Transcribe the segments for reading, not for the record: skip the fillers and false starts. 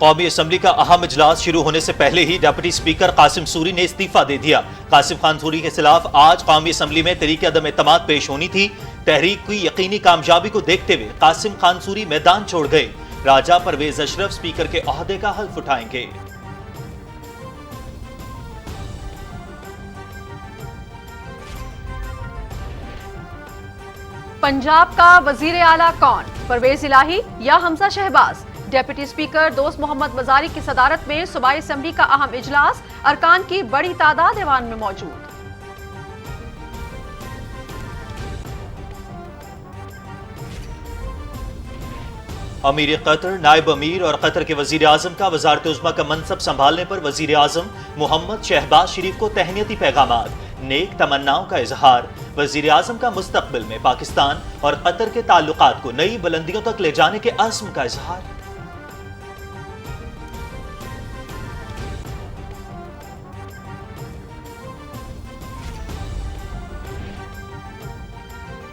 قومی اسمبلی کا اہم اجلاس شروع ہونے سے پہلے ہی ڈپٹی اسپیکر قاسم سوری نے استعفیٰ دے دیا۔ قاسم خان سوری کے خلاف آج قومی اسمبلی میں تحریک عدم اعتماد پیش ہونی تھی۔ تحریک کی یقینی کامیابی کو دیکھتے ہوئے قاسم خان سوری میدان چھوڑ گئے۔ راجہ پرویز اشرف اسپیکر کے عہدے کا حلف اٹھائیں گے۔ پنجاب کا وزیر اعلیٰ کون؟ پرویز الہی یا حمزہ شہباز؟ ڈیپٹی اسپیکر دوست محمد مزاری کی صدارت میں صوبائی اسمبلی کا اہم اجلاس، ارکان کی بڑی تعداد ایوان میں موجود۔ امیر قطر، نائب امیر اور قطر کے وزیر اعظم کا وزارت عظمیٰ کا منصب سنبھالنے پر وزیر اعظم محمد شہباز شریف کو تہنیتی پیغامات، نیک تمناؤں کا اظہار۔ وزیر اعظم کا مستقبل میں پاکستان اور قطر کے تعلقات کو نئی بلندیوں تک لے جانے کے عزم کا اظہار۔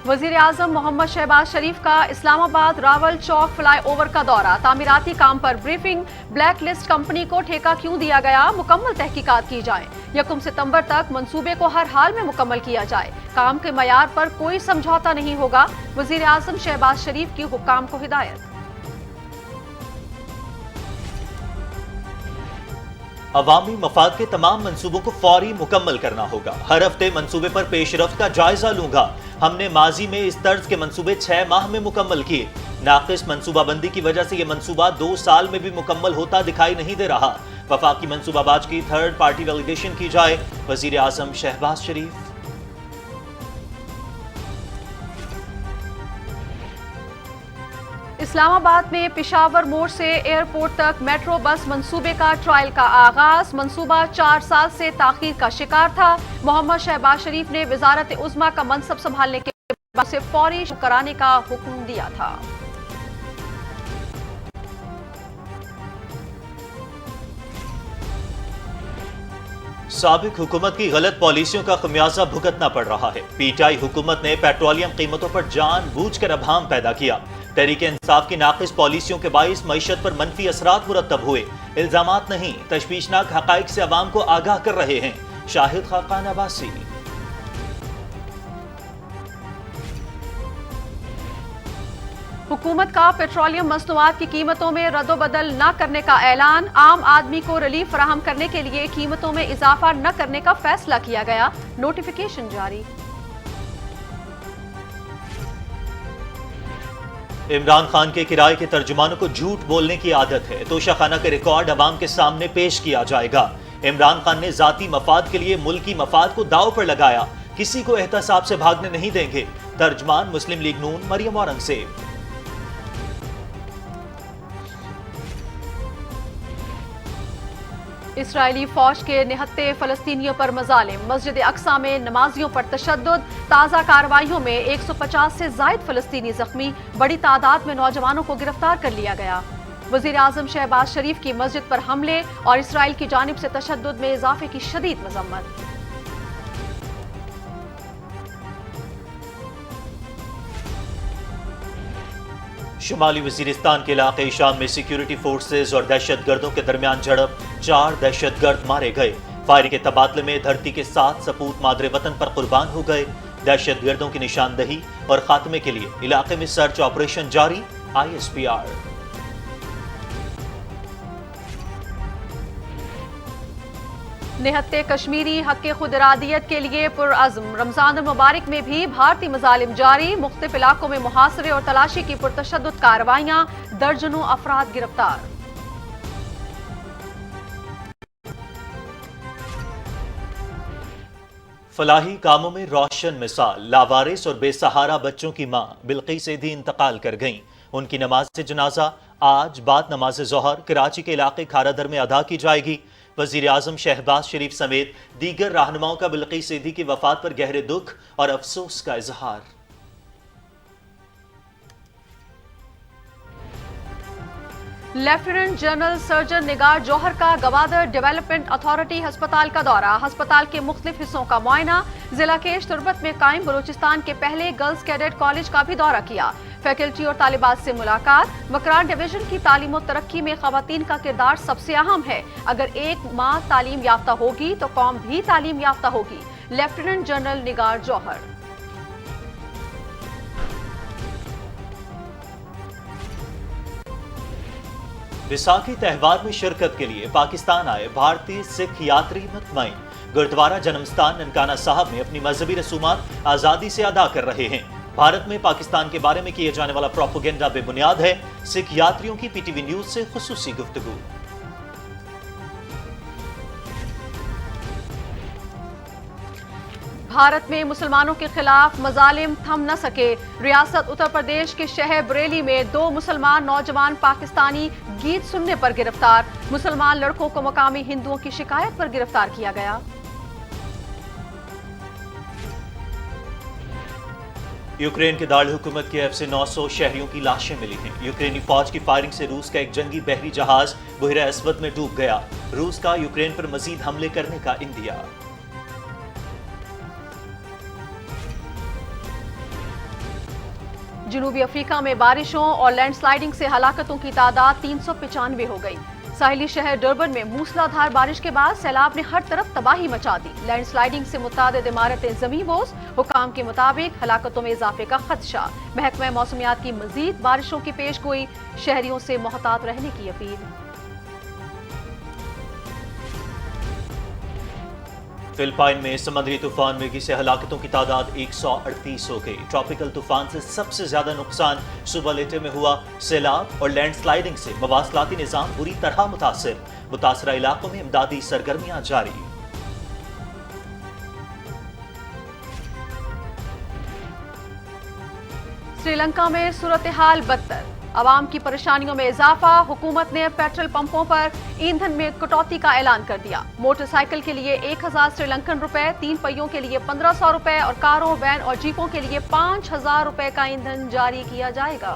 وزیر اعظم محمد شہباز شریف کا اسلام آباد راول چوک فلائی اوور کا دورہ، تعمیراتی کام پر بریفنگ، بلیک لسٹ کمپنی کو ٹھیکہ کیوں دیا گیا، مکمل تحقیقات کی جائیں، 1 ستمبر تک منصوبے کو ہر حال میں مکمل کیا جائے، کام کے معیار پر کوئی سمجھوتا نہیں ہوگا، وزیر اعظم شہباز شریف کی حکام کو ہدایت۔ عوامی مفاد کے تمام منصوبوں کو فوری مکمل کرنا ہوگا۔ ہر ہفتے منصوبے پر پیش رفت کا جائزہ لوں گا۔ ہم نے ماضی میں اس طرز کے منصوبے 6 ماہ میں مکمل کیے۔ ناقص منصوبہ بندی کی وجہ سے یہ منصوبہ 2 سال میں بھی مکمل ہوتا دکھائی نہیں دے رہا۔ وفاقی منصوبہ باز کی 3rd پارٹی ویلیڈیشن کی جائے، وزیر اعظم شہباز شریف۔ اسلام آباد میں پشاور موڑ سے ایئرپورٹ تک میٹرو بس منصوبے کا ٹرائل کا آغاز، منصوبہ 4 سال سے تاخیر کا شکار تھا۔ محمد شہباز شریف نے وزارت عظمیٰ کا منصب سنبھالنے کے بعد اسے فوری شروع کرانے کا حکم دیا تھا۔ سابق حکومت کی غلط پالیسیوں کا خمیازہ بھگتنا پڑ رہا ہے۔ پی ٹی آئی حکومت نے پیٹرولیم قیمتوں پر جان بوجھ کر ابہام پیدا کیا۔ تحریک انصاف کی ناقص پالیسیوں کے باعث معیشت پر منفی اثرات مرتب ہوئے۔ الزامات نہیں، تشویشناک حقائق سے عوام کو آگاہ کر رہے ہیں۔ شاہد خاقان عباسی۔ حکومت کا پیٹرولیم مصنوعات کی قیمتوں میں رد و بدل نہ کرنے کا اعلان، عام آدمی کو ریلیف فراہم کرنے کے لیے قیمتوں میں اضافہ نہ کرنے کا فیصلہ کیا گیا، نوٹیفیکیشن جاری۔ عمران خان کے کرائے کے ترجمانوں کو جھوٹ بولنے کی عادت ہے۔ توشہ خانہ کے ریکارڈ عوام کے سامنے پیش کیا جائے گا۔ عمران خان نے ذاتی مفاد کے لیے ملکی مفاد کو داؤ پر لگایا، کسی کو احتساب سے بھاگنے نہیں دیں گے۔ ترجمان مسلم لیگ نون مریم اورنگزیب۔ اسرائیلی فوج کے نہتے فلسطینیوں پر مظالم، مسجد اقصی میں نمازیوں پر تشدد، تازہ کارروائیوں میں 150 سے زائد فلسطینی زخمی، بڑی تعداد میں نوجوانوں کو گرفتار کر لیا گیا۔ وزیر اعظم شہباز شریف کی مسجد پر حملے اور اسرائیل کی جانب سے تشدد میں اضافے کی شدید مذمت۔ شمالی وزیرستان کے علاقے شام میں سیکیورٹی فورسز اور دہشت گردوں کے درمیان جھڑپ، 4 دہشت گرد مارے گئے۔ فائرنگ کے تبادلے میں دھرتی کے 7 سپوت مادر وطن پر قربان ہو گئے۔ دہشت گردوں کی نشاندہی اور خاتمے کے لیے علاقے میں سرچ آپریشن جاری، ISPR۔ نہتے کشمیری حق خود ارادیت کے لیے پرعزم، رمضان المبارک میں بھی بھارتی مظالم جاری، مختلف علاقوں میں محاصرے اور تلاشی کی پرتشدد کارروائیاں، درجنوں افراد گرفتار۔ فلاحی کاموں میں روشن مثال، لاوارث اور بے سہارا بچوں کی ماں بلقیس ایدھی انتقال کر گئیں۔ ان کی نماز جنازہ آج بعد نماز ظہر کراچی کے علاقے کھارا در میں ادا کی جائے گی۔ وزیر اعظم شہباز شریف سمیت دیگر رہنماؤں کا بلقیس ایدھی کی وفات پر گہرے دکھ اور افسوس کا اظہار۔ लेफ्टिनेंट जनरल सर्जन निगार जौहर का गवादर डेवलपमेंट अथॉरिटी अस्पताल का दौरा, अस्पताल के मुख्तलिफ हिस्सों का मुआयना, जिला केश तुर्बत में कायम बलूचिस्तान के पहले गर्ल्स कैडेट कॉलेज का भी दौरा किया, फैकल्टी और तालिबात से मुलाकात। मकरान डिवीजन की तालीम और तरक्की में खवातीन का किरदार सबसे अहम है, अगर एक माँ तालीम याफ्ता होगी तो कौम भी तालीम याफ्ता होगी, लेफ्टिनेंट जनरल निगार जौहर। विसाखी त्यौहार में शिरकत के लिए पाकिस्तान आए भारतीय सिख यात्री मुतमईन, गुरुद्वारा जन्मस्थान ननकाना साहब में अपनी मजहबी रसूमात आजादी से अदा कर रहे हैं। भारत में पाकिस्तान के बारे में किए जाने वाला प्रोपेगेंडा बेबुनियाद है, सिख यात्रियों की पीटीवी न्यूज से खुसूसी गुफ्तगू। भारत में मुसलमानों के खिलाफ मजालिम थम न सके, रियासत उत्तर प्रदेश के शहर बरेली में 2 मुसलमान नौजवान पाकिस्तानी गीत सुनने पर गिरफ्तार, मुसलमान लड़कों को मकामी हिंदुओं की शिकायत पर गिरफ्तार किया गया। यूक्रेन के दारुल हुकूमत कीव से 900 शहरियों की लाशें मिली हैं। यूक्रेनी फौज की फायरिंग से रूस का एक जंगी बहरी जहाज बहरा अस्वद में डूब गया, रूस का यूक्रेन पर मजीद हमले करने का इंदिया। जनूबी अफ्रीका में बारिशों और लैंडस्लाइडिंग से हलाकतों की तादाद 395 हो गई। साहिली शहर डरबन में मूसलाधार बारिश के बाद सैलाब ने हर तरफ तबाही मचा दी, लैंडस्लाइडिंग से मुतादिद इमारतें ज़मींबोस, हुकाम के मुताबिक हलाकतों में इजाफे का खदशा। महकमा मौसमियात की मजीद बारिशों की पेशगोई, शहरियों से मोहतात रहने की अपील। फिलिपाइन में समुद्री तूफान मेगी से हलाकतों की तादाद 138 हो गई। ट्रॉपिकल तूफान से सबसे ज्यादा नुकसान सुबह लेटे में हुआ, सैलाब और लैंडस्लाइडिंग से मवासलाती निजाम बुरी तरह मुतासिर, मुतासरा इलाकों में इमदादी सरगर्मियां जारी। श्रीलंका में सूरत हाल बदतर, अवाम की परेशानियों में इजाफा, हुकूमत ने पेट्रोल पंपों पर ईंधन में कटौती का ऐलान कर दिया। मोटरसाइकिल के लिए 1000 श्रीलंकन रुपए, 3 पहियों के लिए 1500 रुपए और कारों, वैन और जीपों के लिए 5000 रुपए का ईंधन जारी किया जाएगा।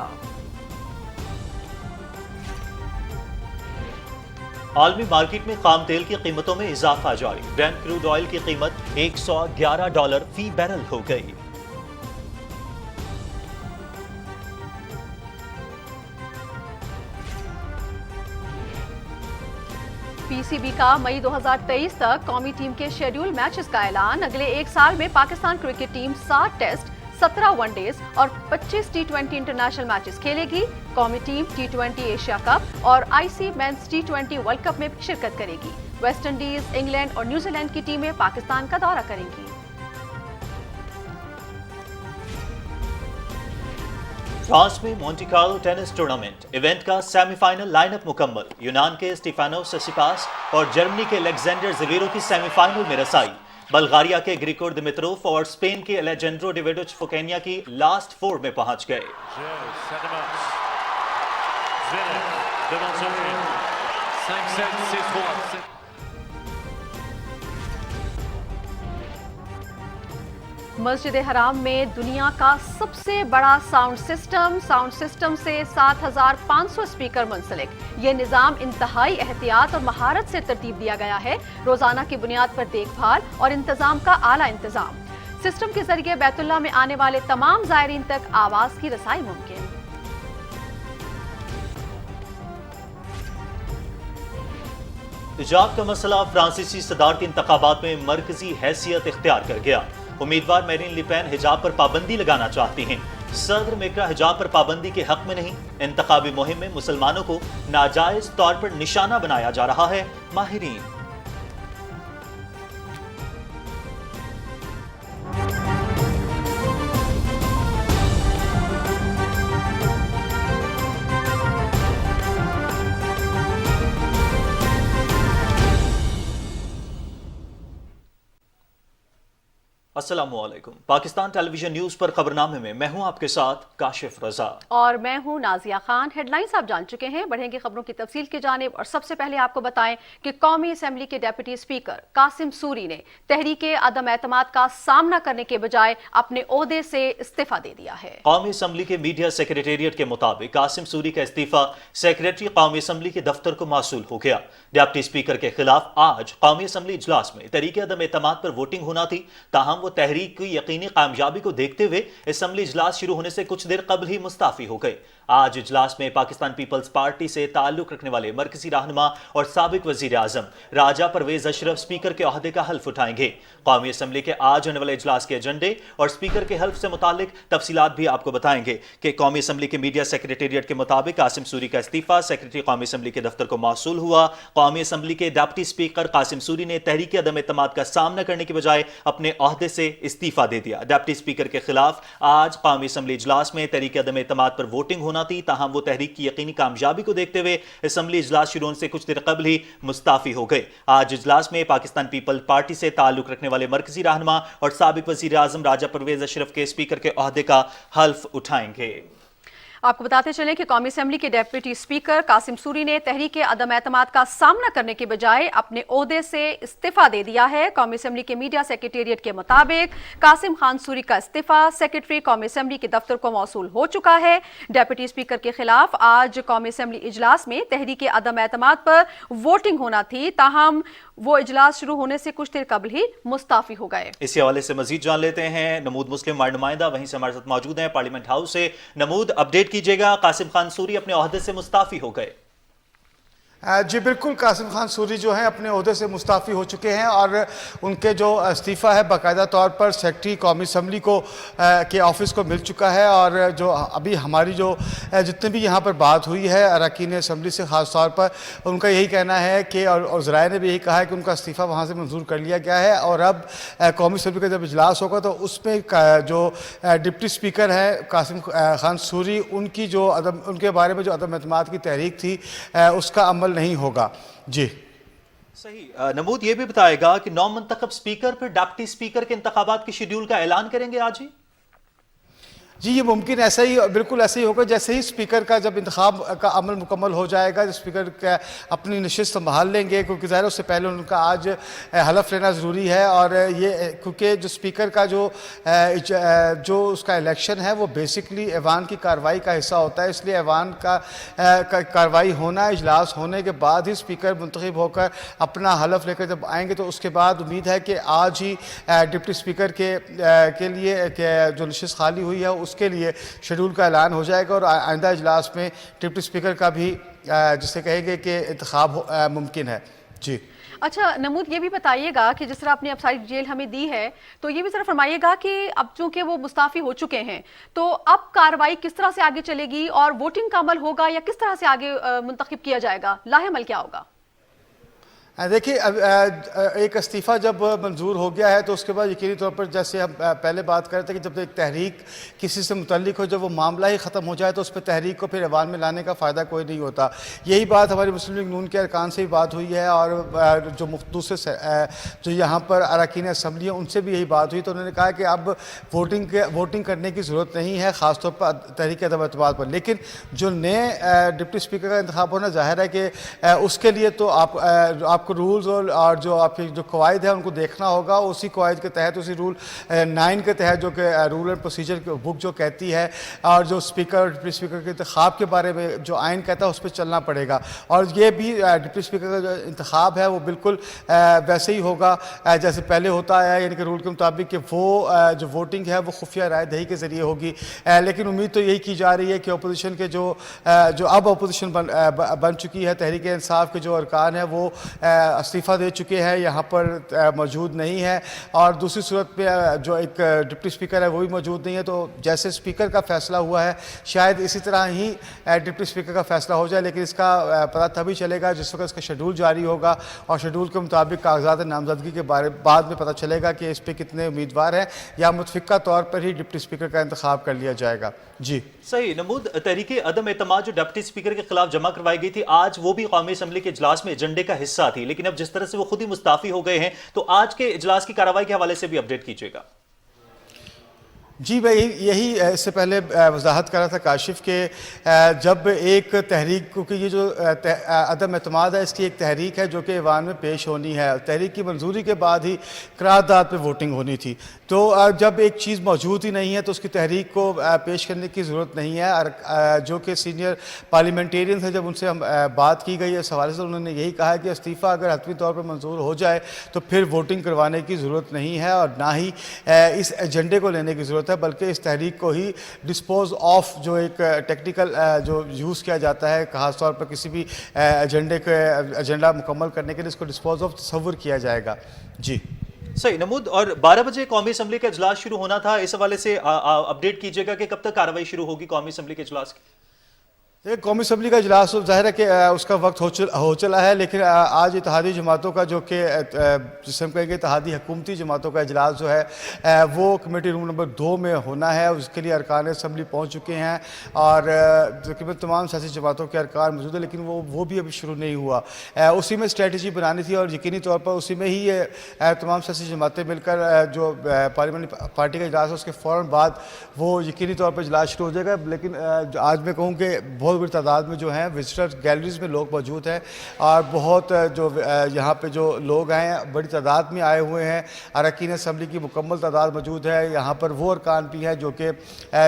आलमी मार्केट में खाम तेल की कीमतों में इजाफा जारी, ब्रेंट क्रूड ऑयल की कीमत $111 फी बैरल हो गई। पीसीबी का मई 2023 तक कौमी टीम के शेड्यूल मैचेस का ऐलान। अगले एक साल में Pakistan cricket team 7 test, 17 one days और 25 टी20 इंटरनेशनल मैचेस खेलेगी। कौमी टीम टी20 एशिया कप और ICC men's T20 world cup में भी शिरकत करेगी। वेस्ट इंडीज, इंग्लैंड और न्यूजीलैंड की टीमें पाकिस्तान का दौरा करेंगी। फ्रांस में Monte Carlo tennis tournament event का सेमीफाइनल लाइनअप मुकम्मल, यूनान के स्टीफानोस सिसिपास और जर्मनी के अलेक्जेंडर ज़वेरेव की सेमीफाइनल में रसाई, बल्गारिया के ग्रिगोर दिमित्रोव और स्पेन के अलेजेंड्रो डेविडोविच फोकेनिया की लास्ट 4 में पहुंच गए। मस्जिद हराम में दुनिया का सबसे बड़ा साउंड सिस्टम से 7500 स्पीकर मुंसलिक। ये निज़ाम इंतहाई एहतियात और महारत से तरतीब दिया गया है, रोजाना की बुनियाद पर देखभाल और इंतजाम का आला इंतजाम। सिस्टम के जरिए बैतुल्लाह में आने वाले तमाम ज़ायरीन तक आवाज की रसाई मुमकिन। हिजाब का मसला फ्रांसीसी सदारती इंतखाबात में मरकजी हैसियत इख्तियार कर गया। उम्मीदवार मैरीन ले पेन हिजाब पर पाबंदी लगाना चाहती हैं। सदर मैक्रा हिजाब पर पाबंदी के हक में नहीं, इंतखाबी मुहिम में मुसलमानों को नाजायज तौर पर निशाना बनाया जा रहा है, माहिरीन। अस्सलामुअलैकुम। पाकिस्तान टेलीविजन न्यूज पर खबरनामे में मैं हूं आपके साथ काशिफ रजा और मैं हूं नाजिया खान। हेडलाइंस आप जान चुके हैं, बढ़ेंगे खबरों की तफसील की जानिब। और सबसे पहले आपको बताएं कि कौमी असेंबली के डेप्यूटी स्पीकर कासिम सूरी ने तहरीके अदम एतमाद का सामना करने के बजाय अपने ओहदे से इस्तीफा दे दिया है। कौमी असम्बली के मीडिया सेक्रेटेरिएट के मुताबिक कासिम सूरी का इस्तीफा सेक्रेटरी कौमी असम्बली के दफ्तर को मासूल हो गया। डिप्टी स्पीकर के खिलाफ आज कौमी असम्बली इजलास में तहरीके अदम एतमाद पर वोटिंग होना थी, ताहम वो तहरीक की यकीनी कामयाबी को देखते हुए असम्बली इजलास शुरू होने से कुछ देर कबल ही मुस्ताफी हो गए। आज इजलास में पाकिस्तान पीपल्स पार्टी से ताल्लुक रखने वाले मरकजी रहनुमा और साबिक वजीर आजम राजा परवेज अशरफ स्पीकर के ओहदे का हल्फ उठाएंगे। कौमी असम्बली के आज होने वाले इजलास के एजेंडे और स्पीकर के हल्फ से मुतालिक तफसीलात भी आपको बताएंगे कि कौमी असम्बली के मीडिया सेक्रेटेरिएट के मुताबिक कासिम सूरी का इस्तीफा सेक्रेटरी कौमी असम्बली के दफ्तर को मौसूल हुआ। कौमी असम्बली के डिप्टी स्पीकर कासिम सूरी ने तहरीक अदम एतमाद का सामना करने के बजाय अपने ओहदे से इस्तीफा दे दिया। डिप्टी स्पीकर के खिलाफ आज कौमी असम्बली इजलास में तहरीक अदम एतमाद पर वोटिंग होना थी, ताहम वो तहरीक की यकीनी कामयाबी को देखते हुए असम्बली इजलास शुरू होने से कुछ देर कबल ही मुस्ताफी हो गए। आज इजलास में पाकिस्तान पीपल पार्टी से ताल्लुक रखने वाले मरकजी रहनुमा और साबिक वजीर आजम राजा परवेज अशरफ के स्पीकर के ओहदे का हल्फ उठाएंगे। आपको बताते चलें कि कौमी असेंबली के डेप्यूटी स्पीकर कासिम सूरी ने तहरीक अदम एतमाद का सामना करने के बजाय अपने ओहदे से इस्तीफा दे दिया है। कौमी असेंबली के मीडिया सेक्रेटेरिएट के मुताबिक कासिम खान सूरी का इस्तीफा सेक्रेटरी कौमी असेंबली के दफ्तर को मौसूल हो चुका है। डेप्यूटी स्पीकर के खिलाफ आज कौमी असेंबली इजलास में तहरीक अदम एतमाद पर वोटिंग होना थी, ताहम वो इजलास शुरू होने से कुछ देर कबल ही मुस्ताफी हो गए। इसी हवाले से मजीद जान लेते हैं। नमूद मुस्लिम वार्ड नुमाइंदा वहीं से हमारे साथ मौजूद हैं पार्लियामेंट हाउस से। नमूद, अपडेट कीजिएगा, कासिम खान सूरी अपने ओहदे से मुस्ताफी हो गए? जी बिल्कुल, कासिम खान सूरी जो हैं अपने ओहदे से मुस्ताफ़ी हो चुके हैं और उनके जो इस्तीफ़ा है बाकायदा तौर पर सेक्रेटरी कौमी असम्बली को के ऑफिस को मिल चुका है। और जो अभी हमारी जो जितने भी यहाँ पर बात हुई है अरकान असम्बली से ख़ास तौर पर, उनका यही कहना है कि और ज़राए ने भी यही कहा है कि उनका इस्तीफ़ा वहाँ से मंजूर कर लिया गया है। और अब कौमी असम्बली का जब इजलास होगा तो उसमें जो डिप्टी स्पीकर हैं कासिम खान सूरी, उनकी जो उनके बारे में जो अदम एतमाद की तहरीक थी उसका अमल नहीं होगा। जी सही। नमूद ये भी बताएगा कि नौ मुंतखब स्पीकर फिर डिप्टी स्पीकर के इंतखाबात के शेड्यूल का ऐलान करेंगे आज ही? जी ये मुमकिन ऐसा ही, बिल्कुल ऐसे ही होगा जैसे ही स्पीकर का जब इंतखाब का अमल मुकम्मल हो जाएगा, जब स्पीकर का अपनी नशिस्त संभाल लेंगे, क्योंकि ज़ाहिर उससे पहले उनका आज हलफ लेना ज़रूरी है। और ये क्योंकि जो स्पीकर का जो उसका इलेक्शन है वो बेसिकली ऐवान की कार्रवाई का हिस्सा होता है, इसलिए ऐवान का कार्रवाई होना, इजलास होने के बाद ही स्पीकर मुंतखब होकर अपना हलफ लेकर जब आएंगे तो उसके बाद उम्मीद है कि आज ही डिप्टी स्पीकर के लिए जो नशिस्त खाली हुई है उसके लिए शेड्यूल का ऐलान हो जाएगा और आइंदा इजलास में डिप्टी स्पीकर का भी जिसे कहेंगे कि इंतखाब मुमकिन है। जी अच्छा नमूद, ये भी बताइएगा कि जिस तरह आपने अब सारी डिटेल हमें दी है, तो ये भी जरा फरमाइएगा कि अब चूंकि वो मुस्ताफ़ी हो चुके हैं तो अब कार्रवाई किस तरह से आगे चलेगी और वोटिंग का अमल होगा या किस तरह से आगे मुंतखब किया जाएगा, लाहेअमल क्या होगा? देखिए, अब एक इस्तीफ़ा जब मंजूर हो गया है तो उसके बाद यकीनी तौर पर, जैसे हम पहले बात कर रहे थे कि जब एक तहरीक किसी से मुतल्लिक हो, जब वो मामला ही ख़त्म हो जाए तो उस पर तहरीक को फिर ऐवान में लाने का फ़ायदा कोई नहीं होता। यही बात हमारी मुस्लिम लीग नून के अरकान से भी बात हुई है और जो दूसरे जो यहाँ पर अरकान असम्बली है उनसे भी यही बात हुई, तो उन्होंने कहा कि अब वोटिंग करने की ज़रूरत नहीं है, ख़ास तौर पर तहरीक अदम एतमाद पर। लेकिन जो नए डिप्टी स्पीकर का इंतखाब होना ज़ाहिर है कि उसके लिए तो आपको रूल्स और जो आपके जो कवायद है उनको देखना होगा। उसी कवायद के तहत, उसी रूल 9 के तहत जो कि रूल एंड प्रोसीजर बुक जो कहती है, और जो स्पीकर और डिप्टी स्पीकर के इंतखाब के बारे में जो आइन कहता है उस पर चलना पड़ेगा। और ये भी डिप्टी स्पीकर का जो इंतखाब है वो बिल्कुल वैसे ही होगा जैसे पहले होता है, यानी कि रूल के मुताबिक कि वो जो वोटिंग है वो खुफिया राय दही के ज़रिए होगी। लेकिन उम्मीद तो यही की जा रही है कि अपोजिशन के जो अब अपोजिशन बन चुकी है, तहरीक इंसाफ के जो अरकान है वो इस्तीफ़ा दे चुके हैं, यहाँ पर मौजूद नहीं है। और दूसरी सूरत पे जो एक डिप्टी स्पीकर है वो भी मौजूद नहीं है। तो जैसे स्पीकर का फ़ैसला हुआ है शायद इसी तरह ही डिप्टी स्पीकर का फ़ैसला हो जाए, लेकिन इसका पता तभी चलेगा जिस वक्त इसका शेड्यूल जारी होगा और शेड्यूल के मुताबिक कागजात नामजदगी के बाद में पता चलेगा कि इस पर कितने उम्मीदवार हैं या मुतफ़िका तौर पर ही डिप्टी स्पीकर का इंतखाब कर लिया जाएगा। जी सही। नमूद, तहरीके अदम एतमाद जो डिप्टी स्पीकर के खिलाफ जमा करवाई गई थी, आज वो भी कौमी असम्बली के इजलास में एजेंडे का हिस्सा थी, लेकिन अब जिस तरह से वो खुद ही मुस्ताफ़ी हो गए हैं तो आज के इजलास की कार्रवाई के हवाले से भी अपडेट कीजिएगा। جی میں یہی اس سے پہلے وضاحت کر رہا تھا کاشف کہ جب ایک تحریک، کیونکہ یہ جو عدم اعتماد ہے اس کی ایک تحریک ہے جو کہ ایوان میں پیش ہونی ہے، تحریک کی منظوری کے بعد ہی قرارداد پہ ووٹنگ ہونی تھی، تو جب ایک چیز موجود ہی نہیں ہے تو اس کی تحریک کو پیش کرنے کی ضرورت نہیں ہے، اور جو کہ سینئر پارلیمنٹیرینز ہیں جب ان سے ہم بات کی گئی اس حوالے سے انہوں نے یہی کہا کہ استعفیٰ اگر حتمی طور پر منظور ہو جائے تو پھر ووٹنگ کروانے کی ضرورت نہیں ہے، اور نہ ہی اس ایجنڈے کو لینے کی ضرورت ہے، بلکہ اس تحریک کو ہی ڈسپوز آف، جو ایک ٹیکنیکل جو یوز کیا جاتا ہے خاص طور پر کسی بھی ایجنڈا مکمل کرنے کے لیے، اس کو ڈسپوز آف تصور کیا جائے گا۔ جی صحیح نمود، اور 12 بجے قومی اسمبلی کا اجلاس شروع ہونا تھا، اس حوالے سے اپڈیٹ کیجیے گا کہ کب تک کارروائی شروع ہوگی قومی اسمبلی کے اجلاس کی؟ قومی اسمبلی کا اجلاس تو ظاہر ہے کہ اس کا وقت ہو چلا ہے، لیکن آج اتحادی جماعتوں کا جو کہ جسے ہم کہیں گے اتحادی حکومتی جماعتوں کا اجلاس جو ہے وہ کمیٹی روم نمبر 2 میں ہونا ہے، اس کے لیے ارکان اسمبلی پہنچ چکے ہیں اور تقریباً تمام سیاسی جماعتوں کے ارکان موجود ہیں، لیکن وہ بھی ابھی شروع نہیں ہوا۔ اسی میں اسٹریٹجی بنانی تھی اور یقینی طور پر اسی میں ہی یہ تمام سیاسی جماعتیں مل کر جو پارلیمنٹ پارٹی کا اجلاس ہے اس کے فوراً بعد وہ یقینی طور پر اجلاس شروع ہو جائے گا، لیکن آج میں کہوں کہ بہت بڑی تعداد میں جو ہیں وزٹر گیلریز میں لوگ موجود ہیں، اور بہت جو یہاں پہ جو لوگ ہیں بڑی تعداد میں آئے ہوئے ہیں، اراکین اسمبلی کی مکمل تعداد موجود ہے، یہاں پر وہ ارکان بھی ہیں جو کہ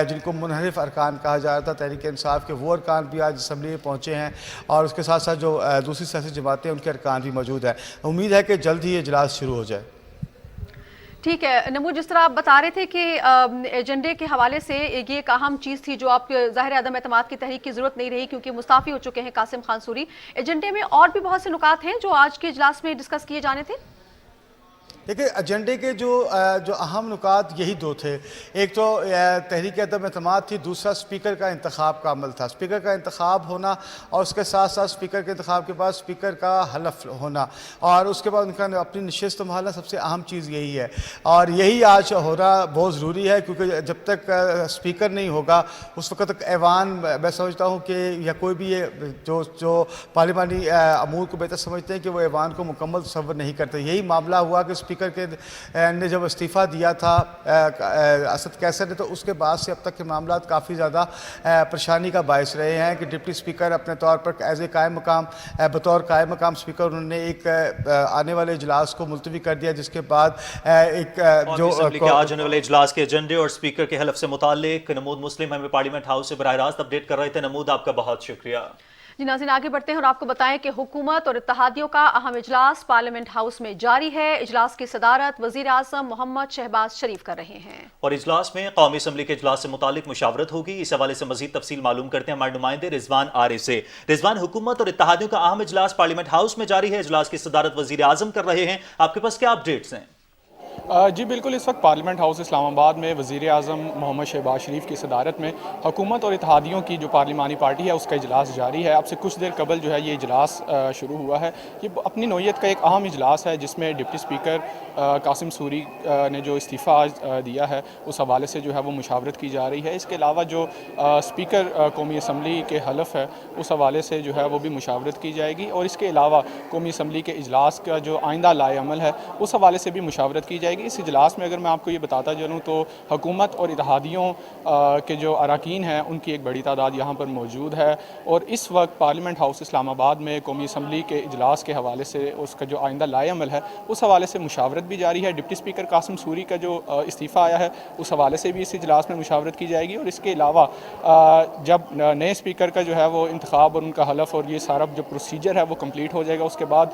جن کو منحرف ارکان کہا جا رہا تھا تحریک انصاف کے، وہ ارکان بھی آج اسمبلی میں پہنچے ہیں، اور اس کے ساتھ ساتھ جو دوسری سیاسی جماعتیں ان کے ارکان بھی موجود ہیں۔ امید ہے کہ جلد ہی اجلاس شروع ہو جائے۔ ٹھیک ہے نمود، جس طرح آپ بتا رہے تھے کہ ایجنڈے کے حوالے سے یہ ایک اہم چیز تھی جو آپ ظاہر عدم اعتماد کی تحریک کی ضرورت نہیں رہی کیونکہ مستعفی ہو چکے ہیں قاسم خان سوری، ایجنڈے میں اور بھی بہت سے نکات ہیں جو آج کے اجلاس میں ڈسکس کیے جانے تھے؟ دیکھیں ایجنڈے کے جو اہم نکات یہی 2 تھے، ایک تو تحریک عدم اعتماد تھی، دوسرا اسپیکر کا انتخاب کا عمل تھا، اسپیکر کا انتخاب ہونا اور اس کے ساتھ ساتھ اسپیکر کے انتخاب کے بعد اسپیکر کا حلف ہونا اور اس کے بعد ان کا اپنی نشست سنبھالنا، سب سے اہم چیز یہی ہے، اور یہی آج ہونا بہت ضروری ہے کیونکہ جب تک اسپیکر نہیں ہوگا اس وقت تک ایوان، میں سمجھتا ہوں کہ یا کوئی بھی جو پارلیمانی امور کو بہتر سمجھتے ہیں کہ وہ ایوان کو مکمل تصور نہیں کرتے۔ یہی معاملہ ہوا کہ اسپیکر نے جب استعفیٰ دیا تھا اسد کیسر نے، تو اس کے بعد سے اب تک کے معاملات کافی زیادہ پریشانی کا باعث رہے ہیں کہ ڈپٹی اسپیکر اپنے طور پر ایز اے قائم مقام، بطور قائم مقام اسپیکر انہوں نے ایک آنے والے اجلاس کو ملتوی کر دیا، جس کے بعد ایک جو آج ہونے والے اجلاس کے ایجنڈے اور اسپیکر کے حلف سے متعلق نمود مسلم ہمیں پارلیمنٹ ہاؤس سے براہ راست اپڈیٹ کر رہے تھے۔ نمود آپ کا بہت شکریہ۔ جی ناظرین آگے بڑھتے ہیں اور آپ کو بتائیں کہ حکومت اور اتحادیوں کا اہم اجلاس پارلیمنٹ ہاؤس میں جاری ہے۔ اجلاس کی صدارت وزیر اعظم محمد شہباز شریف کر رہے ہیں اور اجلاس میں قومی اسمبلی کے اجلاس سے متعلق مشاورت ہوگی۔ اس حوالے سے مزید تفصیل معلوم کرتے ہیں ہمارے نمائندے رضوان آرے سے۔ رضوان، حکومت اور اتحادیوں کا اہم اجلاس پارلیمنٹ ہاؤس میں جاری ہے، اجلاس کی صدارت وزیر اعظم کر رہے ہیں، آپ کے پاس کیا اپڈیٹس ہیں؟ جی بالکل، اس وقت پارلیمنٹ ہاؤس اسلام آباد میں وزیر اعظم محمد شہباز شریف کی صدارت میں حکومت اور اتحادیوں کی جو پارلیمانی پارٹی ہے اس کا اجلاس جاری ہے۔ اب سے کچھ دیر قبل جو ہے یہ اجلاس شروع ہوا ہے۔ یہ اپنی نوعیت کا ایک اہم اجلاس ہے جس میں ڈپٹی اسپیکر قاسم سوری نے جو استعفیٰ دیا ہے اس حوالے سے جو ہے وہ مشاورت کی جا رہی ہے۔ اس کے علاوہ جو اسپیکر قومی اسمبلی کے حلف ہے اس حوالے سے جو ہے وہ بھی مشاورت کی جائے گی، اور اس کے علاوہ قومی اسمبلی کے اجلاس کا جو آئندہ لائحہ عمل ہے اس حوالے سے بھی مشاورت کی جائے گی۔ اس اجلاس میں اگر میں آپ کو یہ بتاتا چلوں تو حکومت اور اتحادیوں کے جو اراکین ہیں ان کی ایک بڑی تعداد یہاں پر موجود ہے، اور اس وقت پارلیمنٹ ہاؤس اسلام آباد میں قومی اسمبلی کے اجلاس کے حوالے سے اس کا جو آئندہ لائحہ عمل ہے اس حوالے سے مشاورت بھی جاری ہے۔ ڈپٹی اسپیکر قاسم سوری کا جو استعفیٰ آیا ہے اس حوالے سے بھی اس اجلاس میں مشاورت کی جائے گی، اور اس کے علاوہ جب نئے اسپیکر کا جو ہے وہ انتخاب اور ان کا حلف اور یہ سارا جو پروسیجر ہے وہ کمپلیٹ ہو جائے گا، اس کے بعد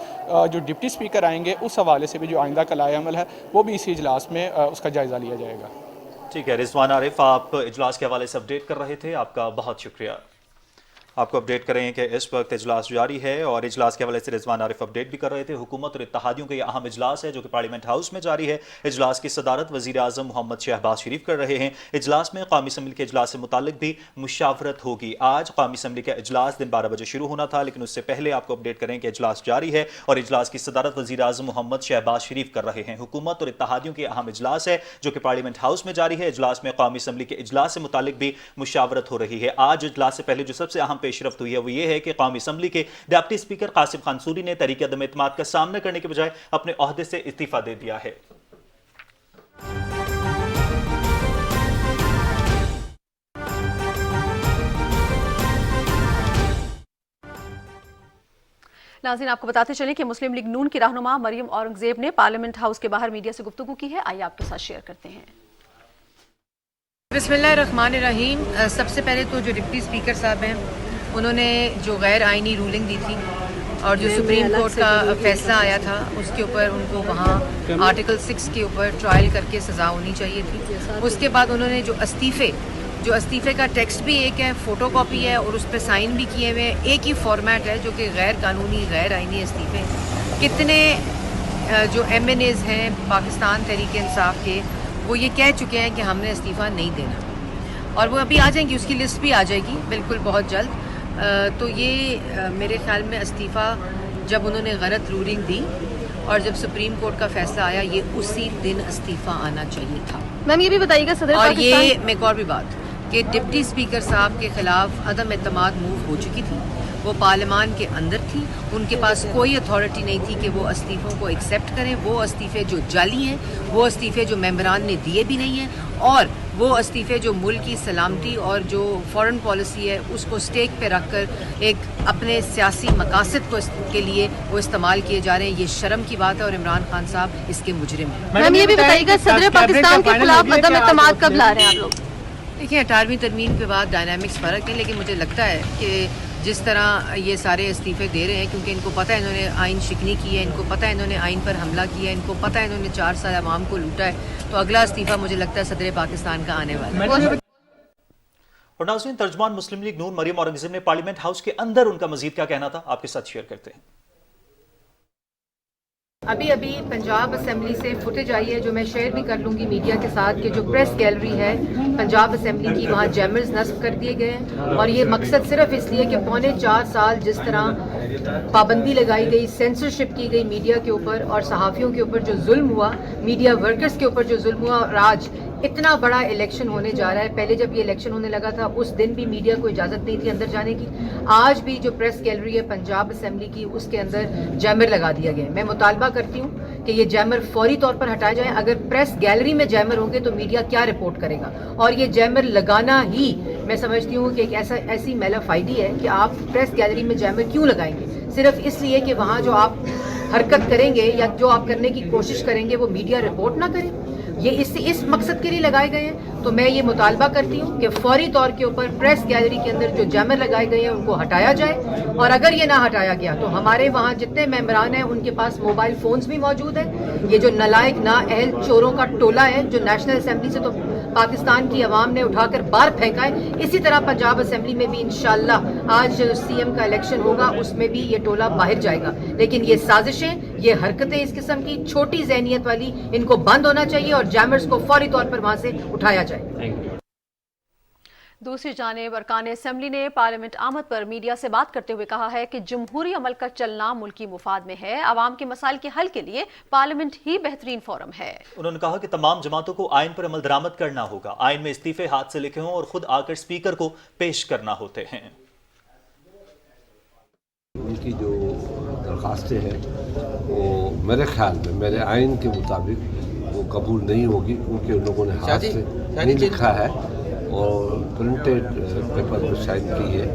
جو ڈپٹی اسپیکر آئیں گے اس حوالے سے بھی جو آئندہ کا لائحہ عمل ہے وہ بھی اسی اجلاس میں اس کا جائزہ لیا جائے گا۔ ٹھیک ہے رضوان عارف، آپ اجلاس کے حوالے سے اپڈیٹ کر رہے تھے، آپ کا بہت شکریہ۔ آپ کو اپڈیٹ کریں کہ اس وقت اجلاس جاری ہے اور اجلاس کے حوالے سے رضوان عارف اپڈیٹ بھی کر رہے تھے۔ حکومت اور اتحادیوں کا یہ اہم اجلاس ہے جو کہ پارلیمنٹ ہاؤس میں جاری ہے۔ اجلاس کی صدارت وزیر اعظم محمد شہباز شریف کر رہے ہیں۔ اجلاس میں قومی اسمبلی کے اجلاس سے متعلق بھی مشاورت ہوگی۔ آج قومی اسمبلی کا اجلاس دن 12 بجے شروع ہونا تھا، لیکن اس سے پہلے آپ کو اپڈیٹ کریں کہ اجلاس جاری ہے اور اجلاس کی صدارت وزیر اعظم محمد شہباز شریف کر رہے ہیں۔ حکومت اور اتحادیوں کے اہم اجلاس ہے جو کہ پارلیمنٹ ہاؤس میں جاری ہے۔ اجلاس میں قومی اسمبلی کے اجلاس سے متعلق بھی مشاورت ہو رہی ہے۔ آج اجلاس سے پہلے جو سب سے اہم پیش رفت ہوئی ہے وہ یہ ہے کہ قومی اسمبلی کے deputy speaker Qasim Khan sorry نے تحریک عدم اعتماد کا سامنا کرنے کے بجائے اپنے عہدے سے استعفیٰ دے دیا ہے۔ नाज़रीन, आपको बताते चलें कि मुस्लिम लीग नून की रहनुमा मरियम औरंगजेब ने पार्लियामेंट हाउस के बाहर मीडिया से गुफ्तगू की है। आइए आपके साथ शेयर करते हैं। बिस्मिल्लाहिर्रहमानिर्रहीम। सबसे पहले तो जो डिप्टी स्पीकर साहब हैं, उन्होंने जो गैर आइनी रूलिंग दी थी और जो सुप्रीम कोर्ट का फैसला आया था उसके ऊपर उनको वहाँ आर्टिकल 6 के ऊपर ट्रायल करके सज़ा होनी चाहिए थी। उसके बाद उन्होंने जो इस्तीफ़े का टेक्स्ट भी एक है, फ़ोटो कॉपी है और उस पर साइन भी किए हुए हैं, एक ही फॉर्मेट है जो कि गैर कानूनी गैर आइनी इस्तीफ़े। कितने जो MNAs हैं पाकिस्तान तहरीक इंसाफ के, वो ये कह चुके हैं कि हमने इस्तीफ़ा नहीं देना और वो अभी आ जाएंगी, उसकी लिस्ट भी आ जाएगी बिल्कुल बहुत जल्द। तो ये मेरे ख्याल में इस्तीफ़ा जब उन्होंने गलत रूलिंग दी और जब सुप्रीम कोर्ट का फैसला आया, ये उसी दिन इस्तीफ़ा आना चाहिए था। मैम ये भी बताइएगा सदर और पाकिस्तान ये मैं एक और भी बात कि डिप्टी स्पीकर साहब के खिलाफ अदम एतमाद मूव हो चुकी थी, वो पार्लियामान के अंदर थी, उनके पास कोई अथॉरिटी नहीं थी कि वो इस्तीफ़ों को एक्सेप्ट करें। वो इस्तीफ़े जो जाली हैं, वो इस्तीफ़े जो मेंबरान ने दिए भी नहीं हैं और वो इस्तीफ़े जो मुल्क की सलामती और जो फॉरेन पॉलिसी है उसको स्टेक पे रख कर एक अपने सियासी मकासद को के लिए वो इस्तेमाल किए जा रहे हैं। ये शर्म की बात है और इमरान खान साहब इसके मुजरिम हैं। मैम ये भी बताइएगा सदर पाकिस्तान के खिलाफ अदम एतमाद कब ला रहे हैं आप लोग? देखिए 18वीं तरमीम के बाद डायनामिक्स फ़र्क है, लेकिन मुझे लगता है कि जिस तरह ये सारे इस्तीफ़े दे रहे हैं, क्योंकि इनको पता है इन्होंने आइन शिकनी की है, इनको पता है इन्होंने आइन पर हमला किया है, इनको पता है इन्होंने 4 साल अवाम को लूटा है, तो अगला इस्तीफ़ा मुझे लगता है सदर पाकिस्तान का आने वाला है। और नाज़रीन, तर्जुमान मुस्लिम लीग नून मरियम औरंगजेब ने पार्लियामेंट हाउस के अंदर उनका मजीद क्या कहना था, आपके साथ शेयर करते हैं। अभी पंजाब असेंबली से फुटेज आई है जो मैं शेयर भी कर लूँगी मीडिया के साथ कि जो प्रेस गैलरी है पंजाब असेंबली की, वहाँ जैमर्स नस्ब कर दिए गए हैं और ये मकसद सिर्फ इसलिए कि 4.25 साल जिस तरह पाबंदी लगाई गई, सेंसरशिप की गई मीडिया के ऊपर और सहाफ़ियों के ऊपर जो जुल्म हुआ, मीडिया वर्कर्स के ऊपर जो जुल्म हुआ, और आज इतना बड़ा इलेक्शन होने जा रहा है। पहले जब ये इलेक्शन होने लगा था उस दिन भी मीडिया को इजाज़त नहीं थी अंदर जाने की। आज भी जो प्रेस गैलरी है पंजाब असेंबली की, उसके अंदर जैमर लगा दिया गया है। मैं मुतालबा करती हूँ कि ये जैमर फौरी तौर पर हटाए जाएं। अगर प्रेस गैलरी में जैमर होंगे तो मीडिया क्या रिपोर्ट करेगा? और ये जैमर लगाना ही मैं समझती हूँ कि एक ऐसी मैलाफाइडी है कि आप प्रेस गैलरी में जैमर क्यों लगाएंगे? सिर्फ इसलिए कि वहाँ जो आप हरकत करेंगे या जो आप करने की कोशिश करेंगे वो मीडिया रिपोर्ट ना करे। ये इस मकसद के लिए लगाए गए हैं। तो मैं ये मुतालबा करती हूँ कि फौरी तौर के ऊपर प्रेस गैलरी के अंदर जो जैमर लगाए गए हैं उनको हटाया जाए, और अगर ये ना हटाया गया तो हमारे वहाँ जितने मेंबरान हैं उनके पास मोबाइल फ़ोन्स भी मौजूद हैं। ये जो नलायक नाअहल चोरों का टोला है जो नेशनल असेंबली से तो पाकिस्तान की आवाम ने उठाकर बाहर फेंका है, इसी तरह पंजाब असेंबली में भी इंशाल्लाह आज जो CM का इलेक्शन होगा उसमें भी ये टोला बाहर जाएगा। लेकिन ये साजिशें, ये हरकतें इस किस्म की छोटी ज़हनियत वाली, इनको बंद होना चाहिए और जैमर्स को फौरी तौर पर वहाँ से उठाया जाए। दूसरी जानिब अरकान असेंबली ने पार्लियामेंट आमद पर मीडिया से बात करते हुए कहा है कि जमहूरी अमल का चलना मुल्की मुफाद में है। आवाम के मसाइल के हल के लिए पार्लियामेंट ही बेहतरीन फोरम है। उन्होंने कहा कि तमाम जमातों को आइन पर अमल दरामद करना होगा। आइन में इस्तीफे हाथ से लिखे हों और खुद आकर स्पीकर को पेश करना होते हैं। उनकी जो दरखास्तें हैं वो मेरे ख्याल में मेरे आइन के मुताबिक वो कबूल नहीं होगी, क्योंकि उन लोगों ने हाथ से नहीं लिखा है और प्रिंटेड पेपर पर साइन की है,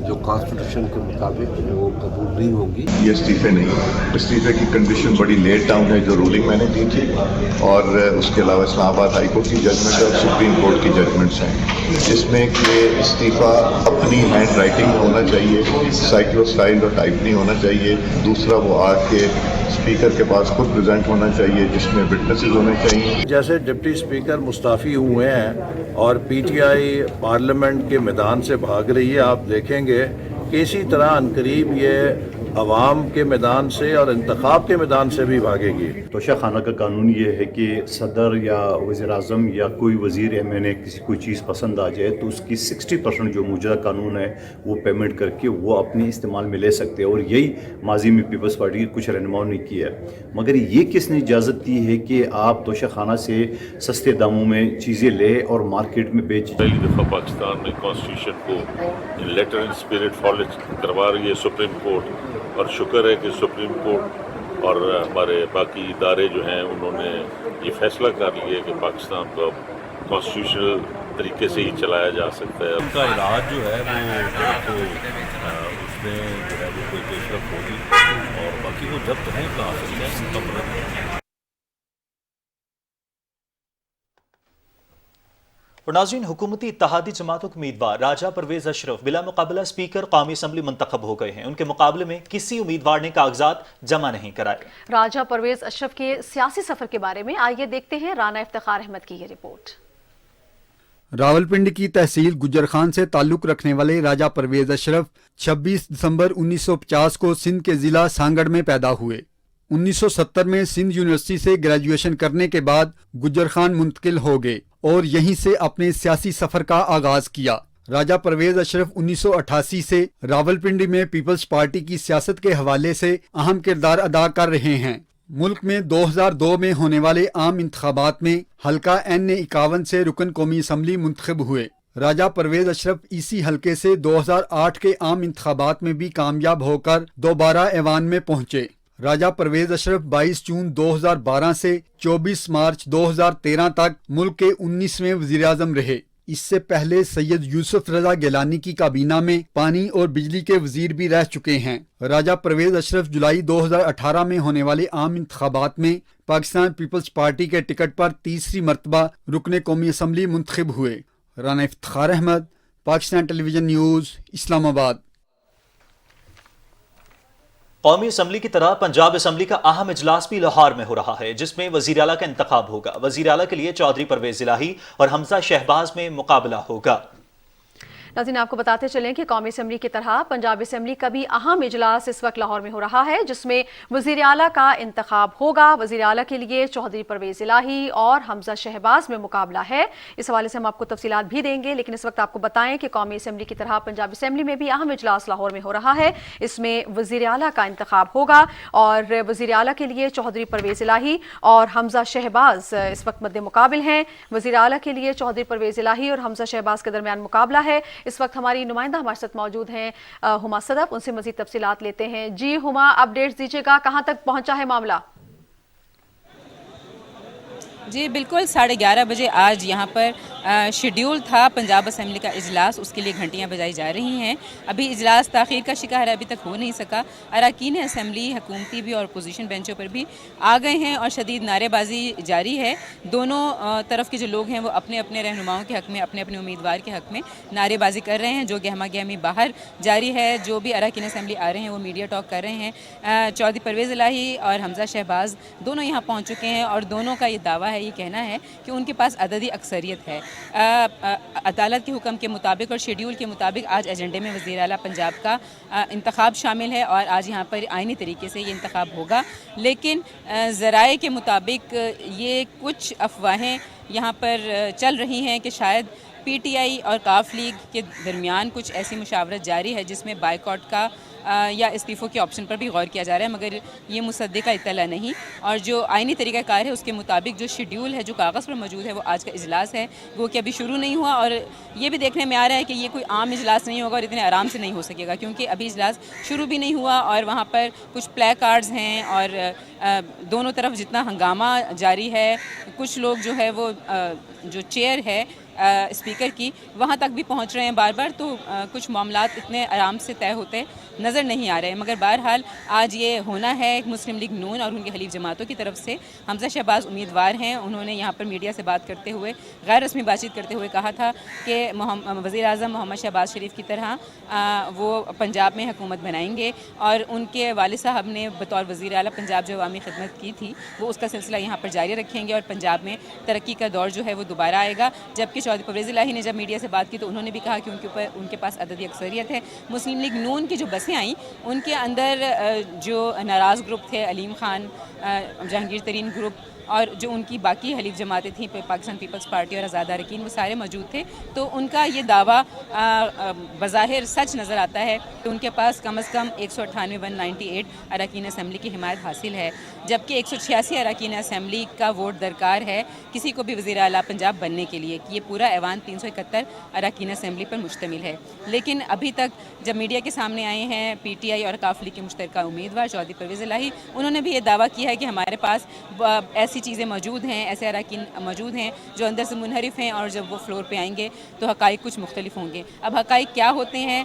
जो कॉन्स्टिट्यूशन के मुताबिक वो कबूल नहीं होगी। ये इस्तीफे नहीं, इस्तीफे की कंडीशन बड़ी लेट डाउन है जो रूलिंग मैंने दी थी, और उसके अलावा इस्लामाबाद हाई कोर्ट की जजमेंट है और सुप्रीम कोर्ट की जजमेंट्स हैं, जिसमें कि इस्तीफ़ा अपनी हैंड राइटिंग में होना चाहिए, साइक्लोस्टाइल और टाइप नहीं होना चाहिए। दूसरा वो आके स्पीकर के पास खुद प्रेजेंट होना चाहिए, जिसमें विटनेसेस होने चाहिए। जैसे डिप्टी स्पीकर मुस्ताफ़ी हुए हैं और PTI पार्लियामेंट के मैदान से भाग रही है, आप देखेंगे कि इसी तरह अनकरीब ये अवाम के मैदान से और इंतखाब के मैदान से भी भागेगी। तोशा खाना का कानून ये है कि सदर या वज़ीर-ए-आज़म या कोई वज़ीर MNA किसी कोई चीज़ पसंद आ जाए तो उसकी 60% जो मौजूदा कानून है वो पेमेंट करके वो अपने इस्तेमाल में ले सकते हैं, और यही माजी में पीपल्स पार्टी की कुछ रहनुमाओं ने किया है। मगर ये किसने इजाज़त दी है कि आप तोशा खाना से सस्ते दामों में चीज़ें ले और मार्केट में बेच? पहली दफ़ा पाकिस्तान में कॉन्स्टिट्यूशन को इन लेटर एंड स्पिरिट फॉलो करवा रही है सुप्रीम कोर्ट, और शुक्र है कि सुप्रीम कोर्ट और हमारे बाकी इदारे जो हैं उन्होंने ये फैसला कर लिया कि पाकिस्तान को अब कॉन्स्टिट्यूशनल तरीके से ही चलाया जा सकता है। उनका इलाज जो है वो میں جو ہے وہ کوئی پیش رفت ہوگی، اور باقی وہ جب ہیں کہاں سکتے ہیں تب رکھیں۔ اور ناظرین، حکومتی اتحادی جماعتوں کے امیدوار راجہ پرویز اشرف بلا مقابلہ اسپیکر قومی اسمبلی منتخب ہو گئے ہیں۔ ان کے مقابلے میں کسی امیدوار نے کاغذات جمع نہیں کرائے۔ راجہ پرویز اشرف کے سیاسی سفر کے بارے میں آئیے دیکھتے ہیں رانا افتخار احمد کی یہ رپورٹ۔ راولپنڈی کی تحصیل گجر خان سے تعلق رکھنے والے راجہ پرویز اشرف 26 دسمبر 1950 کو سندھ کے ضلع سانگڑ میں پیدا ہوئے۔ 1970 میں سندھ یونیورسٹی سے گریجویشن کرنے کے بعد گجر خان منتقل ہو گئے اور یہیں سے اپنے سیاسی سفر کا آغاز کیا۔ راجہ پرویز اشرف 1988 سے راولپنڈی میں پیپلز پارٹی کی سیاست کے حوالے سے اہم کردار ادا کر رہے ہیں۔ ملک میں 2002 میں ہونے والے عام انتخابات میں حلقہ N51 سے رکن قومی اسمبلی منتخب ہوئے۔ راجہ پرویز اشرف اسی حلقے سے 2008 کے عام انتخابات میں بھی کامیاب ہو کر دوبارہ ایوان میں پہنچے۔ راجہ پرویز اشرف 22 جون 2012 سے 24 مارچ 2013 تک ملک کے 19ویں وزیراعظم رہے۔ اس سے پہلے سید یوسف رضا گیلانی کی کابینہ میں پانی اور بجلی کے وزیر بھی رہ چکے ہیں۔ راجہ پرویز اشرف جولائی 2018 میں ہونے والے عام انتخابات میں پاکستان پیپلز پارٹی کے ٹکٹ پر تیسری مرتبہ رکن قومی اسمبلی منتخب ہوئے۔ رانا افتخار احمد، پاکستان ٹیلی ویژن نیوز، اسلام آباد۔ قومی اسمبلی کی طرح پنجاب اسمبلی کا اہم اجلاس بھی لاہور میں ہو رہا ہے، جس میں وزیر اعلیٰ کا انتخاب ہوگا۔ وزیر اعلیٰ کے لیے چودھری پرویز الہی اور حمزہ شہباز میں مقابلہ ہوگا۔ ناظرین، آپ کو بتاتے چلیں کہ قومی اسمبلی کی طرح پنجاب اسمبلی کا بھی اہم اجلاس اس وقت لاہور میں ہو رہا ہے، جس میں وزیر اعلیٰ کا انتخاب ہوگا۔ وزیر اعلیٰ کے لیے چودھری پرویز الہی اور حمزہ شہباز میں مقابلہ ہے۔ اس حوالے سے ہم آپ کو تفصیلات بھی دیں گے، لیکن اس وقت آپ کو بتائیں کہ قومی اسمبلی کی طرح پنجاب اسمبلی میں بھی اہم اجلاس لاہور میں ہو رہا ہے۔ اس میں وزیر اعلیٰ کا انتخاب ہوگا اور وزیر اعلیٰ کے لیے چودھری پرویز الہی اور حمزہ شہباز اس وقت مد مقابل ہیں۔ وزیر اعلیٰ کے لیے چودھری پرویز الہی اور حمزہ شہباز کے درمیان مقابلہ ہے۔ اس وقت ہماری نمائندہ ہمارے ساتھ موجود ہیں ہما صدف، ان سے مزید تفصیلات لیتے ہیں۔ جی ہما، اپڈیٹس دیجیے گا، کہاں تک پہنچا ہے معاملہ؟ جی بالکل، 11:30 بجے آج یہاں پر شیڈیول تھا پنجاب اسمبلی کا اجلاس، اس کے لیے گھنٹیاں بجائی جا رہی ہیں۔ ابھی اجلاس تاخیر کا شکار ابھی تک ہو نہیں سکا۔ اراکین اسمبلی حکومتی بھی اور اپوزیشن بینچوں پر بھی آ گئے ہیں اور شدید نعرے بازی جاری ہے۔ دونوں طرف کے جو لوگ ہیں وہ اپنے اپنے رہنماؤں کے حق میں، اپنے اپنے امیدوار کے حق میں نعرے بازی کر رہے ہیں، جو گہما گہمی باہر جاری ہے۔ جو بھی اراکین اسمبلی آ رہے ہیں وہ میڈیا ٹاک کر رہے ہیں۔ چودھری پرویز الہی اور حمزہ شہباز دونوں یہاں پہنچ چکے ہیں اور دونوں کا یہ دعویٰ ہے، یہ کہنا ہے کہ ان کے پاس عددی اکثریت ہے۔ عدالت کے حکم کے مطابق اور شیڈیول کے مطابق آج ایجنڈے میں وزیر اعلیٰ پنجاب کا انتخاب شامل ہے اور آج یہاں پر آئینی طریقے سے یہ انتخاب ہوگا، لیکن ذرائع کے مطابق یہ کچھ افواہیں یہاں پر چل رہی ہیں کہ شاید پی ٹی آئی اور کاف لیگ کے درمیان کچھ ایسی مشاورت جاری ہے جس میں بائیکاٹ کا یا استعفوں کے آپشن پر بھی غور کیا جا رہا ہے، مگر یہ مصدقہ اطلاع نہیں۔ اور جو آئینی طریقہ کار ہے اس کے مطابق جو شیڈیول ہے، جو کاغذ پر موجود ہے، وہ آج کا اجلاس ہے وہ کہ ابھی شروع نہیں ہوا، اور یہ بھی دیکھنے میں آ رہا ہے کہ یہ کوئی عام اجلاس نہیں ہوگا اور اتنے آرام سے نہیں ہو سکے گا، کیونکہ ابھی اجلاس شروع بھی نہیں ہوا اور وہاں پر کچھ پلے کارڈز ہیں اور دونوں طرف جتنا ہنگامہ جاری ہے، کچھ لوگ جو ہے وہ جو چیئر ہے اسپیکر کی وہاں تک بھی پہنچ رہے ہیں بار بار، تو کچھ معاملات اتنے آرام سے طے ہوتے نظر نہیں آ رہے ہیں۔ مگر بہرحال آج یہ ہونا ہے۔ مسلم لیگ نون اور ان کے حلیف جماعتوں کی طرف سے حمزہ شہباز امیدوار ہیں۔ انہوں نے یہاں پر میڈیا سے بات کرتے ہوئے، غیر رسمی بات چیت کرتے ہوئے کہا تھا کہ وزیر اعظم محمد شہباز شریف کی طرح وہ پنجاب میں حکومت بنائیں گے، اور ان کے والد صاحب نے بطور وزیر اعلیٰ پنجاب جو عوامی خدمت کی تھی وہ اس کا سلسلہ یہاں پر جاری رکھیں گے اور پنجاب میں ترقی کا دور جو ہے وہ دوبارہ آئے گا۔ جبکہ چودھری پرویز الہی نے جب میڈیا سے بات کی تو انہوں نے بھی کہا کہ ان کے پاس عددی اکثریت ہے۔ مسلم لیگ نون کی جو بسیں آئیں ان کے اندر جو ناراض گروپ تھے، علیم خان، جہانگیر ترین گروپ اور جو ان کی باقی حلیف جماعتیں تھیں، پاکستان پیپلز پارٹی اور آزاد اراکین، وہ سارے موجود تھے۔ تو ان کا یہ دعویٰ بظاہر سچ نظر آتا ہے کہ ان کے پاس کم از کم 198 اراکین اسمبلی کی حمایت حاصل ہے، جبکہ 186 اراکین اسمبلی کا ووٹ درکار ہے کسی کو بھی وزیر اعلیٰ پنجاب بننے کے لیے۔ یہ پورا ایوان 371 اراکین اسمبلی پر مشتمل ہے، لیکن ابھی تک جب میڈیا کے سامنے آئے ہیں پی ٹی آئی اور کاف لیگ کے مشترکہ امیدوار چودھری پرویز الہی، انہوں نے بھی یہ دعویٰ کیا ہے کہ ہمارے پاس ایسی چیزیں موجود ہیں، ایسے اراکین موجود ہیں جو اندر سے منحرف ہیں، اور جب وہ فلور پہ آئیں گے تو حقائق کچھ مختلف ہوں گے۔ اب حقائق کیا ہوتے ہیں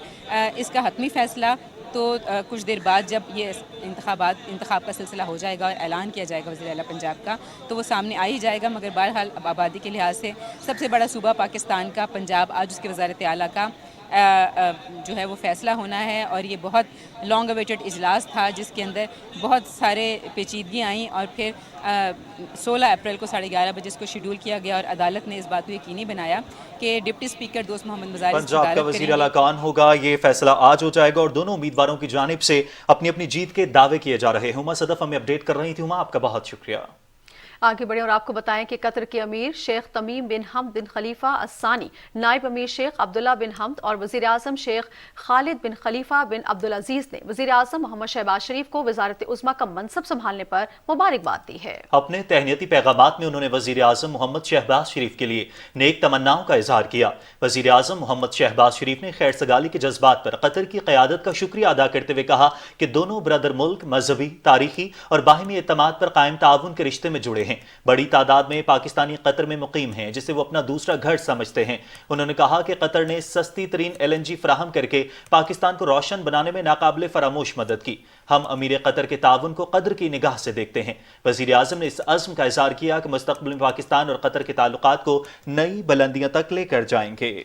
اس کا حتمی فیصلہ تو کچھ دیر بعد جب یہ انتخاب کا سلسلہ ہو جائے گا اور اعلان کیا جائے گا وزیر اعلیٰ پنجاب کا تو وہ سامنے آ ہی جائے گا. مگر بہرحال اب آبادی کے لحاظ سے سب سے بڑا صوبہ پاکستان کا پنجاب آج اس کے وزارت اعلیٰ کا جو ہے وہ فیصلہ ہونا ہے. اور یہ بہت لانگ اویٹڈ اجلاس تھا جس کے اندر بہت سارے پیچیدگیاں آئیں اور پھر 16 اپریل کو 11:30 بجے اس کو شیڈول کیا گیا اور عدالت نے اس بات کو یقینی بنایا کہ ڈپٹی اسپیکر دوست محمد مزاری پنجاب کا وزیر اعلیٰ کون ہوگا یہ فیصلہ آج ہو جائے گا اور دونوں امیدواروں کی جانب سے اپنی اپنی جیت کے دعوے کیے جا رہے ہیں. ہما صدف ہمیں اپڈیٹ کر رہی تھی. ہما آپ کا بہت شکریہ. آگے بڑھیں اور آپ کو بتائیں کہ قطر کے امیر شیخ تمیم بن حمد بن خلیفہ الثانی، نائب امیر شیخ عبداللہ بن حمد اور وزیر اعظم شیخ خالد بن خلیفہ بن عبدالعزیز نے وزیر اعظم محمد شہباز شریف کو وزارت عظمیٰ کا منصب سنبھالنے پر مبارکباد دی ہے. اپنے تہنیتی پیغامات میں انہوں نے وزیر اعظم محمد شہباز شریف کے لیے نیک تمناؤں کا اظہار کیا. وزیر اعظم محمد شہباز شریف نے خیر سگالی کے جذبات پر قطر کی قیادت کا شکریہ ادا کرتے ہوئے کہا کہ دونوں برادر ملک مذہبی، تاریخی اور باہمی اعتماد پر قائم تعاون کے رشتے میں جڑے ہیں. بڑی تعداد میں پاکستانی قطر میں مقیم ہیں جسے وہ اپنا دوسرا گھر سمجھتے ہیں. انہوں نے کہا کہ قطر نے سستی ترین LNG فراہم کر کے پاکستان کو روشن بنانے میں ناقابل فراموش مدد کی. ہم امیر قطر کے تعاون کو قدر کی نگاہ سے دیکھتے ہیں. وزیر اعظم نے اس عزم کا اظہار کیا کہ مستقبل میں پاکستان اور قطر کے تعلقات کو نئی بلندیاں تک لے کر جائیں گے.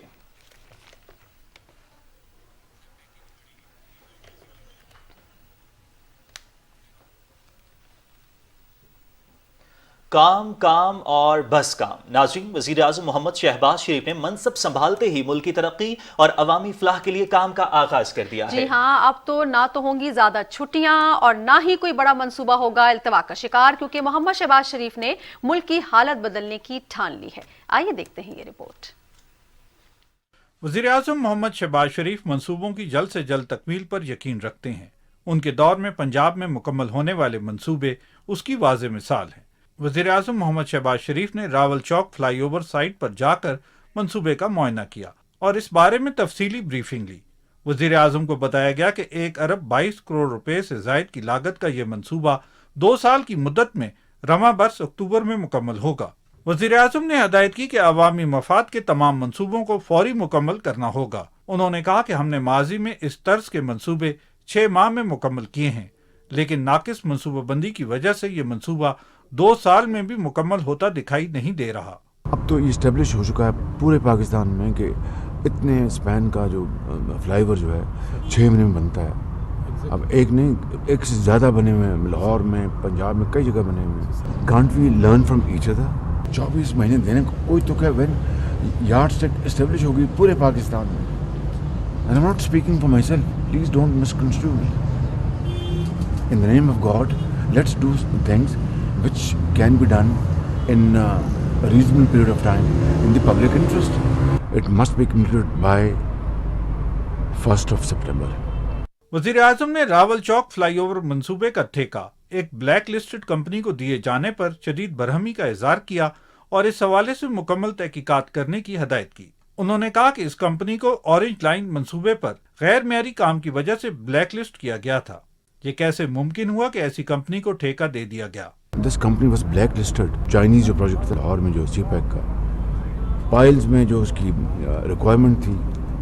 کام کام اور بس کام. ناظرین، وزیر اعظم محمد شہباز شریف نے منصب سنبھالتے ہی ملک کی ترقی اور عوامی فلاح کے لیے کام کا آغاز کر دیا ہے. جی ہاں، اب تو نہ تو ہوں گی زیادہ چھٹیاں اور نہ ہی کوئی بڑا منصوبہ ہوگا التوا کا شکار، کیونکہ محمد شہباز شریف نے ملک کی حالت بدلنے کی ٹھان لی ہے. آئیے دیکھتے ہیں یہ رپورٹ. وزیر اعظم محمد شہباز شریف منصوبوں کی جلد سے جلد تکمیل پر یقین رکھتے ہیں. ان کے دور میں پنجاب میں مکمل ہونے والے منصوبے اس کی واضح مثال ہیں. وزیر اعظم محمد شہباز شریف نے راول چوک فلائی اوور سائٹ پر جا کر منصوبے کا معائنہ کیا اور اس بارے میں تفصیلی بریفنگ لی. وزیر اعظم کو بتایا گیا کہ 1 ارب 22 کروڑ روپے سے زائد کی لاگت کا یہ منصوبہ 2 سال کی مدت میں رواں برس اکتوبر میں مکمل ہوگا. وزیر اعظم نے ہدایت کی کہ عوامی مفاد کے تمام منصوبوں کو فوری مکمل کرنا ہوگا. انہوں نے کہا کہ ہم نے ماضی میں اس طرز کے منصوبے 6 ماہ میں مکمل کیے ہیں، لیکن ناقص منصوبہ بندی کی وجہ سے یہ منصوبہ 2 سال میں بھی مکمل ہوتا دکھائی نہیں دے رہا. اب تو یہ اسٹیبلش ہو چکا ہے پورے پاکستان میں کہ اتنے اسپین کا جو فلائی اوور جو ہے 6 مہینے میں بنتا ہے. اب ایک نہیں، ایک سے زیادہ بنے ہوئے ہیں، لاہور میں، پنجاب میں، کئی جگہ بنے ہوئے ہیں. Can't we learn from each other? 24 مہینے دینے کو کوئی تو کہ وین یارڈ اسٹیک اسٹیبلش ہوگی پورے پاکستان میں. And I'm not speaking for myself, please don't misconstrue me. In the name of God let's do things which can be done in a reasonable period of time in the public interest. It must be completed by 1st of September. وزیر اعظم نے راول چوک fly over منصوبے کا ٹھیکہ ایک black listed company کو دیے جانے پر شدید برہمی کا اظہار کیا اور اس حوالے سے مکمل تحقیقات کرنے کی ہدایت کی. انہوں نے کہا کہ اس کمپنی کو اورنج لائن منصوبے پر غیر معیاری کام کی وجہ سے بلیک لسٹ کیا گیا تھا. یہ کیسے ممکن ہوا کہ ایسی کمپنی کو ٹھیکہ دے دیا گیا؟ This company was blacklisted. Chinese جو پروجیکٹ تھا لاہور میں جو سی پیک کا، پائلز میں جو اس کی ریکوائرمنٹ تھی،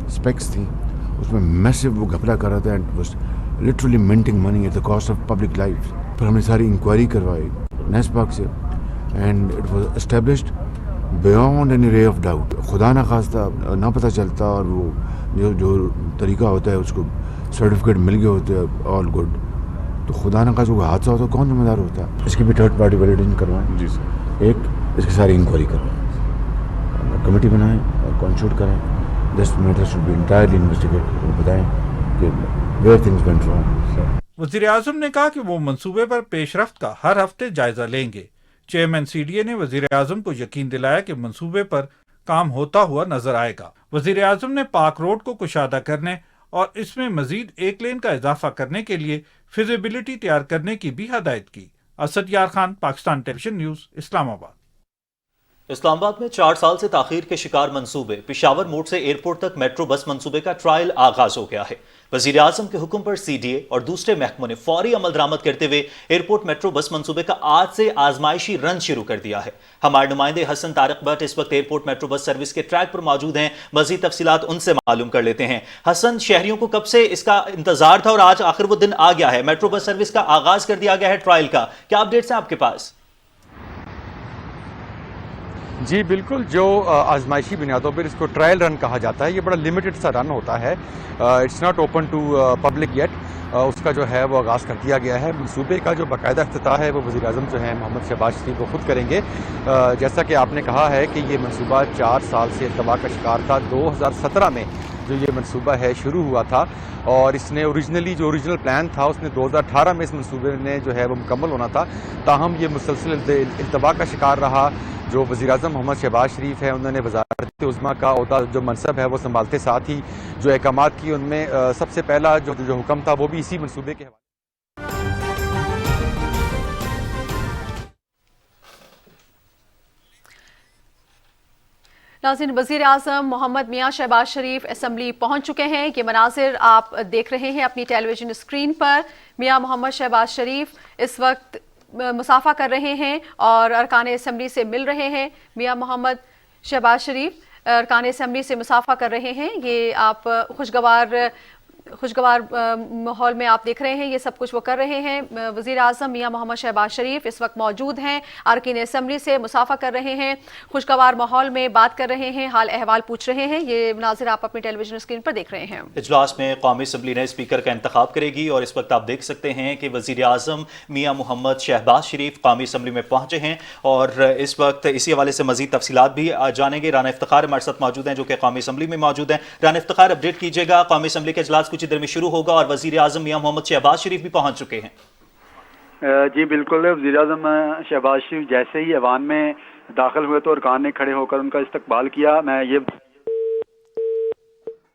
اسپیکس تھیں، اس میں میسو وہ گھپلا کر رہا تھا and was literally minting money at the cost of public life. پھر ہم نے ساری انکوائری کروائی نیسپاک سے and it was established beyond any ray of doubt. خدا نہ خواستہ نہ پتہ چلتا اور وہ جو طریقہ ہوتا ہے اس کو سرٹیفکیٹ مل گئے ہوتے ہیں آل گڈ، تو خدا نہ خواستہ کوئی حادثہ ہوتا ہے کون ذمہ دار ہوتا ہے؟ اس کی بھی تھرڈ پارٹی ویلیڈیشن کروائیں. جی سر. ایک اس کی ساری انکوائری کروائیں، کمیٹی بنائیں اور کانسٹیٹیوٹ کریں. This matter should be entirely investigate, وہ بتائیں کہ ویئر تھنگز وینٹ رانگ. وزیر اعظم نے کہا کہ وہ منصوبے پر پیش رفت کا ہر ہفتے جائزہ لیں گے. چیئرمین CDA نے وزیر اعظم کو یقین دلایا کہ منصوبے پر کام ہوتا ہوا نظر آئے گا. وزیر اعظم نے پاک روڈ کو کشادہ کرنے اور اس میں مزید 1 لین کا اضافہ کرنے کے لیے فیزیبلٹی تیار کرنے کی بھی ہدایت کی. اسد یار خان، پاکستان ٹیلی ویژن نیوز، اسلام آباد. اسلام آباد میں 4 سال سے تاخیر کے شکار منصوبے پشاور موڑ سے ایئرپورٹ تک میٹرو بس منصوبے کا ٹرائل آغاز ہو گیا ہے۔ وزیر اعظم کے حکم پر سی ڈی اے اور دوسرے محکموں نے فوری عمل درآمد کرتے ہوئے ایئرپورٹ میٹرو بس منصوبے کا آج سے آزمائشی رن شروع کر دیا ہے۔ ہمارے نمائندے حسن طارق بٹ اس وقت ایئرپورٹ میٹرو بس سروس کے ٹریک پر موجود ہیں، مزید تفصیلات ان سے معلوم کر لیتے ہیں۔ حسن، شہریوں کو کب سے اس کا انتظار تھا اور آج آخر وہ دن آ گیا ہے، میٹرو بس سروس کا آغاز کر دیا گیا ہے ٹرائل کا، کیا اپڈیٹس ہیں آپ کے پاس؟ جی بالکل، جو آزمائشی بنیادوں پر اس کو ٹرائل رن کہا جاتا ہے، یہ بڑا لمیٹڈ سا رن ہوتا ہے، it's not open to public yet, اس کا جو ہے وہ آغاز کر دیا گیا ہے۔ منصوبے کا جو باقاعدہ افتتاح ہے وہ وزیر اعظم جو ہیں محمد شہباز شریف وہ خود کریں گے۔ جیسا کہ آپ نے کہا ہے کہ یہ منصوبہ 4 سال سے التوا کا شکار تھا، 2017 میں جو یہ منصوبہ ہے شروع ہوا تھا، اور اس نے اوریجنل پلان تھا اس نے 2018 میں اس منصوبے نے جو ہے وہ مکمل ہونا تھا، تاہم یہ مسلسل التوا کا شکار رہا۔ جو وزیر اعظم محمد شہباز شریف ہیں انہوں نے وزارت عظمیٰ کا عہدہ جو منصب ہے وہ سنبھالتے ساتھ ہی جو احکامات کی ان میں سب سے پہلا جو حکم تھا وہ بھی اسی منصوبے کے حوالے۔ ناظرین، وزیر اعظم محمد میاں شہباز شریف اسمبلی پہنچ چکے ہیں۔ یہ مناظر آپ دیکھ رہے ہیں اپنی ٹیلی ویژن اسکرین پر۔ میاں محمد شہباز شریف اس وقت مصافحہ کر رہے ہیں اور ارکان اسمبلی سے مل رہے ہیں۔ میاں محمد شہباز شریف ارکان اسمبلی سے مصافحہ کر رہے ہیں۔ یہ آپ خوشگوار ماحول میں آپ دیکھ رہے ہیں، یہ سب کچھ وہ کر رہے ہیں۔ وزیر اعظم میاں محمد شہباز شریف اس وقت موجود ہیں، ارکان اسمبلی سے مصافحہ کر رہے ہیں، خوشگوار ماحول میں بات کر رہے ہیں، حال احوال پوچھ رہے ہیں۔ یہ مناظر آپ اپنی ٹیلی ویژن اسکرین پر دیکھ رہے ہیں۔ اجلاس میں قومی اسمبلی نے اسپیکر کا انتخاب کرے گی اور اس وقت آپ دیکھ سکتے ہیں کہ وزیر اعظم میاں محمد شہباز شریف قومی اسمبلی میں پہنچے ہیں اور اس وقت اسی حوالے سے مزید تفصیلات بھی جانیں گے۔ رانا افتخار ہمارے ساتھ موجود ہیں جو کہ قومی اسمبلی میں موجود ہیں۔ رانا افتخار، اپڈیٹ کیجیے گا، قومی اسمبلی کا اجلاس کچھ دیر میں شروع ہوگا اور وزیر اعظم میاں محمد شہباز شریف بھی پہنچ چکے ہیں۔ جی بالکل، وزیر اعظم شہباز شریف جیسے ہی ایوان میں داخل ہوئے تو ارکان نے کھڑے ہو کر ان کا استقبال کیا۔ میں یہ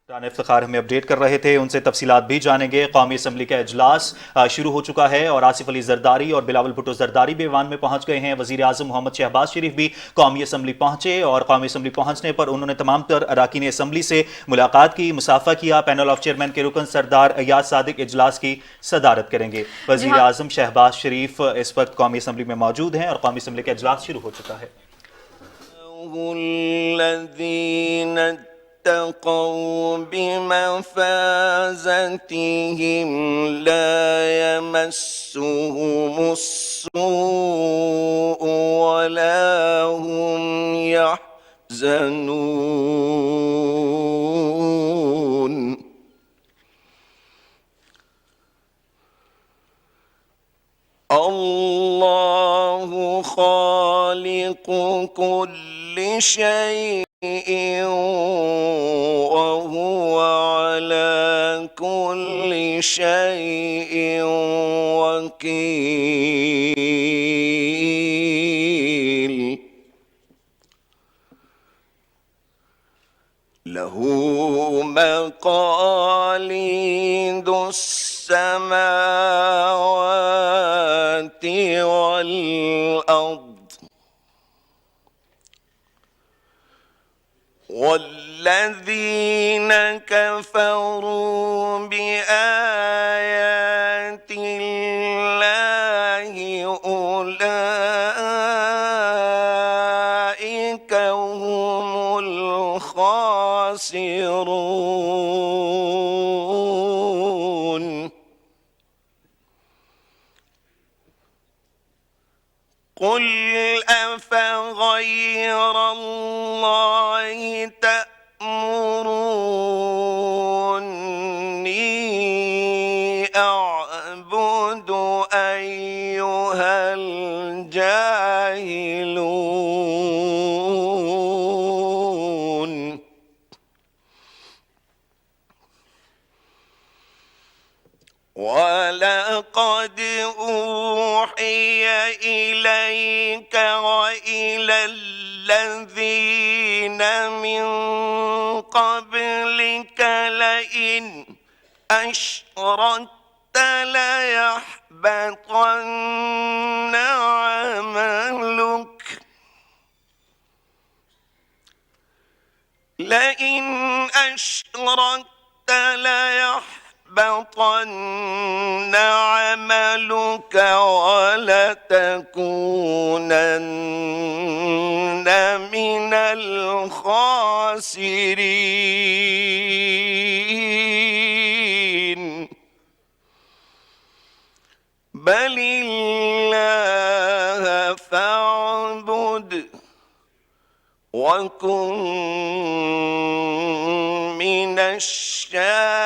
رانا افتخار ہمیں اپڈیٹ کر رہے تھے، ان سے تفصیلات بھی جانیں گے۔ قومی اسمبلی کا اجلاس شروع ہو چکا ہے اور آصف علی زرداری اور بلاول بھٹو زرداری بھی ایوان میں پہنچ گئے ہیں۔ وزیر اعظم محمد شہباز شریف بھی قومی اسمبلی پہنچے اور قومی اسمبلی پہنچنے پر انہوں نے تمام تر اراکین اسمبلی سے ملاقات کی، مصافحہ کیا۔ پینل آف چیئرمین کے رکن سردار ایاز صادق اجلاس کی صدارت کریں گے۔ وزیر اعظم شہباز شریف اس وقت قومی اسمبلی میں موجود ہیں اور قومی اسمبلی کا اجلاس شروع ہو چکا ہے۔ اتقوا بمفازتهم لا يمسهم السوء ولا هم يحزنون الله خالق كل شيء وهو على كل شيء وكيل له مقاليد السماوات والأرض والذين كفروا بآيات الله أولئك هم الخاسرون قل أفغير الله تأمروني أعبد أيها الجاهلون ولقد أوحي إليك وإلى الذين من قبلك لئن أشركت ليحبطن عملك لئن أشركت ليحبطن عملك ولتكونن من الخاسرين بل الله فاعبد وكن من الشاكرين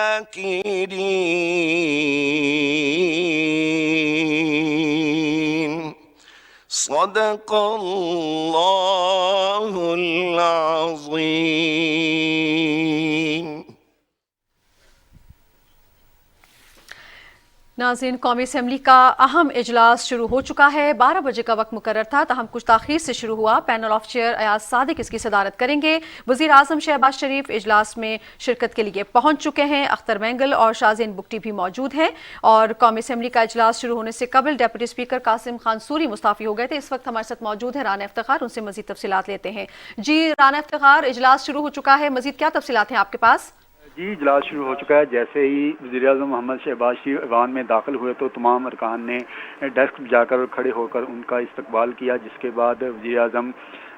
صدق الله العظيم. नाज़रीन, कौमी असम्बली का अहम इजलास शुरू हो चुका है। 12 बजे का वक्त मुकर्रर था, ताहम कुछ ताख़ीर से शुरू हुआ। Panel of chair Ayaz Sadiq इसकी सदारत करेंगे। वज़ीर आज़म शहबाज शरीफ इजलास में शिरकत के लिए पहुँच चुके हैं। अख्तर मैंगल और शाहज़ेन बुगटी भी मौजूद हैं। और कौमी असम्बली का इजलास शुरू होने से कबल डेप्यूटी स्पीकर कासिम खान सूरी मुस्ताफ़ी हो गए थे। इस वक्त हमारे साथ मौजूद है राना इफ्तिखार, उनसे मज़ीद तफसीलात लेते हैं। जी राना इफ्तिखार, इजलास शुरू हो चुका है, मज़ीद क्या तफसीलात हैं आपके पास? जी, इजलास शुरू हो चुका है। जैसे ही वज़ीर-ए-आज़म मोहम्मद शहबाज शरीफ ऐवान में दाखिल हुए तो तमाम अरकान ने डेस्क जाकर खड़े होकर उनका इस्तकबाल किया, जिसके बाद वज़ीर-ए-आज़म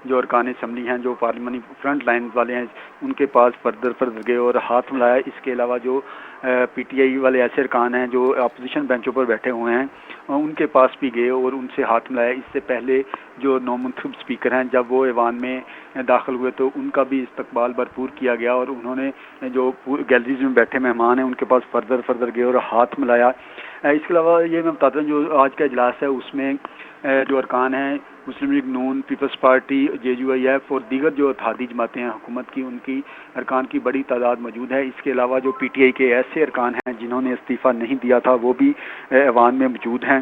जो अरकान असम्बली हैं, जो पार्लिमानी फ्रंट लाइन वाले हैं, उनके पास फर्दर गए और हाथ मिलाया। इसके अलावा जो पीटीआई वाले ऐसे अरकान हैं जो अपोजिशन बेंचों पर बैठे हुए हैं, उनके पास भी गए और उनसे हाथ मिलाया। इससे पहले जो नौमुंतखब स्पीकर हैं, जब वो ऐवान में दाखिल हुए तो उनका भी इस्तकबाल भरपूर किया गया और उन्होंने जो गैलरीज में बैठे मेहमान हैं उनके पास फर्दर गए और हाथ मिलाया। इसके अलावा ये मैं बताता हूँ, जो आज का इजलास है उसमें जो अरकान हैं मुस्लिम लीग नून, पीपल्स पार्टी, JUIF और दीगर जो इत्तेहादी जमातें हैं हुकूमत की, उनकी अरकान की बड़ी तादाद मौजूद है। इसके अलावा जो PTI के ऐसे अरकान हैं जिन्होंने इस्तीफ़ा नहीं दिया था वो भी ऐवान में मौजूद हैं।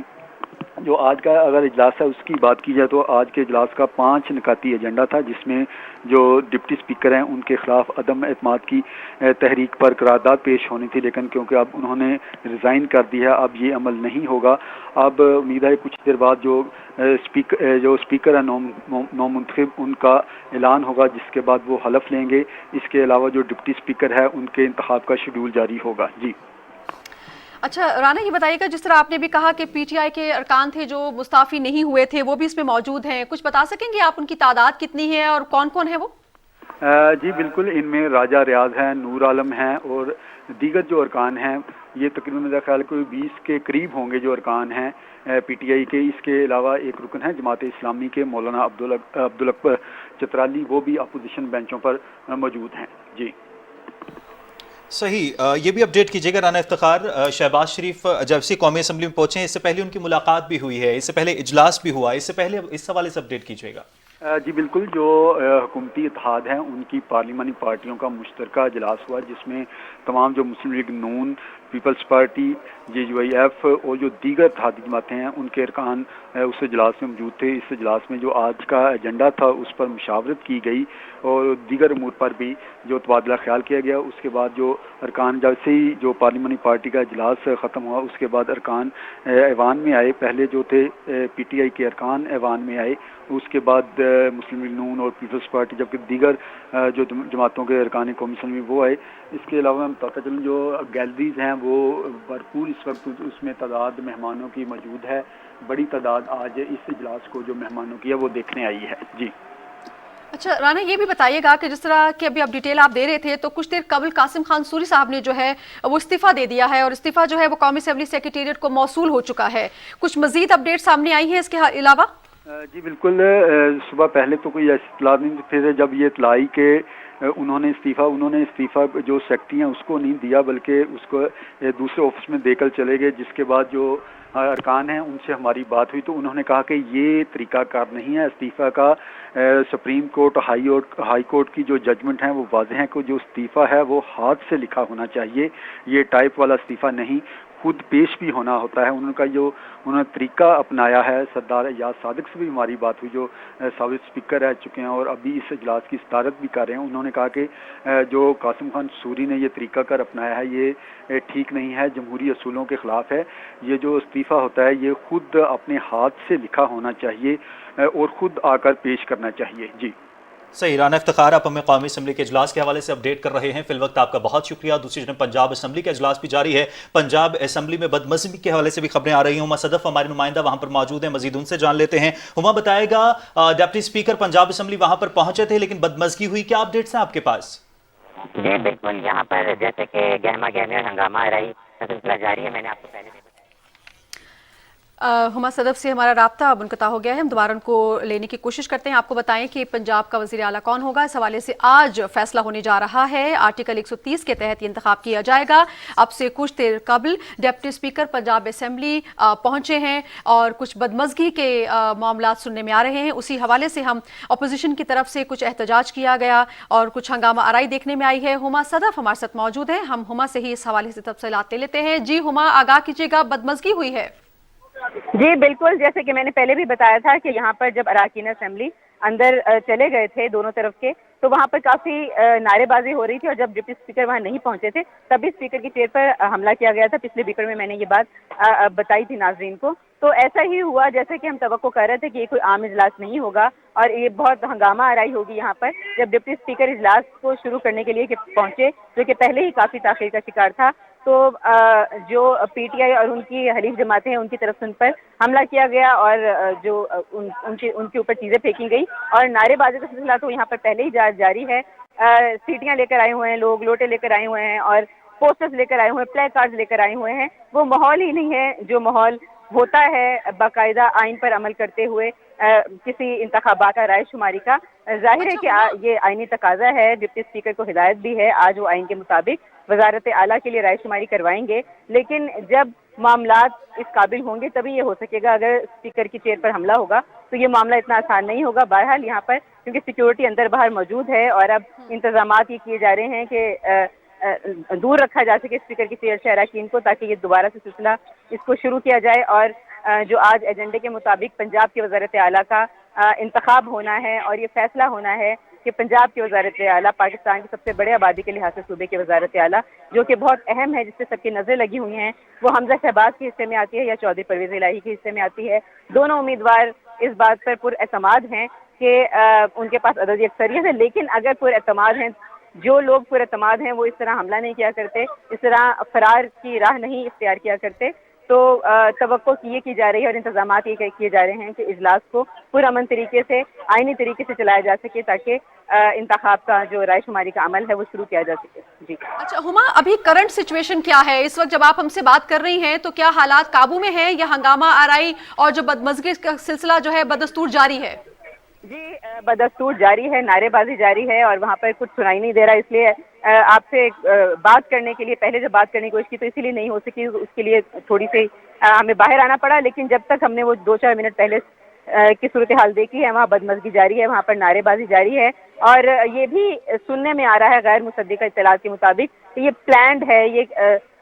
जो आज का अगर इजलास है उसकी बात की जाए तो आज के इजलास का 5 निकाती एजेंडा था, जिसमें जो डिप्टी स्पीकर हैं उनके खिलाफ अदम एतमाद की तहरीक पर करारदाद पेश होनी थी, लेकिन क्योंकि अब उन्होंने रिज़ाइन कर दिया, अब ये अमल नहीं होगा। अब उम्मीद है कुछ देर बाद जो स्पीकर है नौमुंतखब, उनका ऐलान होगा, जिसके बाद वो हलफ लेंगे। इसके अलावा जो डिप्टी स्पीकर है उनके इंतखाब का शेड्यूल जारी होगा। जी अच्छा राना, ये बताइएगा, जिस तरह आपने भी कहा कि PTI के अरकान थे जो मुस्ताफ़ी नहीं हुए थे वो भी इसमें मौजूद हैं, कुछ बता सकेंगे आप उनकी तादाद कितनी है और कौन कौन है वो? जी बिल्कुल, इनमें राजा रियाज हैं, नूर आलम हैं और दीगर जो अरकान हैं, ये तकरीबन मेरा ख्याल कोई 20 के करीब होंगे जो अरकान हैं PTI के। इसके अलावा एक रुकन है जमात इस्लामी के मौलाना अब्दुल अकबर चतराली, वो भी अपोजिशन बेंचों पर मौजूद हैं। जी सही, ये भी अपडेट कीजिएगा राना इफ्तिखार, शहबाज शरीफ जब से कौमी असम्बली में पहुंचे इससे पहले उनकी मुलाकात भी हुई है, इससे पहले इजलास भी हुआ, इससे पहले इस हवाले से अपडेट कीजिएगा। जी बिल्कुल, जो हुकूमती इत्तेहाद हैं उनकी पार्लिमानी पार्टियों का मुश्तरका इजलास हुआ, जिसमें तमाम जो मुस्लिम लीग नून, पीपल्स पार्टी, JUIF और जो दीगर इत्तेहादी जमातें हैं उनके अरकान उस इजलास में मौजूद थे। इस इजलास में जो आज का एजेंडा था उस पर मुशावरत की गई और दीगर अमूर पर भी जो तबादला ख्याल किया गया। उसके बाद जो अरकान, जैसे ही जो पार्लिमानी पार्टी का इजलास ख़त्म हुआ उसके बाद अरकान ऐवान में आए। पहले जो थे PTI के अरकान ऐवान में आए, उसके बाद मुस्लिम लीग नून और पीपल्स पार्टी, जबकि दीगर जो जमातों के अरकान कौमी असम्बली वो आए। इसके अलावा हम बताते चलूँ जो गैलरीज हैं वो भरपूर इस वक्त उसमें तादाद मेहमानों की मौजूद है। बड़ी तादाद आज इस इजलास को जो मेहमानों की है वो देखने आई है। जी अच्छा राना, ये भी बताइएगा कि जिस तरह की अभी आप डिटेल आप दे रहे थे तो कुछ देर कबल कासिम खान सूरी साहब ने जो है वो इस्तीफ़ा दे दिया है और इस्तीफ़ा जो है वो कौमी असम्बली सेक्रेटेरिएट को मौसूल हो चुका है। कुछ मजीद अपडेट सामने आई है इसके अलावा? जी बिल्कुल, सुबह पहले तो कोई ऐसी इतला नहीं, फिर जब ये इतला आई कि उन्होंने इस्तीफ़ा जो सेक्रेटरी हैं उसको नहीं दिया बल्कि उसको दूसरे ऑफिस में देकर चले गए। जिसके बाद जो अरकान हैं उनसे हमारी बात हुई तो उन्होंने कहा कि ये तरीक़ाकार नहीं है इस्तीफ़ा का। सुप्रीम कोर्ट, हाई कोर्ट की जो जजमेंट हैं वो वाज़ेह हैं कि जो इस्तीफ़ा है वो हाथ से लिखा होना चाहिए, ये टाइप वाला इस्तीफ़ा नहीं, खुद पेश भी होना होता है। उनका जो उन्होंने तरीका अपनाया है, सरदार अयाज सादिक से भी हमारी बात हुई जो साबिक़ स्पीकर रह चुके हैं और अभी इस इजलास की सदारत भी कर रहे हैं। उन्होंने कहा कि जो कासिम खान सूरी ने ये तरीका कर अपनाया है ये ठीक नहीं है, जमहूरी असूलों के ख़िलाफ़ है। ये जो इस्तीफ़ा होता है ये खुद अपने हाथ से लिखा होना चाहिए और ख़ुद आकर पेश करना चाहिए। जी सही, राना इफ्तिखार, आप हमें कौमी असम्बली के इजलास के हवाले से अपडेट कर रहे हैं। फिल वक्त आपका बहुत शुक्रिया। दूसरी तरफ पंजाब असम्बली का इजलास भी जारी है। पंजाब असम्बली में बदमज़गी के हवाले से भी खबरें आ रही हैं। हुमा सदफ हमारे नुमाइंदा वहाँ पर मौजूद हैं, मजीद उनसे जान लेते हैं। हुमा, बताएगा, डिप्टी स्पीकर पंजाब असम्बली वहाँ पर पहुंचे थे लेकिन बदमज़गी हुई, क्या अपडेट्स हैं आपके पास? जी बिल्कुल, यहाँ पर जैसे कि गहमा गहमी और हंगामा आ रही सिलसिला जारी है। मैंने आपको पहले हुमा सदफ से हमारा राब्ता अब मुनक़ता हो गया है। हम दोबारा उनको लेने की कोशिश करते हैं। आपको बताएं कि पंजाब का वज़ीर आला कौन होगा, इस हवाले से आज फैसला होने जा रहा है। आर्टिकल 130 के तहत ये इंतखाब किया जाएगा। अब से कुछ देर कबल डिप्टी स्पीकर पंजाब असम्बली पहुंचे हैं और कुछ बदमज़गी के मामला सुनने में आ रहे हैं। उसी हवाले से हम अपोजिशन की तरफ से कुछ एहतजाज किया गया और कुछ हंगामा आराई देखने में आई है। हुमा सदफ हमारे साथ मौजूद है, हम हुमा से ही इस हवाले से तफसीलात ले लेते हैं। जी हुमा, आगाह कीजिएगा, बदमज़गी हुई है? जी बिल्कुल, जैसे कि मैंने पहले भी बताया था कि यहाँ पर जब अराकीन असेंबली अंदर चले गए थे दोनों तरफ के, तो वहाँ पर काफ़ी नारेबाजी हो रही थी और जब डिप्टी स्पीकर वहाँ नहीं पहुँचे थे तभी स्पीकर की चेयर पर हमला किया गया था। पिछले वीकेंड में मैंने ये बात बताई थी नाजरीन को। तो ऐसा ही हुआ जैसे कि हम तवक्को कर रहे थे कि ये कोई आम इजलास नहीं होगा और ये बहुत हंगामा आराई होगी यहाँ पर। जब डिप्टी स्पीकर इजलास को शुरू करने के लिए पहुँचे, जो कि पहले ही काफ़ी ताख़ीर का शिकार था, तो जो पीटीआई और उनकी हलीफ जमातें हैं उनकी तरफ से उन पर हमला किया गया और जो उनके ऊपर चीज़ें फेंकी गई और नारेबाजी का सिलसिला तो यहाँ पर पहले ही जारी है। सीटियाँ लेकर आए हुए हैं लोग, लोटे लेकर आए हुए हैं और पोस्टर्स लेकर आए हुए हैं, प्ले कार्ड्स लेकर आए हुए हैं। वो माहौल ही नहीं है जो माहौल होता है बाकायदा आइन पर अमल करते हुए किसी इंतखाबात का राय शुमारी का। जाहिर है कि ये आइनी तकाजा है, डिप्टी स्पीकर को हिदायत भी है, आज वो आइन के मुताबिक वजारत आला के लिए राय शुमारी करवाएंगे। लेकिन जब मामलात इस काबिल होंगे तभी ये हो सकेगा। अगर स्पीकर की चेयर पर हमला होगा तो ये मामला इतना आसान नहीं होगा। बहरहाल यहाँ पर क्योंकि सिक्योरिटी अंदर बाहर मौजूद है और अब इंतजामात ये किए जा रहे हैं कि दूर रखा जा सके स्पीकर की चेयर से अरकान को, ताकि ये दोबारा से सिलसिला इसको शुरू किया जाए। और जो आज एजेंडे के मुताबिक पंजाब की वजारत आला का इंतखाब होना है और ये फैसला होना है कि पंजाब की वजारत आला पाकिस्तान की सबसे बड़े आबादी के लिहाज से सूबे की वजारत आला, जो कि बहुत अहम है, जिससे सबकी नज़र लगी हुई हैं, वो हमजा शहबाज के हिस्से में आती है या चौधरी परवेज़ इलाही के हिस्से में आती है। दोनों उम्मीदवार इस बात पर पुरएतमाद हैं कि उनके पास अददी अक्सरियत है। लेकिन अगर पुरएतमाद हैं, जो लोग पुरएतमाद हैं वो इस तरह हमला नहीं किया करते, इस तरह फरार की राह नहीं इख्तियार किया करते। तो तवक्को ये की जा रही है और इंतजामात ये किए जा रहे हैं कि इजलास को पुरअमन तरीके से, आइनी तरीके से चलाया जा सके ताकि इंतखाब का जो राय शुमारी का अमल है वो शुरू किया जा सके। जी अच्छा हुमा, अभी करंट सिचुएशन क्या है इस वक्त जब आप हमसे बात कर रही हैं? तो क्या हालात काबू में है या हंगामा आराई और जो बदमज़गी का सिलसिला जो है बदस्तूर जारी है? जी बदस्तूर जारी है, नारेबाजी जारी है और वहाँ पर कुछ सुनाई नहीं दे रहा। इसलिए आपसे बात करने के लिए पहले जब बात करने की कोशिश की तो इसीलिए नहीं हो सकी, उसके लिए थोड़ी सी हमें बाहर आना पड़ा। लेकिन जब तक हमने वो 2-4 मिनट पहले की सूरत हाल देखी है, वहाँ बदमज़गी जारी है, वहाँ पर नारेबाजी जारी है और ये भी सुनने में आ रहा है गैर मुसद्दिक़ा इत्तलात के मुताबिक ये प्लान्ड है। ये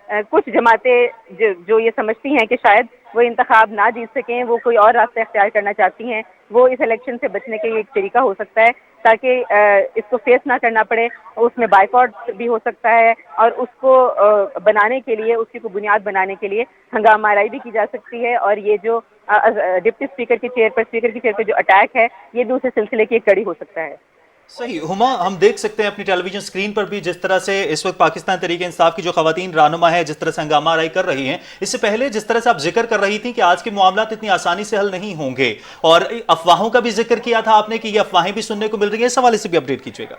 कुछ जमातें जो ये समझती हैं कि शायद वो इंतखाब ना जीत सकें, वो कोई और रास्ता इख्तियार करना चाहती हैं, वो इस इलेक्शन से बचने के एक तरीका हो सकता है ताकि इसको फेस ना करना पड़े। उसमें बाइकआउट भी हो सकता है और उसको बनाने के लिए, उसकी को बुनियाद बनाने के लिए हंगामा आराई भी की जा सकती है। और ये जो डिप्टी स्पीकर की चेयर पर जो अटैक है ये भी उसी सिलसिले की एक कड़ी हो सकता है। सही हुमा, हम देख सकते हैं अपनी टेलीविजन स्क्रीन पर भी जिस तरह से इस वक्त पाकिस्तान तहरीक इंसाफ की जो खवातीन रहनुमा है जिस तरह से हंगामा आराई कर रही हैं, इससे पहले जिस तरह से आप जिक्र कर रही थी कि आज के मामलात इतनी आसानी से हल नहीं होंगे और अफवाहों का भी जिक्र किया था आपने कि ये अफवाहें भी सुनने को मिल रही हैं, इस हवाले से भी अपडेट कीजिएगा।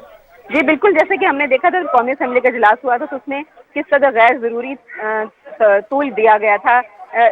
जी बिल्कुल, जैसे कि हमने देखा था कौमी असेंबली का इजलास हुआ था तो उसमें किस तरह गैर ज़रूरी तूल दिया गया था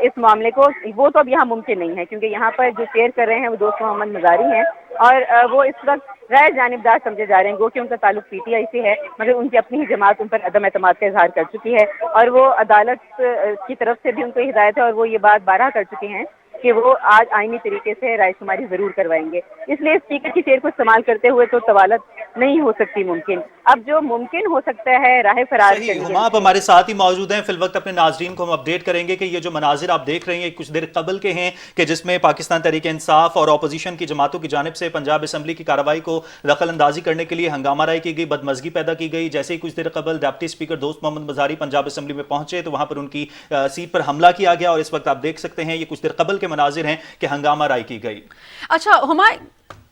इस मामले को, वो तो अब यहाँ मुमकिन नहीं है क्योंकि यहाँ पर जो चेयर कर रहे हैं वो दोस्त मोहम्मद मजारी हैं और वो इस वक्त गैर जानिबदार समझे जा रहे हैं। गो कि उनका ताल्लुक पीटीआई से है मगर उनकी अपनी ही जमात उन पर अदम एतमाद का इजहार कर चुकी है और वो अदालत की तरफ से भी उनको हिदायत है और वो ये बात बारहा कर चुके हैं कि वो आज आईनी तरीके से रायशुमारी जरूर करवाएंगे। इसलिए स्पीकर की चेयर को इस्तेमाल करते हुए तो तवालत नहीं हो सकती मुमकिन। अब जो मुमकिन हो सकता है राह फरार हुमा आप हमारे साथ ही मौजूद हैं, फिल वक्त अपने नाजरीन को हम अपडेट करेंगे कि ये जो मनाजिर आप देख रहे हैं कुछ देर कबल के हैं कि जिसमें पाकिस्तान तहरीक इंसाफ और अपोजिशन की जमातों की जानिब से पंजाब असम्बली की कार्रवाई को दखल अंदाजी करने के लिए हंगामा राय की गई, बदमज़गी पैदा की गई। जैसे ही कुछ देर कबल डिप्टी स्पीकर दोस्त मोहम्मद मजारी पंजाब असम्बली में पहुंचे तो वहां पर उनकी सीट पर हमला किया गया और इस वक्त आप देख सकते हैं ये कुछ देर कबल के मनाजिर हैं कि हंगामा राय की गई। अच्छा हुमा,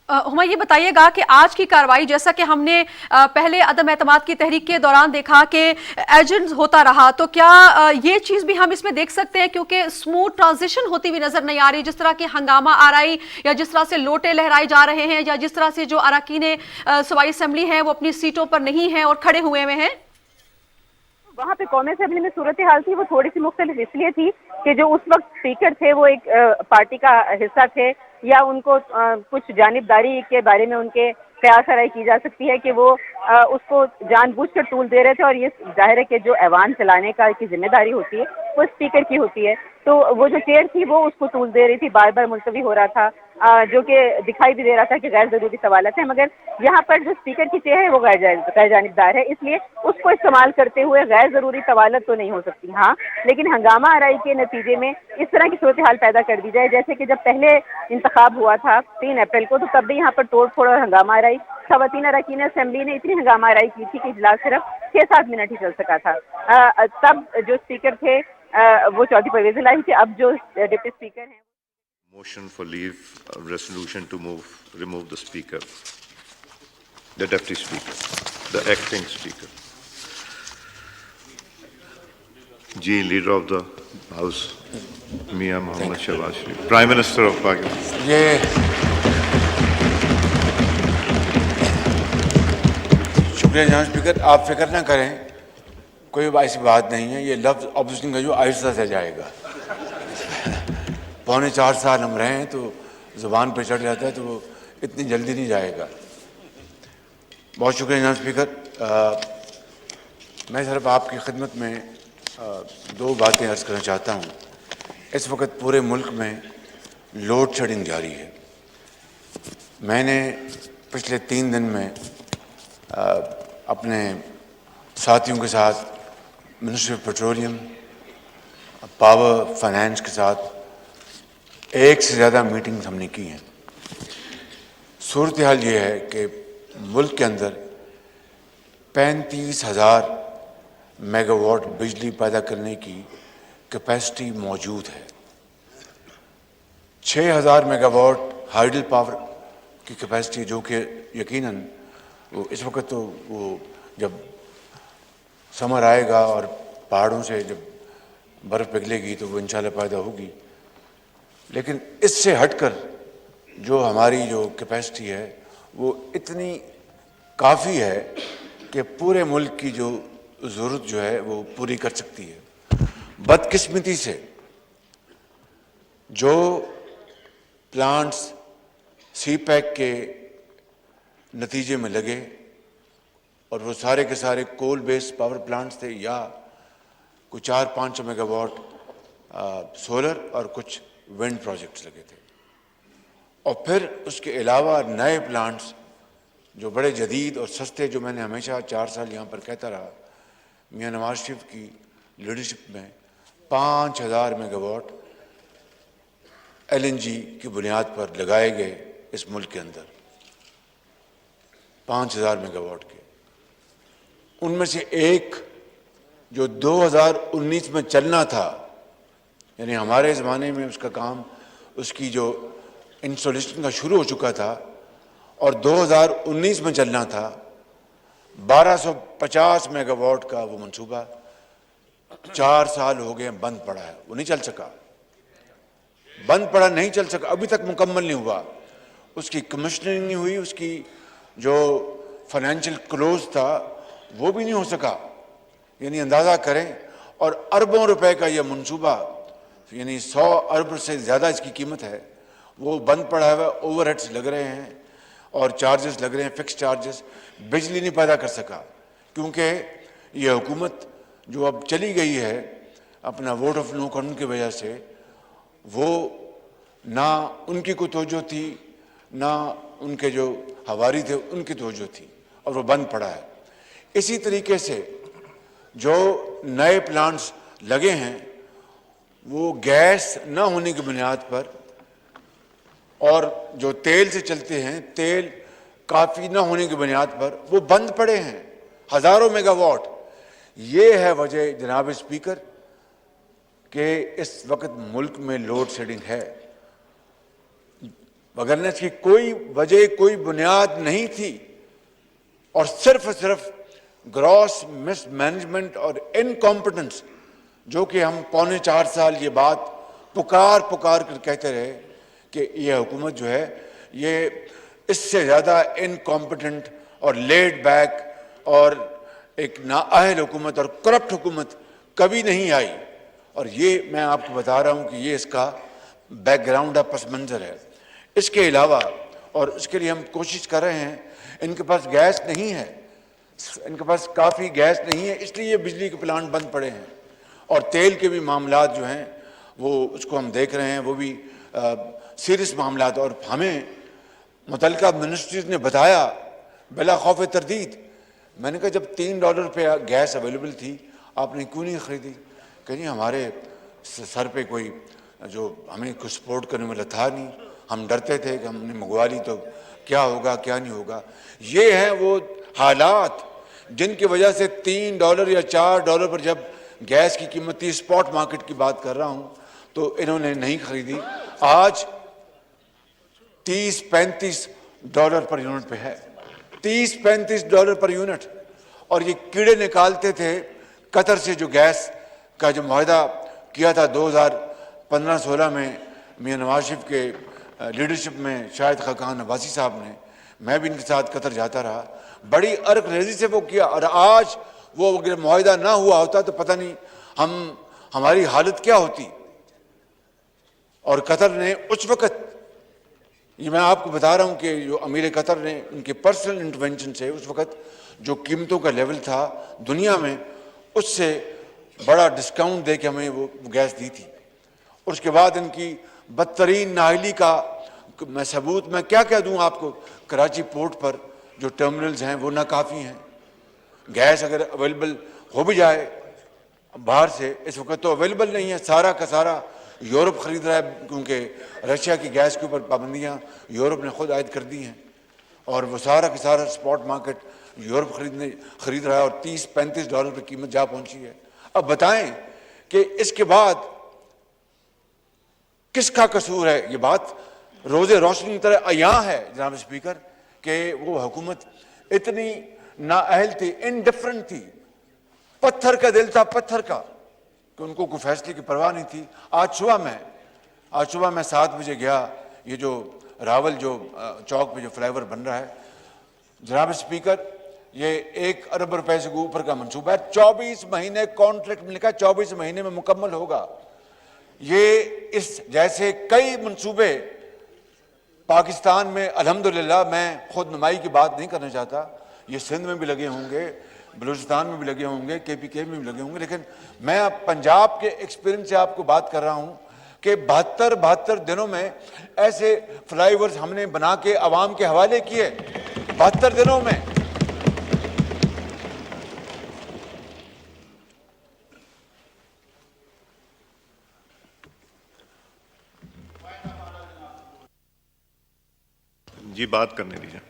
हुमा ये बताइएगा कि आज की कार्रवाई, जैसा कि हमने पहले अदम एतमाद की तहरीक के दौरान देखा कि एजेंट होता रहा, तो क्या ये चीज़ भी हम इसमें देख सकते हैं, क्योंकि स्मूथ ट्रांजिशन होती हुई नजर नहीं आ रही, जिस तरह की हंगामा आ रही या जिस तरह से लोटे लहराए जा रहे हैं या जिस तरह से जो अरकान सूबाई असेंबली हैं वो अपनी सीटों पर नहीं हैं और खड़े हुए हैं? वहाँ पे कौमी असेंबली में सूरत हाल थी वो थोड़ी सी मुख्तलिफ इसलिए थी कि जो उस वक्त स्पीकर थे वो एक पार्टी का हिस्सा थे, या उनको कुछ जानिबदारी के बारे में उनके क़यास आराई की जा सकती है कि वो उसको जानबूझकर टूल दे रहे थे, और ये जाहिर है कि जो ऐवान चलाने का की जिम्मेदारी होती है वो स्पीकर की होती है, तो वो जो चेयर थी वो उसको टूल दे रही थी, बार बार मुलतवी हो रहा था, जो कि दिखाई भी दे रहा था कि गैर ज़रूरी सवालात हैं, मगर यहाँ पर जो स्पीकर की चेयर है वो गैर जानिबदार है, इसलिए उसको इस्तेमाल करते हुए गैर ज़रूरी सवालात तो नहीं हो सकती। हाँ, लेकिन हंगामा आराई के नतीजे में इस तरह की सूरत हाल पैदा कर दी जाए, जैसे कि जब पहले इंतखाब हुआ था 3 अप्रैल को, तो तब भी यहाँ पर तोड़ फोड़ और हंगामा आराई, खवातीन अरकान असेंबली ने इतनी हंगामा आराई की थी कि इजलास सिर्फ 6-7 मिनट ही चल सका था। तब जो स्पीकर थे वो चौधरी परवेज़ इलाही थे, अब जो डिप्टी स्पीकर हैं। Motion for leave, resolution to remove the speaker, the deputy speaker, the acting speaker. Ji, leader of the house, Mia Mohammad Shehbaz Sharif, Prime Minister of Pakistan. ये शुक्रिया जनाब स्पीकर, आप फिक्र ना करें, कोई ऐसी बात नहीं है, ये लफ्ज़ ऑपोजिशन का जो आहिस्ता से जाएगा। 3.25 साल हम रहे हैं तो ज़ुबान पे चढ़ जाता है, तो वो इतनी जल्दी नहीं जाएगा। बहुत शुक्रिया जनाब स्पीकर। मैं सिर्फ आपकी खिदमत में 2 बातें अर्ज़ करना चाहता हूँ। इस वक्त पूरे मुल्क में लोड शेडिंग जारी है। मैंने पिछले 3 दिन में अपने साथियों के साथ ministry of petroleum, power, finance के साथ 1 से ज़्यादा मीटिंग्स हमने की हैं। सूरत हाल ये है कि मुल्क के अंदर 35,000 मेगावाट बिजली पैदा करने की कैपेसिटी मौजूद है। 6,000 मेगावाट हाइडल पावर की कैपेसिटी, जो कि यकीनन वो इस वक्त तो वो जब समर आएगा और पहाड़ों से जब बर्फ़ पिघलेगी तो वो इंशाल्लाह पैदा होगी, लेकिन इससे हटकर जो हमारी जो कैपेसिटी है वो इतनी काफ़ी है कि पूरे मुल्क की जो ज़रूरत जो है वो पूरी कर सकती है। बदकिस्मती से जो प्लांट्स CPEC के नतीजे में लगे, और वो सारे के सारे कोल बेस्ड पावर प्लांट्स थे, या कुछ 400-500 मेगावाट सोलर और कुछ विंड प्रोजेक्ट्स लगे थे, और फिर उसके अलावा नए प्लांट्स जो बड़े जदीद और सस्ते, जो मैंने हमेशा 4 साल यहाँ पर कहता रहा, मियां नवाज शरीफ की लीडरशिप में 5,000 मेगावाट LNG की बुनियाद पर लगाए गए इस मुल्क के अंदर, 5,000 मेगावाट के। उनमें से एक जो 2019 में चलना था, यानी हमारे ज़माने में उसका काम, उसकी जो इंस्टॉलेशन का शुरू हो चुका था और 2019 में चलना था, 1250 मेगावाट का वो मंसूबा 4 साल हो गए बंद पड़ा है, वो नहीं चल सका, बंद पड़ा, नहीं चल सका, अभी तक मुकम्मल नहीं हुआ, उसकी कमीशनिंग नहीं हुई, उसकी जो फाइनेंशियल क्लोज था वो भी नहीं हो सका। यानी अंदाज़ा करें, और अरबों रुपए का यह मंसूबा, यानी 100 अरब से ज़्यादा इसकी कीमत है, वो बंद पड़ा है। ओवरहेड्स लग रहे हैं और चार्जेस लग रहे हैं, फिक्स चार्जेस, बिजली नहीं पैदा कर सका, क्योंकि ये हुकूमत जो अब चली गई है अपना वोट ऑफ नो कॉन्फिडेंस की वजह से, वो ना उनकी कोई तवज्जो थी, ना उनके जो हवारी थे उनकी तवज्जो थी, और वो बंद पड़ा है। इसी तरीके से जो नए प्लांट्स लगे हैं वो गैस न होने की बुनियाद पर, और जो तेल से चलते हैं, तेल काफ़ी न होने की बुनियाद पर वो बंद पड़े हैं, हज़ारों मेगावाट। ये है वजह जनाब स्पीकर कि इस वक्त मुल्क में लोड शेडिंग है। वगरना इसकी कोई वजह, कोई बुनियाद नहीं थी, और सिर्फ ग्रॉस मिसमैनेजमेंट और इनकॉम्पिटेंस, जो कि हम 3.25 साल ये बात पुकार कर कहते रहे कि ये हुकूमत जो है ये इससे ज़्यादा इनकॉम्पिटेंट और लेड बैक और एक नाअहल हुकूमत और करप्ट हुकूमत कभी नहीं आई। और ये मैं आपको बता रहा हूँ कि ये इसका बैकग्राउंड है, पस मंज़र है। इसके अलावा, और इसके लिए हम कोशिश कर रहे हैं, इनके पास गैस नहीं है, इनके पास काफ़ी गैस नहीं है, इसलिए ये बिजली के प्लांट बंद पड़े हैं। और तेल के भी मामलात जो हैं वो उसको हम देख रहे हैं, वो भी सीरियस मामलात। और हमें मुतल्लिका मिनिस्ट्रीज ने बताया बिला खौफ तरदीद, मैंने कहा जब $3 पे गैस अवेलेबल थी आपने क्यों नहीं ख़रीदी? कहीं हमारे सर पे कोई जो हमें कुछ सपोर्ट करने वाला था नहीं, हम डरते थे कि हमने मंगवा ली तो क्या होगा क्या नहीं होगा। ये हैं वो हालात जिनकी वजह से $3 या $4 पर जब गैस की कीमत थी, स्पॉट मार्केट की बात कर रहा हूँ, तो इन्होंने नहीं खरीदी। आज $30-35 पर यूनिट पे है, $30-35 पर यूनिट। और ये कीड़े निकालते थे कतर से जो गैस का जो मुआहदा किया था 2015-16 में मियां नवाज शरीफ के लीडरशिप में शाहिद खाकान अब्बासी साहब ने, मैं भी इनके साथ कतर जाता रहा, बड़ी अर्क रेजी से वो किया। और आज वो अगर मुआहदा ना हुआ होता तो पता नहीं हमारी हालत क्या होती। और कतर ने उस वक़्त, ये मैं आपको बता रहा हूँ कि जो अमीर कतर ने उनके पर्सनल इंटरवेंशन से उस वक़्त जो कीमतों का लेवल था दुनिया में, उससे बड़ा डिस्काउंट दे के हमें वो गैस दी थी। और उसके बाद इनकी बदतरीन नाअहली का मैं सबूत मैं क्या दूं आपको। कराची पोर्ट पर जो टर्मिनल्स हैं वो नाकाफ़ी हैं। गैस अगर अवेलेबल हो भी जाए बाहर से, इस वक्त तो अवेलेबल नहीं है, सारा का सारा यूरोप ख़रीद रहा है, क्योंकि रशिया की गैस के ऊपर पाबंदियाँ यूरोप ने खुद आयद कर दी हैं। और वो सारा का सारा स्पॉट मार्केट यूरोप खरीद रहा है, और $30-35 पर कीमत जा पहुंची है। अब बताएं कि इसके बाद किसका कसूर है? ये बात रोज़े रोशनी की तरह अयां है जनाब स्पीकर कि वो हुकूमत इतनी नाअहल थी, इनडिफरेंट थी, पत्थर का दिल था, पत्थर का, कि उनको कोई फैसले की परवाह नहीं थी। आज सुबह मैं 7 बजे गया, ये जो रावल जो चौक पे जो फ्लाईओवर बन रहा है, जनाब स्पीकर ये $1 अरब से ऊपर का मंसूबा है। 24 महीने कॉन्ट्रैक्ट में लिखा है, 24 महीने में मुकम्मल होगा। ये इस जैसे कई मंसूबे पाकिस्तान में अल्हम्दुलिल्लाह, मैं खुद नुमाई की बात नहीं करना चाहता, ये सिंध में भी लगे होंगे, बलूचिस्तान में भी लगे होंगे, KPK में भी लगे होंगे, लेकिन मैं अब पंजाब के एक्सपीरियंस से आपको बात कर रहा हूँ कि 72 दिनों में ऐसे फ्लाईओवर्स हमने बना के आवाम के हवाले किए। 72 दिनों में। जी बात करने दीजिए।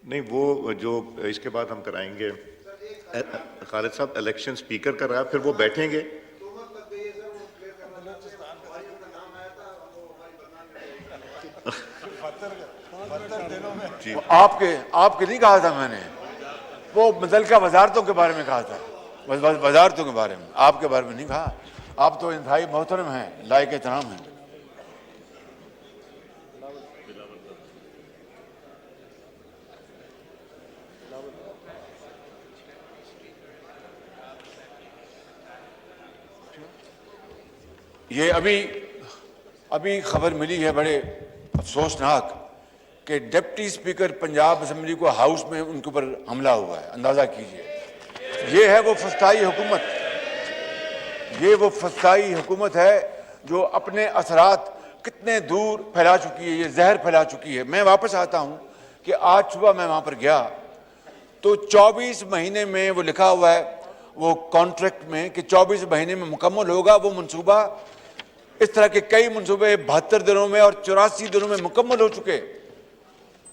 नहीं, वो जो इसके बाद हम कराएंगे, खालिद साहब इलेक्शन स्पीकर कर रहा है, फिर वो बैठेंगे। आपके नहीं कहा था मैंने, वो मुतल्लिका वजारतों के बारे में कहा था, वजारतों के बारे में, आपके बारे में नहीं कहा। आप तो इंतहाई मोहतरम हैं, लायक एहतराम हैं। ये अभी खबर मिली है बड़े अफसोसनाक कि डिप्टी स्पीकर पंजाब असेंबली को हाउस में उनके ऊपर हमला हुआ है। अंदाज़ा कीजिए, ये है वो फस्ताई हुकूमत, ये वो फस्ताई हुकूमत है जो अपने असरात कितने दूर फैला चुकी है, ये जहर फैला चुकी है। मैं वापस आता हूँ कि आज सुबह मैं वहाँ पर गया तो 24 महीने में वो लिखा हुआ है वो कॉन्ट्रैक्ट में कि 24 महीने में मुकम्मल होगा वो मंसूबा। इस तरह के कई मंसूबे 72 दिनों में और 84 दिनों में मुकम्मल हो चुके।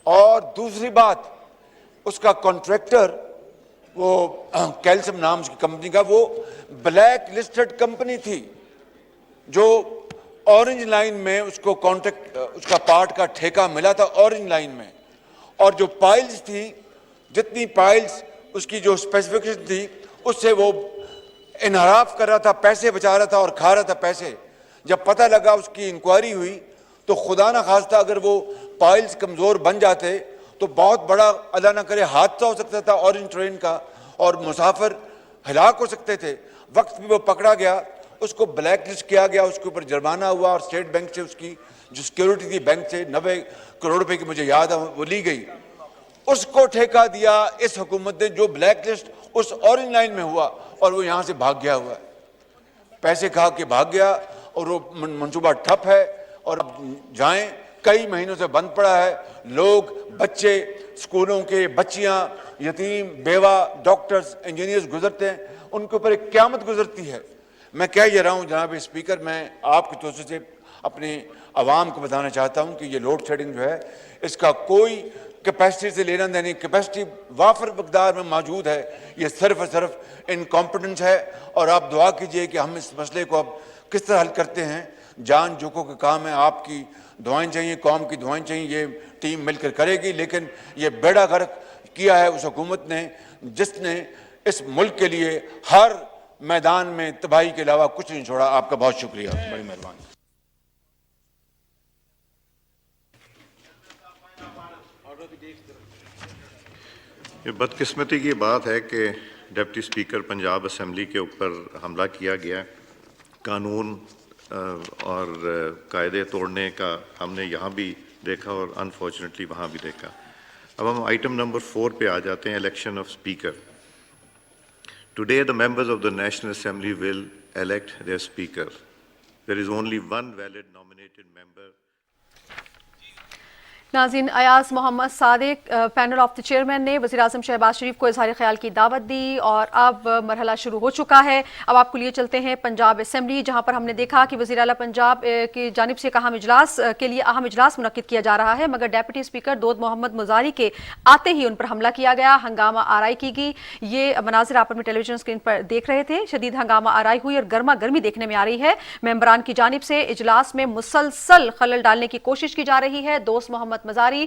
और दूसरी बात, उसका कॉन्ट्रैक्टर وہ کیلشیم نام کی کمپنی کا، وہ بلیک لسٹڈ کمپنی تھی جو اورنج لائن میں اس کو کانٹریکٹ، اس کا پارٹ کا ٹھیکہ ملا تھا اورنج لائن میں، اور جو پائلز تھی، جتنی پائلز اس کی جو اسپیسیفکیشن تھی اس سے وہ انحراف کر رہا تھا، پیسے بچا رہا تھا اور کھا رہا تھا پیسے۔ جب پتہ لگا، اس کی انکوائری ہوئی، تو خدا نہ خواستہ اگر وہ پائلز کمزور بن جاتے تو بہت بڑا اللہ نہ کرے حادثہ ہو سکتا تھا اورنج ٹرین کا، اور مسافر ہلاک ہو سکتے تھے۔ وقت بھی وہ پکڑا گیا، اس کو بلیک لسٹ کیا گیا، اس کے اوپر جرمانہ ہوا، اور اسٹیٹ بینک سے اس کی جو سیکیورٹی تھی بینک سے 90 کروڑ روپے کی مجھے یاد ہے وہ لی گئی۔ اس کو ٹھیکہ دیا اس حکومت نے، جو بلیک لسٹ اس اورنج لائن میں ہوا، اور وہ یہاں سے بھاگ گیا ہوا ہے، پیسے کھا کے بھاگ گیا، اور وہ منصوبہ ٹھپ ہے، اور اب جائیں کئی مہینوں سے بند پڑا ہے۔ لوگ، بچے، اسکولوں کے بچیاں، یتیم، بیوہ، ڈاکٹرز، انجینئرز گزرتے ہیں، ان کے اوپر ایک قیامت گزرتی ہے۔ میں کہہ یہ رہا ہوں جناب اسپیکر، میں آپ کی توجہ سے اپنے عوام کو بتانا چاہتا ہوں کہ یہ لوڈ شیڈنگ جو ہے، اس کا کوئی کیپیسٹی سے لینا دینا، کیپیسٹی وافر مقدار میں موجود ہے، یہ صرف اور صرف انکمپٹنس ہے، اور آپ دعا کیجئے کہ ہم اس مسئلے کو اب کس طرح حل کرتے ہیں۔ جان جوکو کا کام ہے، آپ کی دعائیں چاہیے، قوم کی دعائیں چاہیے، یہ ٹیم مل کر کرے گی، لیکن یہ بیڑا غرق کیا ہے اس حکومت نے جس نے اس ملک کے لیے ہر میدان میں تباہی کے علاوہ کچھ نہیں چھوڑا۔ آپ کا بہت شکریہ، بڑی مہربانی۔ یہ بدقسمتی کی بات ہے کہ ڈپٹی اسپیکر پنجاب اسمبلی کے اوپر حملہ کیا گیا، قانون اور قاعدے توڑنے کا ہم نے یہاں بھی دیکھا اور انفارچونیٹلی وہاں بھی دیکھا۔ اب ہم آئٹم نمبر 4 پہ آ جاتے ہیں، election of speaker. Today the members of the National Assembly will elect their speaker. There is only one valid nominated member. ناظرین، ایاز محمد صادق پینل آف دی چیئرمین نے وزیراعظم شہباز شریف کو اظہار خیال کی دعوت دی، اور اب مرحلہ شروع ہو چکا ہے۔ اب آپ کو لیے چلتے ہیں پنجاب اسمبلی، جہاں پر ہم نے دیکھا کہ وزیر اعلیٰ پنجاب کی جانب سے ایک اہم اجلاس کے لیے اہم اجلاس منعقد کیا جا رہا ہے، مگر ڈیپٹی اسپیکر دود محمد مزاری کے آتے ہی ان پر حملہ کیا گیا، ہنگامہ آرائی کی گئی۔ یہ مناظر آپ اپنی ٹیلی ویژن اسکرین پر دیکھ رہے تھے، شدید ہنگامہ آرائی ہوئی اور گرما گرمی دیکھنے میں آ رہی ہے۔ ممبران کی جانب سے اجلاس میں مسلسل خلل ڈالنے کی کوشش کی جا رہی ہے۔ دوست محمد مزاری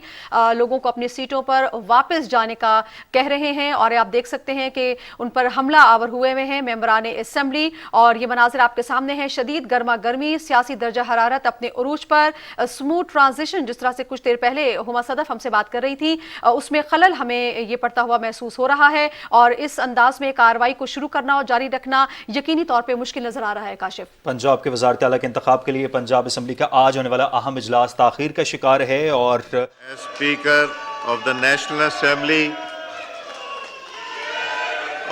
لوگوں کو اپنی سیٹوں پر واپس جانے کا کہہ رہے ہیں، اور آپ دیکھ سکتے ہیں کہ ان پر حملہ آور ہوئے ہوئے ہیں ممبران اسمبلی، اور یہ مناظر آپ کے سامنے ہیں۔ شدید گرما گرمی، سیاسی درجہ حرارت اپنے عروج پر، سموتھ ٹرانزیشن جس طرح سے کچھ دیر پہلے ہما صدف ہم سے بات کر رہی تھی، اس میں خلل ہمیں یہ پڑتا ہوا محسوس ہو رہا ہے، اور اس انداز میں کارروائی کو شروع کرنا اور جاری رکھنا یقینی طور پہ مشکل نظر آ رہا ہے۔ کاشف، پنجاب کے وزارت اعلیٰ کے انتخاب کے لیے پنجاب اسمبلی کا آج ہونے والا اہم اجلاس تاخیر کا شکار ہے، اور Speaker of the National Assembly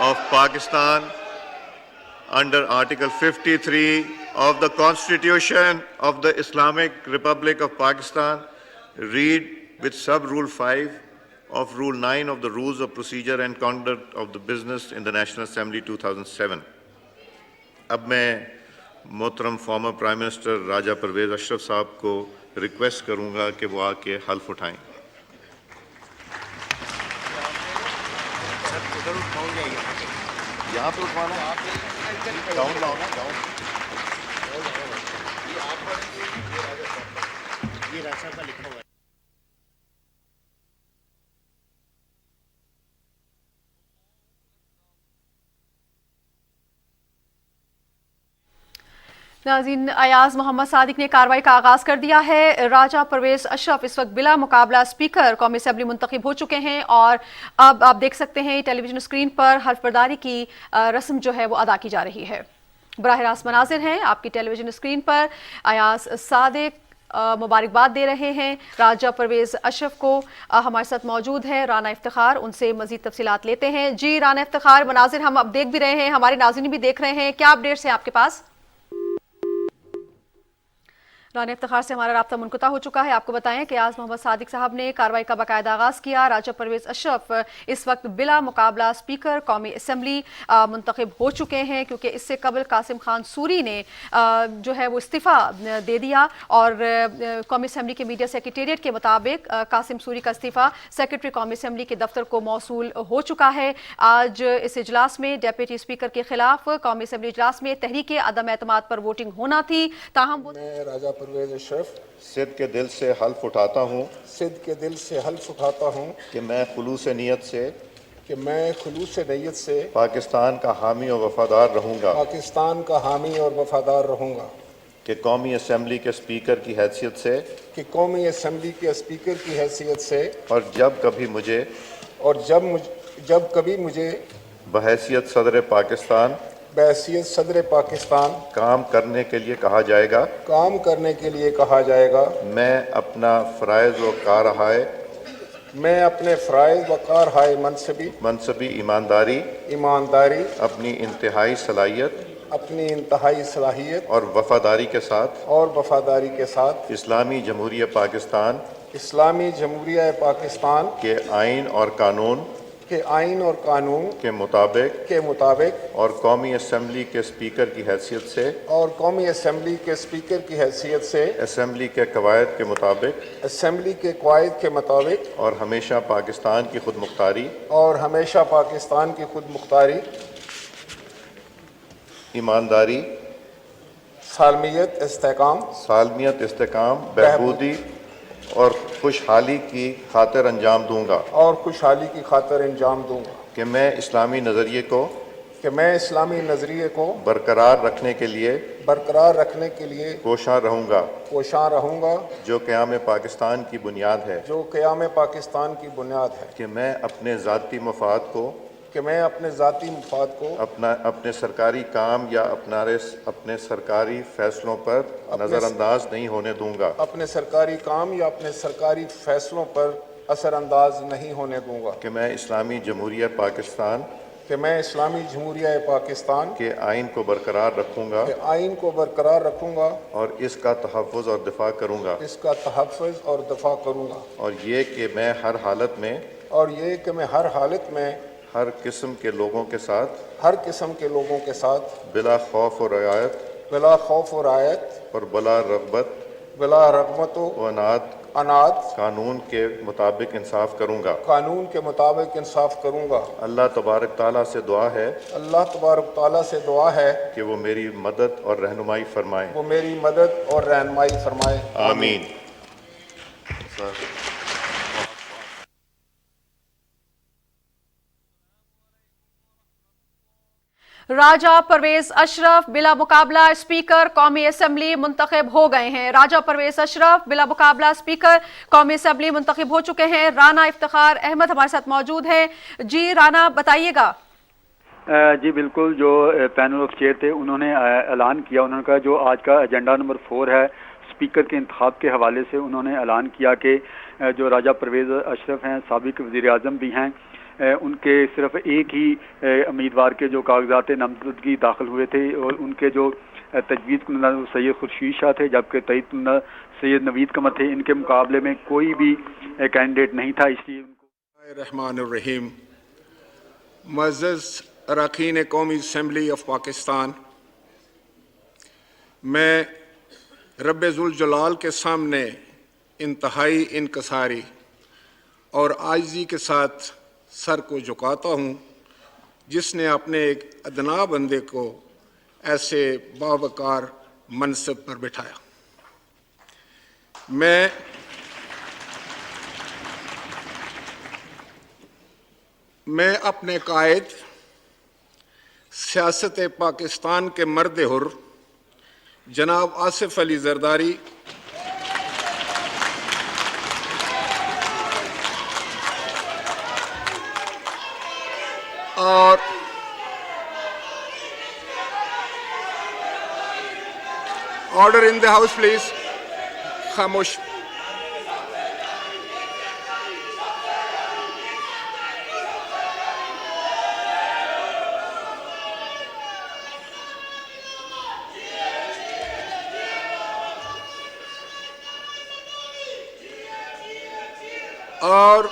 of Pakistan under Article 53 of the Constitution of the Islamic Republic of Pakistan, read with sub-rule 5 of Rule 9 of the Rules of Procedure and Conduct of the Business in the National Assembly 2007. اب میں محترم former prime minister راجہ پرویز اشرف صاحب کو request کروں گا کہ وہ آ کے حلف اٹھائیں۔ یہاں پہ اٹھوانا ڈاؤن لاؤ نا، ڈاؤن یہ راجہ کا لکھا ہوا ہے۔ ناظرین، ایاز محمد صادق نے کارروائی کا آغاز کر دیا ہے۔ راجہ پرویز اشرف اس وقت بلا مقابلہ اسپیکر قومی اسمبلی منتخب ہو چکے ہیں، اور اب آپ دیکھ سکتے ہیں ٹیلی ویژن اسکرین پر حلف برداری کی رسم جو ہے وہ ادا کی جا رہی ہے۔ براہ راست مناظر ہیں آپ کی ٹیلی ویژن اسکرین پر، ایاز صادق مبارکباد دے رہے ہیں راجہ پرویز اشرف کو۔ ہمارے ساتھ موجود ہے رانا افتخار، ان سے مزید تفصیلات لیتے ہیں۔ جی رانا افتخار، مناظر ہم اب دیکھ بھی رہے ہیں، ہمارے ناظرین بھی دیکھ رہے ہیں، کیا اپڈیٹس ہیں آپ کے پاس؟ राना इफ्तिखार से हमारा राब्ता मुनक़ता हो चुका है। आपको बताएं कि आज मोहम्मद सादिक साहब ने कार्रवाई का बाकायदा आगाज़ किया। राजा परवेज़ अशरफ इस वक्त बिला मुकाबला स्पीकर कौमी असम्बली मुंतखब हो चुके हैं, क्योंकि इससे कबल कासिम खान सूरी ने जो है वो इस्तीफ़ा दे दिया और कौमी असम्बली के मीडिया सेक्रेटेरिएट के मुताबिक कासिम सूरी का इस्तीफ़ा सेक्रेटरी कौमी असम्बली के दफ्तर को मौसूल हो चुका है। आज इस इजलास में डेप्यूटी स्पीकर के खिलाफ कौमी असम्बली इजलास में तहरीक अदम एतमाद पर वोटिंग होना थी। ताहम राजा परवेज़ अशरफ सिद्ध के दिल से हल्फ उठाता हूँ सिद्ध के दिल से हल्फ उठाता हूँ कि मैं खुलूस नीयत से पाकिस्तान का हामी और वफादार रहूँगा पाकिस्तान का हामी और वफादार रहूँगा कि कौमी असम्बली के स्पीकर की हैसियत से कौमी असम्बली के स्पीकर की हैसियत से और जब कभी मुझे बहैसियत सदर पाकिस्तान काम करने के लिए कहा जाएगा मैं अपने फ़राइज़ व कारहाय मनसबी ईमानदारी अपनी इंतहाई सलाहियत और वफादारी के साथ इस्लामी जमहूरिया पाकिस्तान के आइन और कानून के मुताबिक और कौमी असम्बली के स्पीकर की हैसियत से असम्बली के कवायद के मुताबिक और हमेशा पाकिस्तान की खुदमुख्तारी ईमानदारी सालमियत इस्तेकाम बहबूदी और खुशहाली की खातिर अंजाम दूंगा कि मैं इस्लामी नज़रिए को बरकरार रखने के लिए कोशां रहूंगा जो क़याम पाकिस्तान की बुनियाद है कि मैं अपने ज़ाती मफाद को अपने सरकारी काम या अपने सरकारी फैसलों पर नज़रअंदाज नहीं होने दूंगा कि मैं इस्लामी जमहूरिया पाकिस्तान के आइन को बरकरार रखूंगा और इसका तहफ़्फ़ुज़ और दिफ़ा करूंगा और ये कि मैं हर हालत में हर किस्म के लोगों के साथ बिला खौफ और रियायत और बिला रग़बत व अनाद कानून के मुताबिक इंसाफ करूंगा अल्लाह तबारक ताला से दुआ है कि वो मेरी मदद और रहनुमाई फरमाए आमीन। राजा परवेज़ अशरफ बिला मुकाबला स्पीकर कौमी असम्बली मुंतखब हो गए हैं। राजा परवेज़ अशरफ बिला मुकाबला स्पीकर कौमी असम्बली मुंतखब हो चुके हैं। राना इफ्तिखार अहमद हमारे साथ मौजूद हैं। जी राना, बताइएगा। जी बिल्कुल, जो पैनल ऑफ चेयर थे उन्होंने ऐलान किया, उन्होंने कहा जो आज का एजेंडा नंबर 4 है स्पीकर के इंतखाब के हवाले से, उन्होंने ऐलान किया कि जो राजा परवेज़ अशरफ हैं, साबिक वज़ीर आज़म भी हैं, उनके सिर्फ एक ही उम्मीदवार के जो कागजात नामजदगी दाखिल हुए थे और उनके जो तजवीज़ कुंदा सैयद खुर्शीद शाह थे, जबकि तईद कुंदा सैयद नवीद कमर थे। इनके मुकाबले में कोई भी कैंडिडेट नहीं था, इसलिए रहमानिर्रहीम। मुअज़्ज़ज़ अरकान कौमी असम्बली ऑफ पाकिस्तान, मैं रब ज़ुल जलाल के सामने इंतहाई इनकसारी और आजिज़ी के साथ सर को झुकाता हूँ, जिसने अपने एक अदना बंदे को ऐसे बावकार मनसब पर बिठाया। मैं अपने कायद सियासत पाकिस्तान के मर्द हुर जनाब आसिफ अली जरदारी और order in the house please, खामोश। اور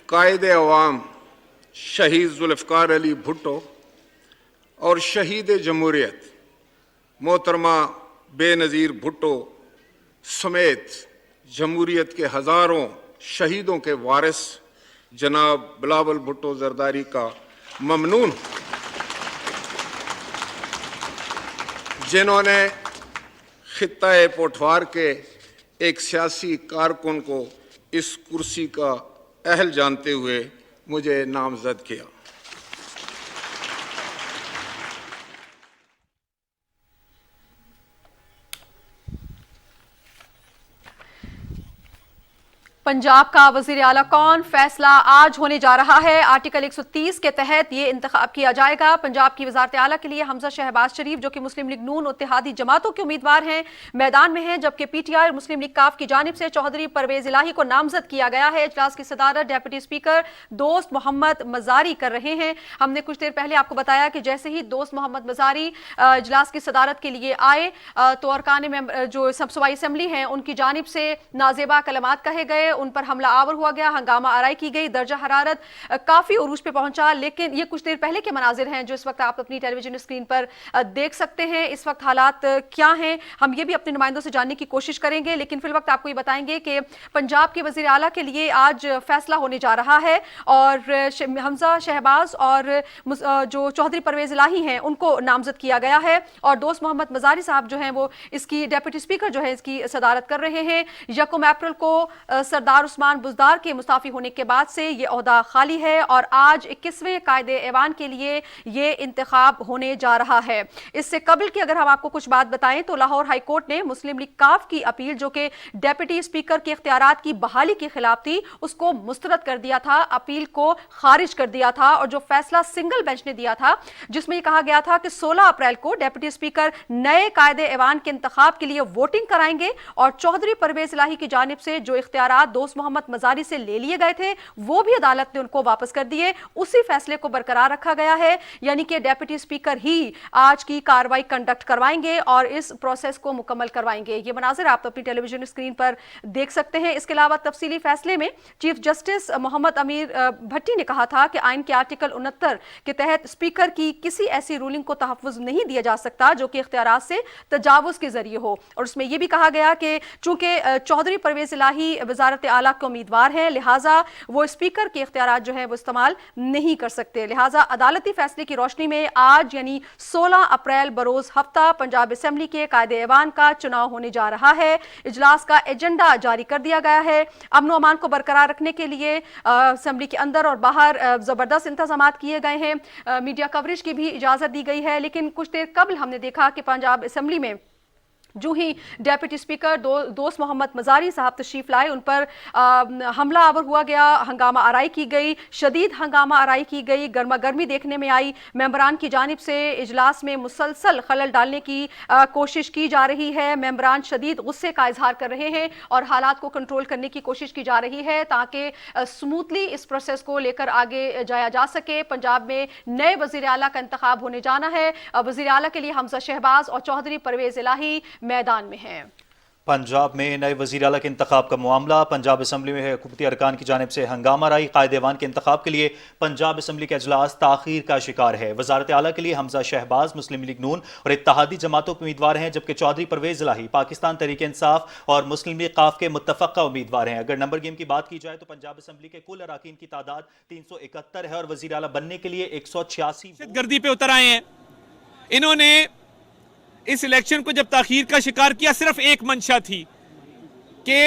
قائد عوام شہید ذوالفقار علی بھٹو اور شہید جمہوریت محترمہ بے نظیر بھٹو سمیت جمہوریت کے ہزاروں شہیدوں کے وارث جناب بلاول بھٹو زرداری کا ممنون، جنہوں نے خطہ پوٹھوار کے ایک سیاسی کارکن کو اس کرسی کا اہل جانتے ہوئے مجھے نامزد کیا۔ پنجاب کا وزیر اعلیٰ کون، فیصلہ آج ہونے جا رہا ہے۔ آرٹیکل 130 کے تحت یہ انتخاب کیا جائے گا۔ پنجاب کی وزارت اعلیٰ کے لیے حمزہ شہباز شریف جو کہ مسلم لیگ نون اتحادی جماعتوں کے امیدوار ہیں میدان میں ہیں، جبکہ پی ٹی آئی اور مسلم لیگ کاف کی جانب سے چودھری پرویز الہی کو نامزد کیا گیا ہے۔ اجلاس کی صدارت ڈیپٹی اسپیکر دوست محمد مزاری کر رہے ہیں۔ ہم نے کچھ دیر پہلے آپ کو بتایا کہ جیسے ہی دوست محمد مزاری اجلاس کی صدارت کے لیے آئے تو ارکان جو صوبائی اسمبلی ہیں ان کی جانب سے نازیبا کلمات کہے گئے، ان پر حملہ آور ہوا گیا، ہنگامہ آرائی کی گئی، درجہ حرارت کافی عروج پہ پہنچا۔ لیکن یہ کچھ دیر پہلے کے مناظر ہیں جو اس وقت آپ اپنی ٹیلی ویژن اسکرین پر دیکھ سکتے ہیں۔ اس وقت حالات کیا ہیں ہم یہ بھی اپنے نمائندوں سے جاننے کی کوشش کریں گے، لیکن فی الوقت آپ کو یہ بتائیں گے کہ پنجاب کے وزیر اعلیٰ کے لیے آج فیصلہ ہونے جا رہا ہے اور حمزہ شہباز اور جو چودھری پرویز الہی ہیں ان کو نامزد کیا گیا ہے، اور دوست محمد مزاری صاحب جو ہیں وہ اس کی ڈیپٹی اسپیکر جو ہے اس کی صدارت کر رہے ہیں۔ 1 اپریل کو سردار عثمان بزدار کے مستعفی ہونے کے بعد سے یہ عہدہ خالی ہے اور آج 21ویں قائد ایوان کے لیے یہ انتخاب ہونے جا رہا ہے۔ اس سے قبل کی اگر ہم آپ کو کچھ بات بتائیں تو لاہور ہائی کورٹ نے مسلم لیگ کاف کی اپیل جو کہ ڈیپٹی اسپیکر کے اختیارات کی بحالی کے خلاف تھی اس کو مسترد کر دیا تھا، اپیل کو خارج کر دیا تھا، اور جو فیصلہ سنگل بینچ نے دیا تھا جس میں یہ کہا گیا تھا کہ 16 اپریل کو ڈیپٹی اسپیکر نئے قائد ایوان کے انتخاب کے لیے ووٹنگ کرائیں گے، اور چودھری پرویز الہی کی جانب سے جو اختیارات دوست محمد مزاری سے لے لیے گئے تھے وہ بھی عدالت نے ان کو واپس کر دیے، اسی فیصلے کو برقرار رکھا گیا ہے، یعنی کہ ڈیپٹی اسپیکر ہی آج کی کارروائی کنڈکٹ کروائیں گے اور اس پروسیس کو مکمل کروائیں گے۔ یہ مناظر آپ اپنی ٹیلی ویژن اسکرین پر دیکھ سکتے ہیں۔ اس کے علاوہ تفصیلی فیصلے میں چیف جسٹس محمد امیر بھٹی نے کہا تھا کہ آئین کے آرٹیکل 69 کے تحت اسپیکر کی کسی ایسی رولنگ کو تحفظ نہیں دیا جا سکتا جو کہ اختیارات سے تجاوز کے ذریعے ہو، اور اس میں یہ بھی کہا گیا کہ چونکہ چودھری پرویز الہی وزارت اعلیٰ کے امیدوار ہیں لہٰذا وہ اسپیکر کے اختیارات جو ہیں وہ استعمال نہیں کر سکتے، لہٰذا عدالتی فیصلے کی روشنی میں آج یعنی 16 اپریل بروز ہفتہ پنجاب اسمبلی کے قائد ایوان کا چناؤ ہونے جا رہا ہے۔ اجلاس کا ایجنڈا جاری کر دیا گیا ہے۔ امن و امان کو برقرار رکھنے کے لیے اسمبلی کے اندر اور باہر زبردست انتظامات کیے گئے ہیں، میڈیا کوریج کی بھی اجازت دی گئی ہے، لیکن کچھ دیر قبل ہم نے دیکھا کہ پنجاب اسمبلی میں جو ہی ڈیپٹی اسپیکر دوست محمد مزاری صاحب تشریف لائے ان پر حملہ آور ہوا گیا، ہنگامہ آرائی کی گئی، شدید ہنگامہ آرائی کی گئی، گرما گرمی دیکھنے میں آئی، ممبران کی جانب سے اجلاس میں مسلسل خلل ڈالنے کی کوشش کی جا رہی ہے، ممبران شدید غصے کا اظہار کر رہے ہیں اور حالات کو کنٹرول کرنے کی کوشش کی جا رہی ہے تاکہ سموتھلی اس پروسیس کو لے کر آگے جایا جا سکے۔ پنجاب میں نئے وزیر اعلیٰ کا انتخاب ہونے جانا ہے، وزیر اعلیٰ کے لیے حمزہ شہباز اور چودھری پرویز الہی میدان میں ہیں۔ پنجاب میں نئے وزیر اعلیٰ کے انتخاب کا معاملہ، پنجاب اسمبلی میں حکومتی ارکان کی جانب سے ہنگامہ آرائی، قائد ایوان کے انتخاب کے لیے پنجاب اسمبلی کا اجلاس تاخیر کا شکار ہے۔ وزارت اعلیٰ کے لیے حمزہ شہباز مسلم لیگ نون اور اتحادی جماعتوں کے امیدوار ہیں، جبکہ چودھری پرویز الہی پاکستان تحریک انصاف اور مسلم لیگ کاف کے متفقہ امیدوار ہیں۔ اگر نمبر گیم کی بات کی جائے تو پنجاب اسمبلی کے کل اراکین کی تعداد 371 ہے اور وزیر اعلیٰ بننے کے لیے 186 گردی پہ اتر آئے ہیں۔ انہوں نے اس الیکشن کو جب تاخیر کا شکار کیا صرف ایک منشا تھی کہ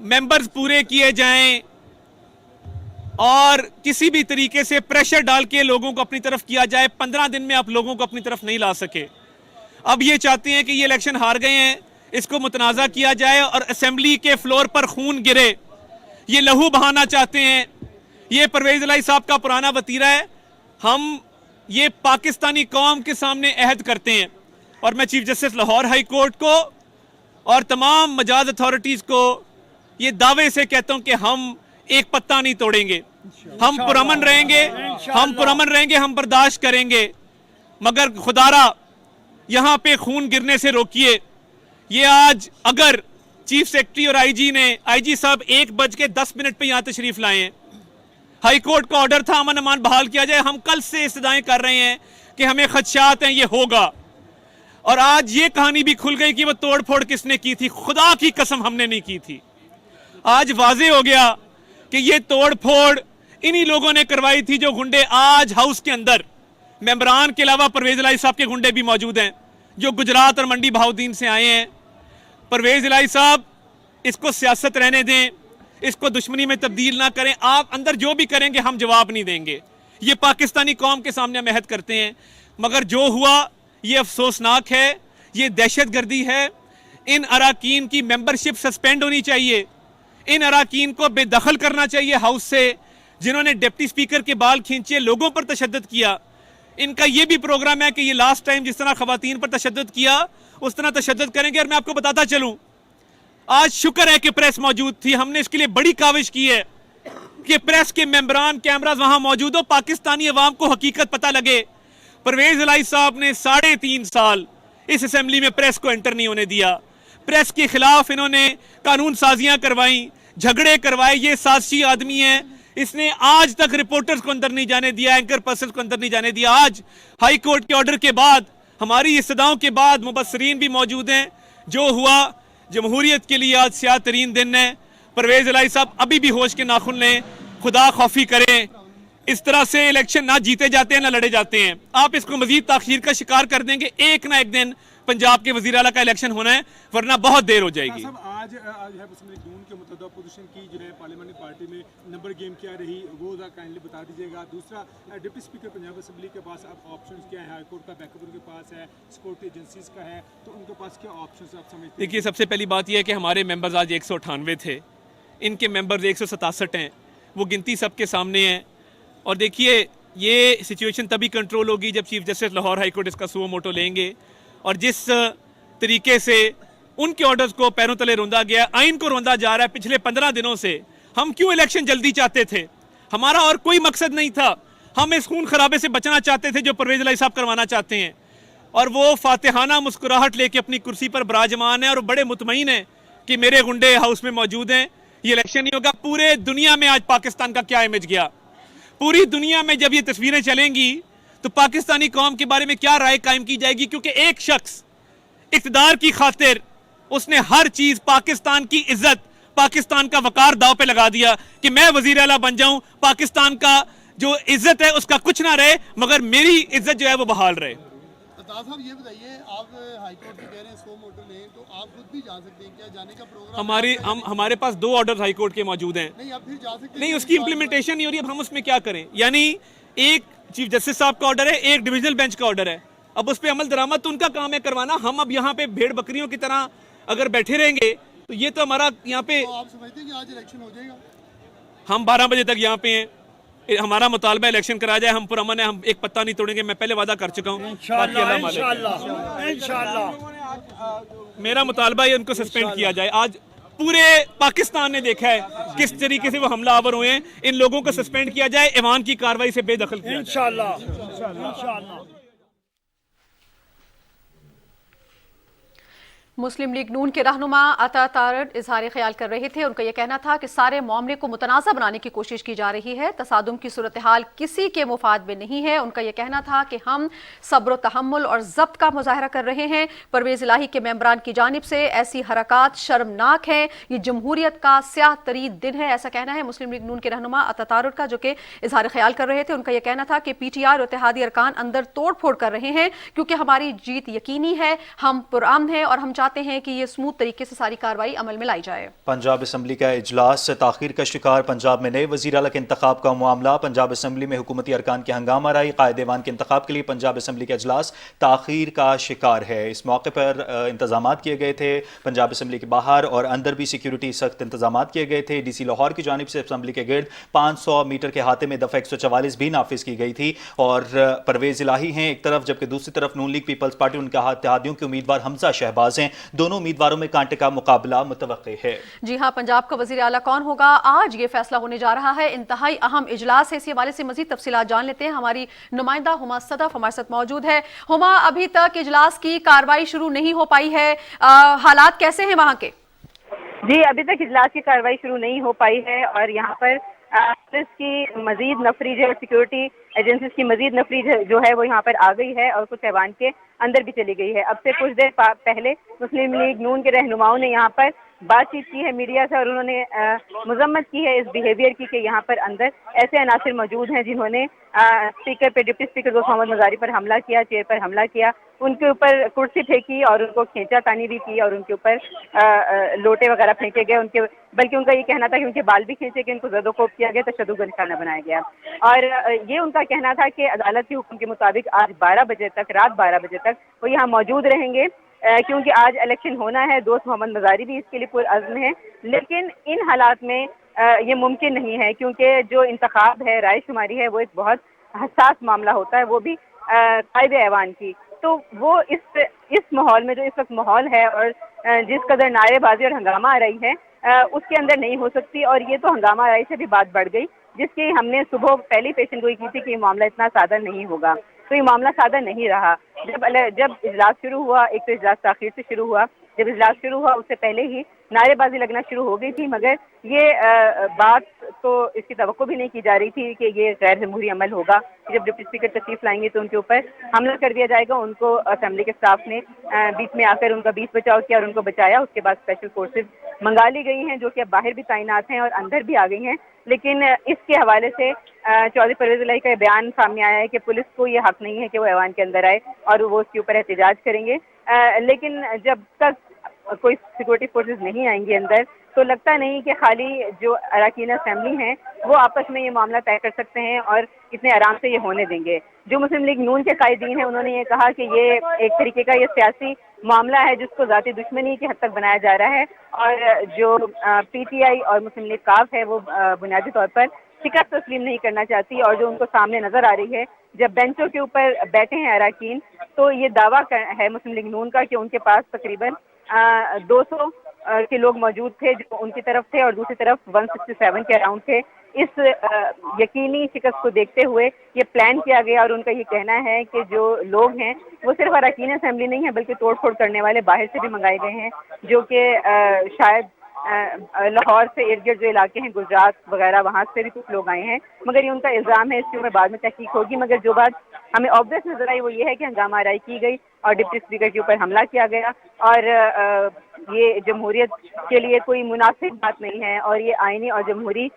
ممبرز پورے کیے جائیں اور کسی بھی طریقے سے پریشر ڈال کے لوگوں کو اپنی طرف کیا جائے۔ 15 دن میں آپ لوگوں کو اپنی طرف نہیں لا سکے، اب یہ چاہتے ہیں کہ یہ الیکشن ہار گئے ہیں، اس کو متنازع کیا جائے اور اسمبلی کے فلور پر خون گرے، یہ لہو بہانا چاہتے ہیں۔ یہ پرویز الہی صاحب کا پرانا وتیرہ ہے، ہم یہ پاکستانی قوم کے سامنے عہد کرتے ہیں اور میں chief justice Lahore high court کو اور تمام مجاز اتھارٹیز کو یہ دعوے سے کہتا ہوں کہ ہم ایک پتا نہیں توڑیں گے. ہم پرامن رہیں گے, ہم برداشت کریں گے, مگر خدارا یہاں پہ خون گرنے سے روکیے. یہ آج اگر چیف سیکرٹری اور آئی جی صاحب 1:10 پہ یہاں تشریف لائے ہیں, ہائی کورٹ کا آرڈر تھا امن امان بحال کیا جائے, ہم کل سے استدعائیں کر رہے ہیں کہ ہمیں خدشات ہیں یہ ہوگا, اور آج یہ کہانی بھی کھل گئی کہ وہ توڑ پھوڑ کس نے کی تھی. خدا کی قسم ہم نے نہیں کی تھی. آج واضح ہو گیا کہ یہ توڑ پھوڑ انہی لوگوں نے کروائی تھی جو گنڈے آج ہاؤس کے اندر ممبران کے علاوہ پرویز الہی صاحب کے گنڈے بھی موجود ہیں جو گجرات اور منڈی بہاؤدین سے آئے ہیں. پرویز الہی صاحب اس کو سیاست رہنے دیں, اس کو دشمنی میں تبدیل نہ کریں. آپ اندر جو بھی کریں گے ہم جواب نہیں دیں گے. یہ پاکستانی قوم کے سامنے ہم عہد کرتے ہیں, مگر جو ہوا یہ افسوسناک ہے, یہ دہشت گردی ہے. ان اراکین کی ممبرشپ سسپینڈ ہونی چاہیے. ان اراکین کو بے دخل کرنا چاہیے ہاؤس سے, جنہوں نے ڈپٹی سپیکر کے بال کھینچے, لوگوں پر تشدد کیا. ان کا یہ بھی پروگرام ہے کہ یہ لاسٹ ٹائم جس طرح خواتین پر تشدد کیا اس طرح تشدد کریں گے. اور میں آپ کو بتاتا چلوں, آج شکر ہے کہ پریس موجود تھی. ہم نے اس کے لیے بڑی کاوش کی ہے کہ پریس کے ممبران کیمراز وہاں موجود ہو, پاکستانی عوام کو حقیقت پتہ لگے. پرویز الہی صاحب نے 3.5 سال اس اسمبلی میں پریس کو انٹر نہیں ہونے دیا. پریس کے خلاف انہوں نے قانون سازیاں کروائیں, جھگڑے کروائے. یہ سازشی آدمی ہے, اس نے آج تک رپورٹرز کو اندر نہیں جانے دیا, اینکر پرسنز کو اندر نہیں جانے دیا. آج ہائی کورٹ کے آرڈر کے بعد, ہماری استدعاؤں کے بعد مبصرین بھی موجود ہیں. جو ہوا جمہوریت کے لیے آج سیاہ ترین دن ہے. پرویز الہی صاحب ابھی بھی ہوش کے ناخن لیں, خدا خوفی کریں. اس طرح سے الیکشن نہ جیتے جاتے ہیں نہ لڑے جاتے ہیں. آپ اس کو مزید تاخیر کا شکار کر دیں گے. ایک نہ ایک دن پنجاب کے وزیر اعلیٰ کا الیکشن ہونا ہے, ورنہ بہت دیر ہو جائے گی. آج ہے مسلم لیگ نون کے متحدہ اپوزیشن کی جو ہے پارلیمنٹری پارٹی میں نمبر گیم کیا رہی, وہ کائنڈلی بتا دیجیے گا. دوسرا, ڈپٹی اسپیکر پنجاب اسمبلی کے پاس اب آپشنز کیا ہے؟ ہائی کورٹ کا بیک اپ ان کے پاس ہے, سیکورٹی ایجنسیز کا ہے, تو ان کے پاس کیا آپشنز آپ سمجھتے ہیں؟ دیکھیے, سب سے پہلی بات یہ ہے کہ ہمارے ممبرز آج 198 تھے, ان کے ممبرز 167 ہیں. وہ گنتی سب کے سامنے ہیں. اور دیکھیے, یہ سچویشن تبھی کنٹرول ہوگی جب chief justice Lahore high court اس کا سو موٹو لیں گے. اور جس طریقے سے ان کے آرڈرز کو پیروں تلے روندا گیا, آئین کو روندا جا رہا ہے پچھلے 15 دنوں سے. ہم کیوں الیکشن جلدی چاہتے تھے؟ ہمارا اور کوئی مقصد نہیں تھا. ہم اس خون خرابے سے بچنا چاہتے تھے جو پرویز الہی صاحب کروانا چاہتے ہیں. اور وہ فاتحانہ مسکراہٹ لے کے اپنی کرسی پر براجمان ہیں اور بڑے مطمئن ہیں کہ میرے گنڈے ہاؤس میں موجود ہیں. یہ الیکشن نہیں ہوگا. پورے دنیا میں آج پاکستان کا کیا امیج گیا. پوری دنیا میں جب یہ تصویریں چلیں گی تو پاکستانی قوم کے بارے میں کیا رائے قائم کی جائے گی؟ کیونکہ ایک شخص اقتدار کی خاطر اس نے ہر چیز, پاکستان کی عزت, پاکستان کا وقار داؤ پہ لگا دیا کہ میں وزیر اعلیٰ بن جاؤں, پاکستان کا جو عزت ہے اس کا کچھ نہ رہے مگر میری عزت جو ہے وہ بحال رہے. صاحب یہ بتائیے, آپ ہائی کورٹ سے کہہ رہے ہیں سو موٹو لیں, تو آپ خود بھی جا سکتے ہیں کیا؟ جانے کا پروگرام ہمارے پاس 2 آرڈر ہائی کورٹ کے موجود ہیں. نہیں, اب پھر جا سکتے ہیں. نہیں, اس کی امپلیمنٹیشن نہیں ہو رہی. اب ہم اس میں کیا کریں؟ یعنی ایک چیف جسٹس صاحب کا آرڈر ہے, ایک ڈویژنل بینچ کا آرڈر ہے. اب اس پہ عمل درآمد تو ان کا کام ہے کروانا. ہم اب یہاں پہ بھیڑ بکریوں کی طرح اگر بیٹھے رہیں گے تو یہ تو ہمارا یہاں پہ, آپ سمجھتے ہیں کہ آج الیکشن ہو جائے گا؟ ہم 12 بجے تک یہاں پہ ہیں. ہمارا مطالبہ الیکشن کرا جائے. ہم پرامن ہیں, ہم ایک پتہ نہیں توڑیں گے. میں پہلے وعدہ کر چکا ہوں. میرا مطالبہ ہے ان کو سسپینڈ کیا جائے. آج پورے پاکستان نے دیکھا ہے کس طریقے سے وہ حملہ آور ہوئے ہیں. ان لوگوں کو سسپینڈ کیا جائے, ایوان کی کارروائی سے بے دخل کیا جائے. انشاءاللہ. مسلم لیگ نون کے رہنما عطا تارڑ اظہار خیال کر رہے تھے. ان کا یہ کہنا تھا کہ سارے معاملے کو متنازع بنانے کی کوشش کی جا رہی ہے. تصادم کی صورتحال کسی کے مفاد میں نہیں ہے. ان کا یہ کہنا تھا کہ ہم صبر و تحمل اور ضبط کا مظاہرہ کر رہے ہیں. پرویز الہی کے ممبران کی جانب سے ایسی حرکات شرمناک ہیں. یہ جمہوریت کا سیاہ ترین دن ہے, ایسا کہنا ہے مسلم لیگ نون کے رہنما عطا تارڑ کا, جو کہ اظہار خیال کر رہے تھے. ان کا یہ کہنا تھا کہ پی ٹی آر اور اتحادی ارکان اندر توڑ پھوڑ کر رہے ہیں کیونکہ ہماری جیت یقینی ہے. ہم پرامن ہیں اور ہم چاہتے ہیں کہ یہ طریقے سے ساری کارروائی عمل میں لائی جائے. پنجاب اسمبلی کا اجلاس تاخیر کا شکار. پنجاب میں نئے وزیر اعلیٰ کے انتخاب کا معاملہ. پنجاب اسمبلی میں حکومتی ارکان کی ہنگامہ آرائی. قائد ایوان کے انتخاب کے لیے پنجاب اسمبلی کا اجلاس تاخیر کا شکار ہے. اس موقع پر انتظامات کیے گئے تھے. پنجاب اسمبلی کے باہر اور اندر بھی سیکیورٹی سخت انتظامات کیے گئے تھے. ڈی سی لاہور کی جانب سے اسمبلی کے گرد 500 میٹر کے احاطے میں دفعہ 144 بھی نافذ کی گئی تھی. اور پرویز الہی ہیں ایک طرف, جبکہ دوسری طرف نون لیگ پیپلز پارٹی ان کے اتحادیوں کے امیدوار حمزہ شہباز ہیں. दोनों उम्मीदवारों में कांटे का मुकाबला मुतवक्के है। जी हाँ, पंजाब का वजीर आला कौन होगा, आज ये फैसला होने जा रहा है। इंतहाई अहम इजलास है, इसी हवाले से मजीद तफसीलात जान लेते हैं। हमारी नुमाइंदा हुमा सदफ हमारे साथ मौजूद है। हुमा, अभी तक इजलास की कार्रवाई शुरू नहीं हो पाई है, हालात कैसे हैं वहाँ के? जी, अभी तक इजलास की कार्रवाई शुरू नहीं हो पाई है और यहाँ पर पुलिस की मजीद नफरी और सिक्योरिटी एजेंसीज की मजीद नफरी जो है वो यहाँ पर आ गई है और कुछ ऐवान के अंदर भी चली गई है। अब से कुछ देर पहले मुस्लिम लीग नून के रहनुमाओं ने यहाँ पर बातचीत की है मीडिया से और उन्होंने मजम्मत की है इस बिहेवियर की कि यहाँ पर अंदर ऐसे अनासिर मौजूद हैं जिन्होंने स्पीकर पे, डिप्टी स्पीकर दोस्त मोहम्मद मजारी पर हमला किया, चेयर पर हमला किया, उनके ऊपर कुर्सी फेंकी और उनको खींचा तानी भी की और उनके ऊपर लोटे वगैरह फेंके गए, उनके बल्कि उनका ये कहना था कि उनके बाल भी खींचे गए, उनको ज़दोकोब किया गया, तशद्दुद का निशाना बनाया गया। और ये उनका कहना था कि अदालत के हुक्म के मुताबिक आज 12 बजे तक, रात 12 बजे तक वो यहाँ मौजूद रहेंगे क्योंकि आज इलेक्शन होना है। दोस्त मोहम्मद मजारी भी इसके लिए पुरअज़्म है, लेकिन इन हालात में ये मुमकिन नहीं है क्योंकि जो इंतखाब है, राय शुमारी है, वो एक बहुत हसास मामला होता है, वो भी कायदे ऐवान की। तो वो इस माहौल में, जो इस वक्त माहौल है और जिस कदर नारेबाजी और हंगामा आ रही है, उसके अंदर नहीं हो सकती। और ये तो हंगामा आराई से भी बात बढ़ गई, जिसकी हमने सुबह पहली पेशन गोई की थी कि ये मामला इतना सादा नहीं होगा, तो ये मामला सादा नहीं रहा। जब इजलास शुरू हुआ, एक तो इजलास ताखीर से शुरू हुआ, जब इजलास शुरू हुआ उससे पहले ही नारेबाजी लगना शुरू हो गई थी, मगर ये बात तो इसकी तवक्को भी नहीं की जा रही थी कि ये गैर जमहूरी अमल होगा। जब डिप्टी स्पीकर तशरीफ लाएंगे तो उनके ऊपर हमला कर दिया जाएगा। उनको असेंबली के स्टाफ ने बीच में आकर उनका बीच बचाव किया और उनको बचाया। उसके बाद स्पेशल फोर्सेज मंगा ली गई हैं जो कि अब बाहर भी तैनात हैं और अंदर भी आ गई हैं। लेकिन इसके हवाले से चौधरी परवेज इलाही का बयान सामने आया है कि पुलिस को ये हक नहीं है कि वो ऐवान के अंदर आए और वो उसके ऊपर एहतजाज करेंगे। लेकिन जब तक कोई सिक्योरिटी फोर्सेस नहीं आएंगी अंदर, तो लगता नहीं कि खाली जो अरकान असेंबली हैं वो आपस में ये मामला तय कर सकते हैं और इतने आराम से ये होने देंगे। जो मुस्लिम लीग नून के कायदीन हैं उन्होंने ये कहा कि ये एक तरीके का ये सियासी मामला है जिसको ज़ाती दुश्मनी की हद तक बनाया जा रहा है और जो PTI और मुस्लिम लीग काफ है वो बुनियादी तौर पर शिकस्त तस्लीम नहीं करना चाहती। और जो उनको सामने नज़र आ रही है, जब बेंचों के ऊपर बैठे हैं अरकान, तो ये दावा है मुस्लिम लीग नून का कि उनके पास तकरीबन 200 के लोग मौजूद थे जो उनकी तरफ थे और दूसरी तरफ 167 के अराउंड थे। इस यकीनी शिकस्त को देखते हुए ये प्लान किया गया और उनका ये कहना है कि जो लोग हैं वो सिर्फ अरकान असेंबली नहीं है बल्कि तोड़ फोड़ करने वाले बाहर से भी मंगाए गए हैं, जो कि शायद लाहौर से इर्द गिर्द जो इलाके हैं, गुजरात वगैरह, वहाँ से भी कुछ लोग आए हैं। मगर ये उनका इल्ज़ाम है, इसके ऊपर बाद में तहकीक होगी। मगर जो बात हमें ऑब्वियस नजर आई वो ये है कि हंगामा आराई की गई और डिप्टी स्पीकर के ऊपर हमला किया गया और ये जमहूरियत के लिए कोई मुनासिब बात नहीं है और ये आईनी और जमहूरी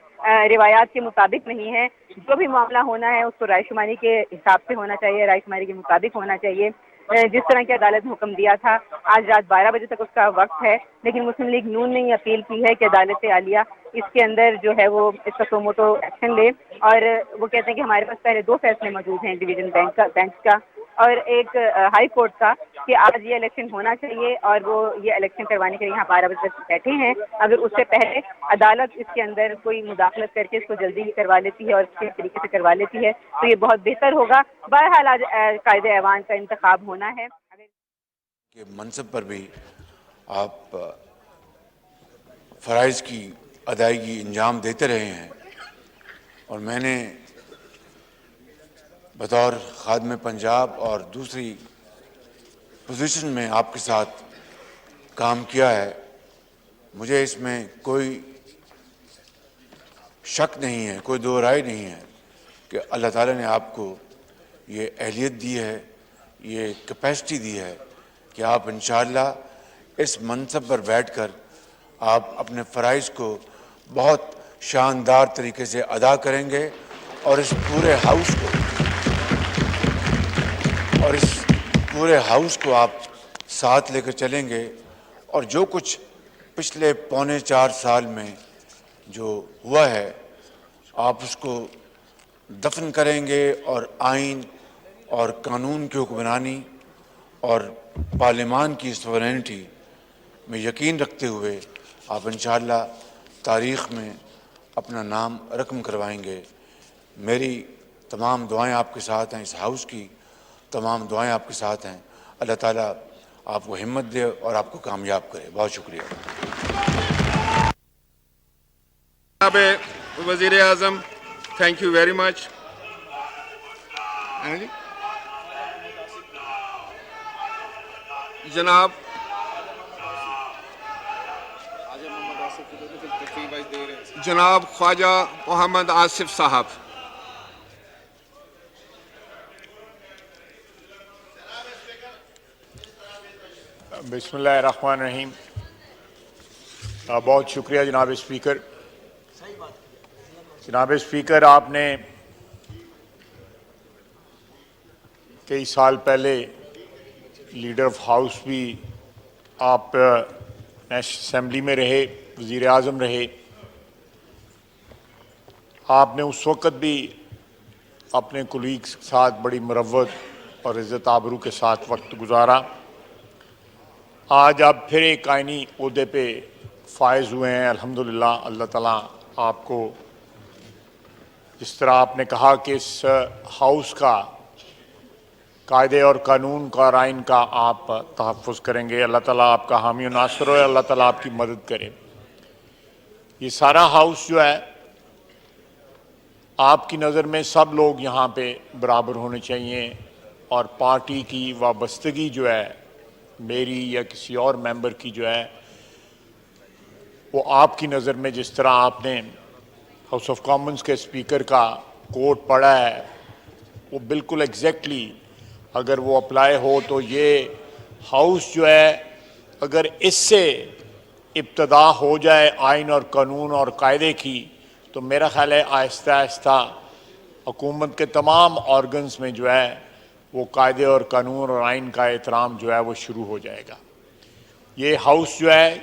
रिवायात के मुताबिक नहीं है। जो भी मामला होना है उसको रायशुमारी के हिसाब से होना चाहिए, रायशुमारी के मुताबिक होना चाहिए। जिस तरह की अदालत ने हुक्म दिया था, आज रात 12 बजे तक उसका वक्त है, लेकिन मुस्लिम लीग नून ने अपील की है कि अदालत आलिया इसके अंदर जो है वो इसका सोमोटो एक्शन ले। और वो कहते हैं कि हमारे पास पहले 2 फैसले मौजूद हैं, डिवीजन बेंच का और एक हाई कोर्ट का, कि आज ये इलेक्शन होना चाहिए और वो ये इलेक्शन करवाने के लिए यहाँ 12 बजे तक बैठे हैं। अगर उससे पहले अदालत इसके अंदर कोई मुदाखलत करके इसको जल्दी ही करवा लेती है और इसके तरीके से करवा लेती है तो ये बहुत बेहतर होगा। बहरहाल आज कायदे ऐवान का इंतखाब होना है। कि मनसब पर भी आप फ़राइज़ की अदायगी अंजाम देते रहे हैं और मैंने बतौर खादम पंजाब और दूसरी पोजीशन में आपके साथ काम किया है। मुझे इसमें कोई शक नहीं है, कोई दो राय नहीं है कि अल्लाह ताला ने आपको ये अहलियत दी है, ये कैपेसिटी दी है कि आप इंशाअल्लाह इस मनसब पर बैठकर आप अपने फ़राइज़ को बहुत शानदार तरीके से अदा करेंगे और इस पूरे हाउस को आप साथ लेकर चलेंगे और जो कुछ पिछले 3.25 साल में जो हुआ है आप उसको दफन करेंगे और आइन और कानून की हुक्मरानी और पार्लियामान की सॉवरेनिटी में यकीन रखते हुए आप इंशाअल्लाह तारीख़ में अपना नाम रकम करवाएंगे। मेरी तमाम दुआएं आपके साथ हैं, इस हाउस की तमाम दुआएं आपके साथ हैं। अल्लाह ताला آپ کو ہمت دے اور آپ کو کامیاب کرے. بہت شکریہ. جناب وزیر اعظم تھینک یو ویری مچ. جناب خواجہ محمد آصف صاحب. بسم اللہ الرحمن الرحیم. بہت شکریہ جناب اسپیکر. جناب اسپیکر، آپ نے کئی سال پہلے لیڈر آف ہاؤس بھی آپ نیشنل اسمبلی میں رہے، وزیر اعظم رہے. آپ نے اس وقت بھی اپنے کولیگز کے ساتھ بڑی مروت اور عزت آبرو کے ساتھ وقت گزارا. آج آپ پھر ایک آئینی عہدے پہ فائز ہوئے ہیں. الحمدللہ اللہ تعالیٰ آپ کو، جس طرح آپ نے کہا کہ اس ہاؤس کا قاعدے اور قانون کا اور آئین کا آپ تحفظ کریں گے. اللہ تعالیٰ آپ کا حامی و ناصر ہو، اللہ تعالیٰ آپ کی مدد کرے. یہ سارا ہاؤس جو ہے آپ کی نظر میں سب لوگ یہاں پہ برابر ہونے چاہیے، اور پارٹی کی وابستگی جو ہے میری یا کسی اور ممبر کی جو ہے وہ آپ کی نظر میں، جس طرح آپ نے ہاؤس آف کامنز کے اسپیکر کا کوٹ پڑھا ہے، وہ بالکل ایگزیکٹلی اگر وہ اپلائی ہو تو یہ ہاؤس جو ہے اگر اس سے ابتدا ہو جائے آئین اور قانون اور قاعدے کی، تو میرا خیال ہے آہستہ آہستہ حکومت کے تمام آرگنز میں جو ہے وہ قاعدے اور قانون اور آئین کا احترام جو ہے وہ شروع ہو جائے گا. یہ ہاؤس جو ہے،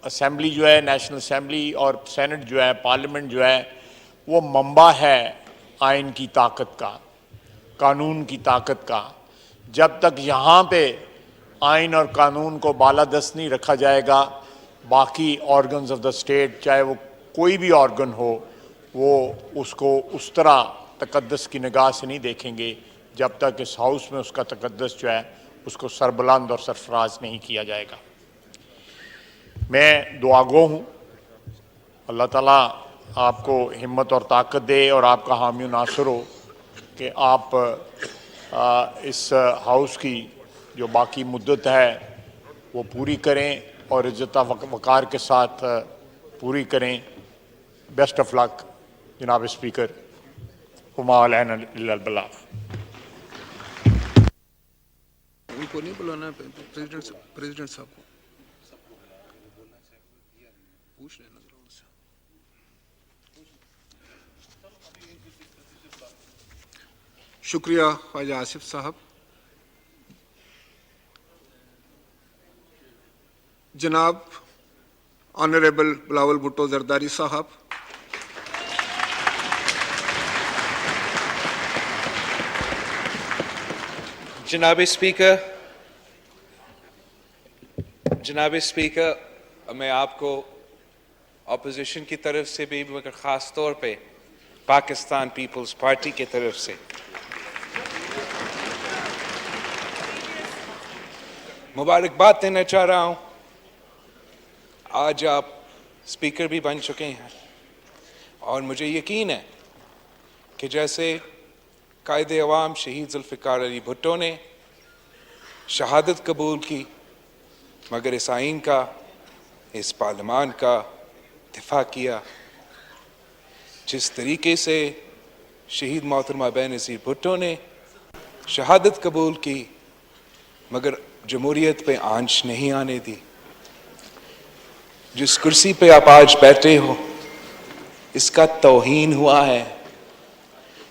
اسمبلی جو ہے، نیشنل اسمبلی اور سینٹ جو ہے، پارلیمنٹ جو ہے، وہ منبع ہے آئین کی طاقت کا، قانون کی طاقت کا. جب تک یہاں پہ آئین اور قانون کو بالادست نہیں رکھا جائے گا، باقی آرگنز آف دا اسٹیٹ چاہے وہ کوئی بھی آرگن ہو، وہ اس کو اس طرح تقدس کی نگاہ سے نہیں دیکھیں گے جب تک اس ہاؤس میں اس کا تقدس جو ہے اس کو سربلند اور سرفراز نہیں کیا جائے گا. میں دعا گو ہوں، اللہ تعالیٰ آپ کو ہمت اور طاقت دے اور آپ کا حامی و ناصر ہو کہ آپ اس ہاؤس کی جو باقی مدت ہے وہ پوری کریں اور عزت وقار کے ساتھ پوری کریں. بیسٹ آف لک جناب اسپیکر. وما علینا الا البلاغ. ان کو نہیں بلانا پریزیڈنٹ صاحب کو پوچھ لینا ذرا ان سے. شکریہ خواجہ آصف صاحب. جناب آنریبل بلاول بھٹو زرداری صاحب. جناب اسپیکر، میں آپ کو اپوزیشن کی طرف سے بھی مگر خاص طور پہ پاکستان پیپلز پارٹی کی طرف سے مبارکباد دینا چاہ رہا ہوں. آج آپ اسپیکر بھی بن چکے ہیں اور مجھے یقین ہے کہ جیسے قائد عوام شہید ذوالفقار علی بھٹو نے شہادت قبول کی، مگر اس آئین کا، اس پارلیمان کا دفاع کیا. جس طریقے سے شہید محترمہ بے نظیر بھٹو نے شہادت قبول کی مگر جمہوریت پہ آنچ نہیں آنے دی. جس کرسی پہ آپ آج بیٹھے ہو اس کا توہین ہوا ہے.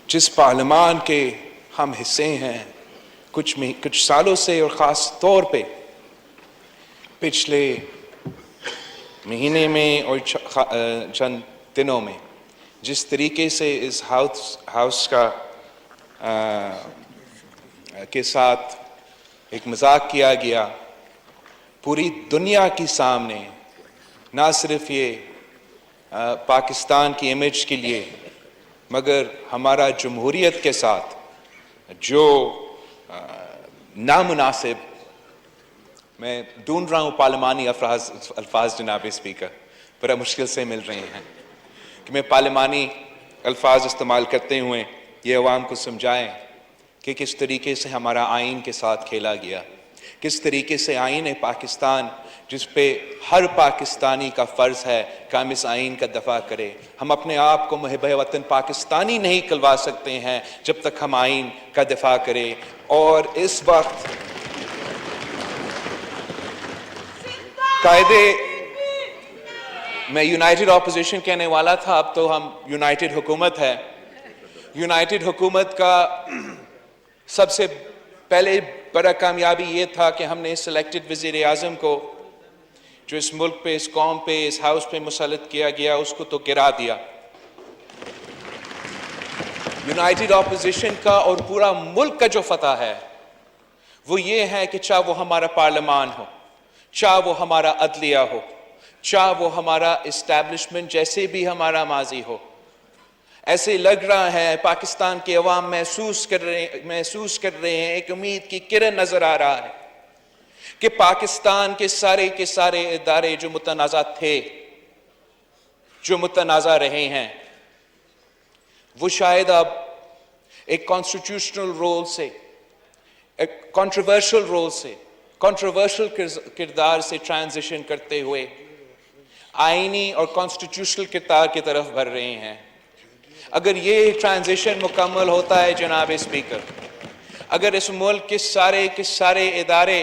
جس پارلیمان کے ہم حصے ہیں کچھ سالوں سے اور خاص طور پہ پچھلے مہینے میں اور چند دنوں میں جس طریقے سے اس ہاؤس کا کے ساتھ ایک مذاق کیا گیا، پوری دنیا کے سامنے، نہ صرف یہ پاکستان کی امیج کے لیے مگر ہمارا جمہوریت کے ساتھ جو نامناسب मैं ढूंढ रहा हूँ पार्लिमानी अल्फाज जनाब स्पीकर, बड़ा मुश्किल से मिल रहे हैं कि मैं पार्लिमानी अल्फाज इस्तेमाल करते हुए ये अवाम को समझाएं कि किस तरीके से हमारा आइन के साथ खेला गया, किस तरीके से आइन पाकिस्तान जिस पे हर पाकिस्तानी का फ़र्ज़ है कि हम इस आइन का दफ़ा करें। हम अपने आप को मुहिब वतन पाकिस्तानी नहीं कहलवा सकते हैं जब तक हम आइन का दफ़ा करें। और इस वक्त कायदे मैं यूनाइटेड ऑपोजिशन कहने वाला था, अब तो हम यूनाइटेड हुकूमत है। यूनाइटेड हुकूमत का सबसे पहले बड़ा कामयाबी ये था कि हमने सिलेक्टेड वज़ीर आज़म को जो इस मुल्क पे, इस कौम पे, इस हाउस पे मुसल्लत किया गया, उसको तो गिरा दिया। यूनाइटेड ऑपोजिशन का और पूरा मुल्क का जो फतह है वो ये है कि चाहे वो हमारा पार्लियामान हो, चाहे वो हमारा अदलिया हो, चाहे वो हमारा इस्टेब्लिशमेंट जैसे भी हमारा माजी हो, ऐसे लग रहा है पाकिस्तान के अवाम महसूस कर रहे हैं, एक उम्मीद की किरण नजर आ रहा है कि पाकिस्तान के सारे इदारे जो मुतनाज़ा थे, जो मुतनाज़ा रहे हैं, वो शायद अब एक कॉन्स्टिट्यूशनल रोल से, एक कंट्रोवर्शियल रोल से, कंट्रोवर्शियल किरदार से ट्रांजिशन करते हुए आईनी और कॉन्स्टिट्यूशनल किरदार की तरफ बढ़ रहे हैं। अगर ये ट्रांजिशन मुकम्मल होता है जनाब स्पीकर, अगर इस मुल्क के सारे इदारे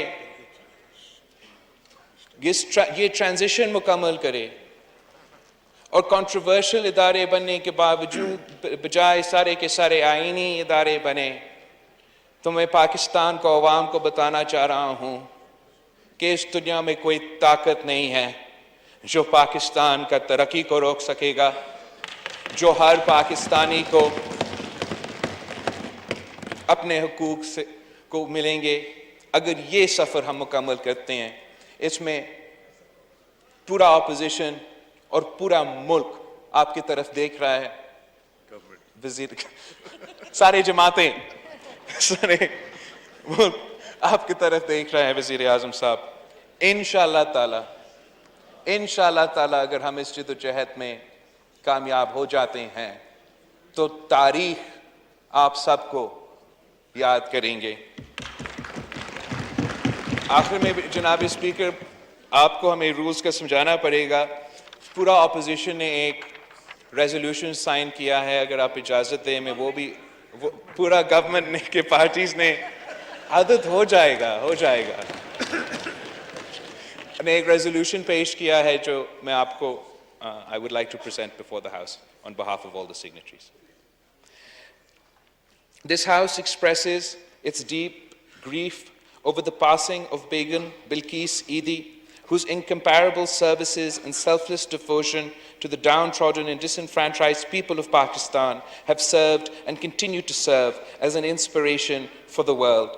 ये ट्रांजिशन मुकम्मल करे और कंट्रोवर्शियल इदारे बनने के बावजूद बजाय सारे के सारे आईनी इदारे बने, तो मैं पाकिस्तान को अवाम को बताना चाह रहा हूँ कि इस दुनिया में कोई ताकत नहीं है जो पाकिस्तान का तरक्की को रोक सकेगा, जो हर पाकिस्तानी को अपने हुकूक से को मिलेंगे अगर ये सफ़र हम मुकम्मल करते हैं। इसमें पूरा अपोजिशन और पूरा मुल्क आपकी तरफ देख रहा है, वजीर सारे जमातें, सारे मुल्क आपकी तरफ देख रहा है वजीर आज़म साहब। इंशाअल्लाह ताला अगर हम इस जद्दोजहद में कामयाब हो जाते हैं तो तारीख आप सबको याद करेंगे। आखिर में जनाब स्पीकर, आपको हमें रूल्स का समझाना पड़ेगा। पूरा अपोजिशन ने एक रेजोल्यूशन साइन किया है, अगर आप इजाज़त दें मैं वो पूरा गवर्नमेंट ने के पार्टीज ने आदत हो जाएगा ने एक रेजोल्यूशन पेश किया है जो मैं आपको I would like to present before the House on behalf of all the signatories. This House expresses its deep grief over the passing of Begum Bilkis Eidi, whose incomparable services and selfless devotion to the downtrodden and disenfranchised people of Pakistan have served and continue to serve as an inspiration for the world.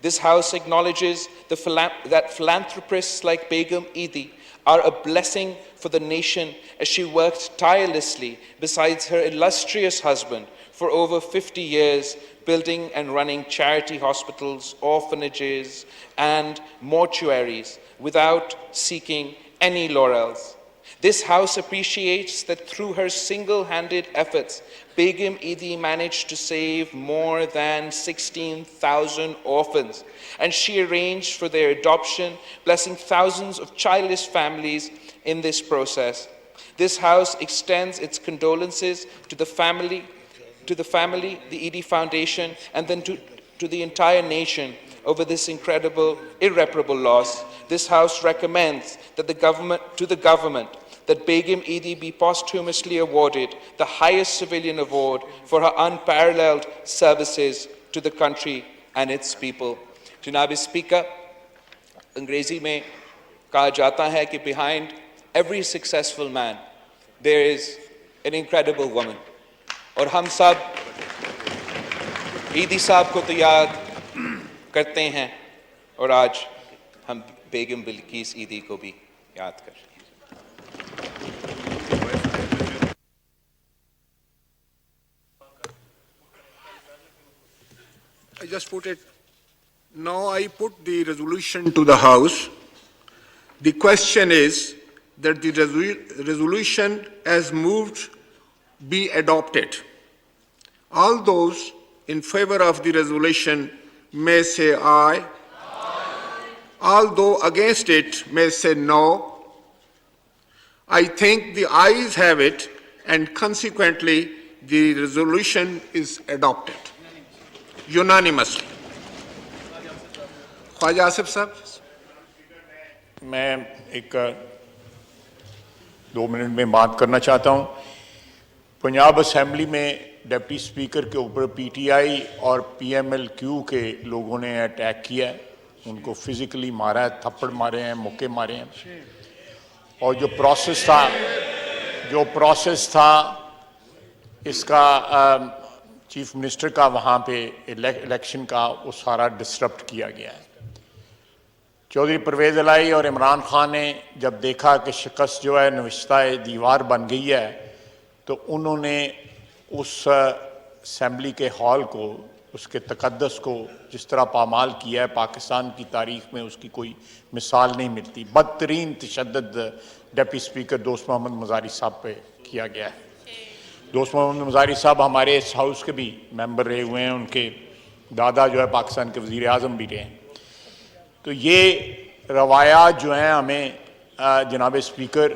This House acknowledges that philanthropists like Begum Eidi are a blessing for the nation as she worked tirelessly besides her illustrious husband for over 50 years, building and running charity hospitals, orphanages, and mortuaries without seeking any laurels. This House appreciates that through her single-handed efforts, Begum Eidi managed to save more than 16,000 orphans, and she arranged for their adoption, blessing thousands of childless families in this process. This House extends its condolences to the family, the Eidi Foundation, and then to the entire nation over this incredible, irreparable loss. This House recommends that the government that Begum Eidi be posthumously awarded the highest civilian award for her unparalleled services to the country and its people. Janab Speaker, अंग्रेजी में कहा जाता है कि behind every successful man there is an incredible woman. और हम सब ईदी साहब को तो याद करते हैं और आज हम बेगम बिल्किस ईदी को भी याद कर रहे हैं. I just put it Now I put the resolution to the House. The question is that the resolution as moved be adopted. All those in favor of the resolution may say aye. All those against it may say no. I think the ayes have it, and consequently the resolution is adopted unanimously. Khwaja Asif साहब. मैं एक 2 minute में बात करना चाहता हूँ. Punjab assembly में deputy speaker के ऊपर पीटीआई और पीएमएलक्यू के लोगों ने अटैक किया है. उनको फिजिकली मारा है, थप्पड़ मारे हैं, मुक्के मारे हैं. और जो प्रोसेस था इसका चीफ मिनिस्टर का वहाँ पे इलेक्शन का, वो सारा डिस्टर्ब किया गया है. चौधरी परवेज़ इलाही और इमरान खान ने जब देखा कि शिकस्त जो है नविश्ता दीवार बन गई है, तो उन्होंने उस असेंबली के हॉल को, उसके तकद्दस को जिस तरह पामाल किया है, पाकिस्तान की तारीख में उसकी कोई मिसाल नहीं मिलती. बदतरीन तशद्दुद डिप्टी स्पीकर दोस्त मोहम्मद मज़ारी साहब पे किया गया है. दोस्त मोहम्मद मज़ारी साहब हमारे इस हाउस के भी मेंबर रहे हुए हैं. उनके दादा जो है पाकिस्तान के वज़ीर आज़म भी रहे हैं. तो ये रवायात जो हैं हमें जनाब स्पीकर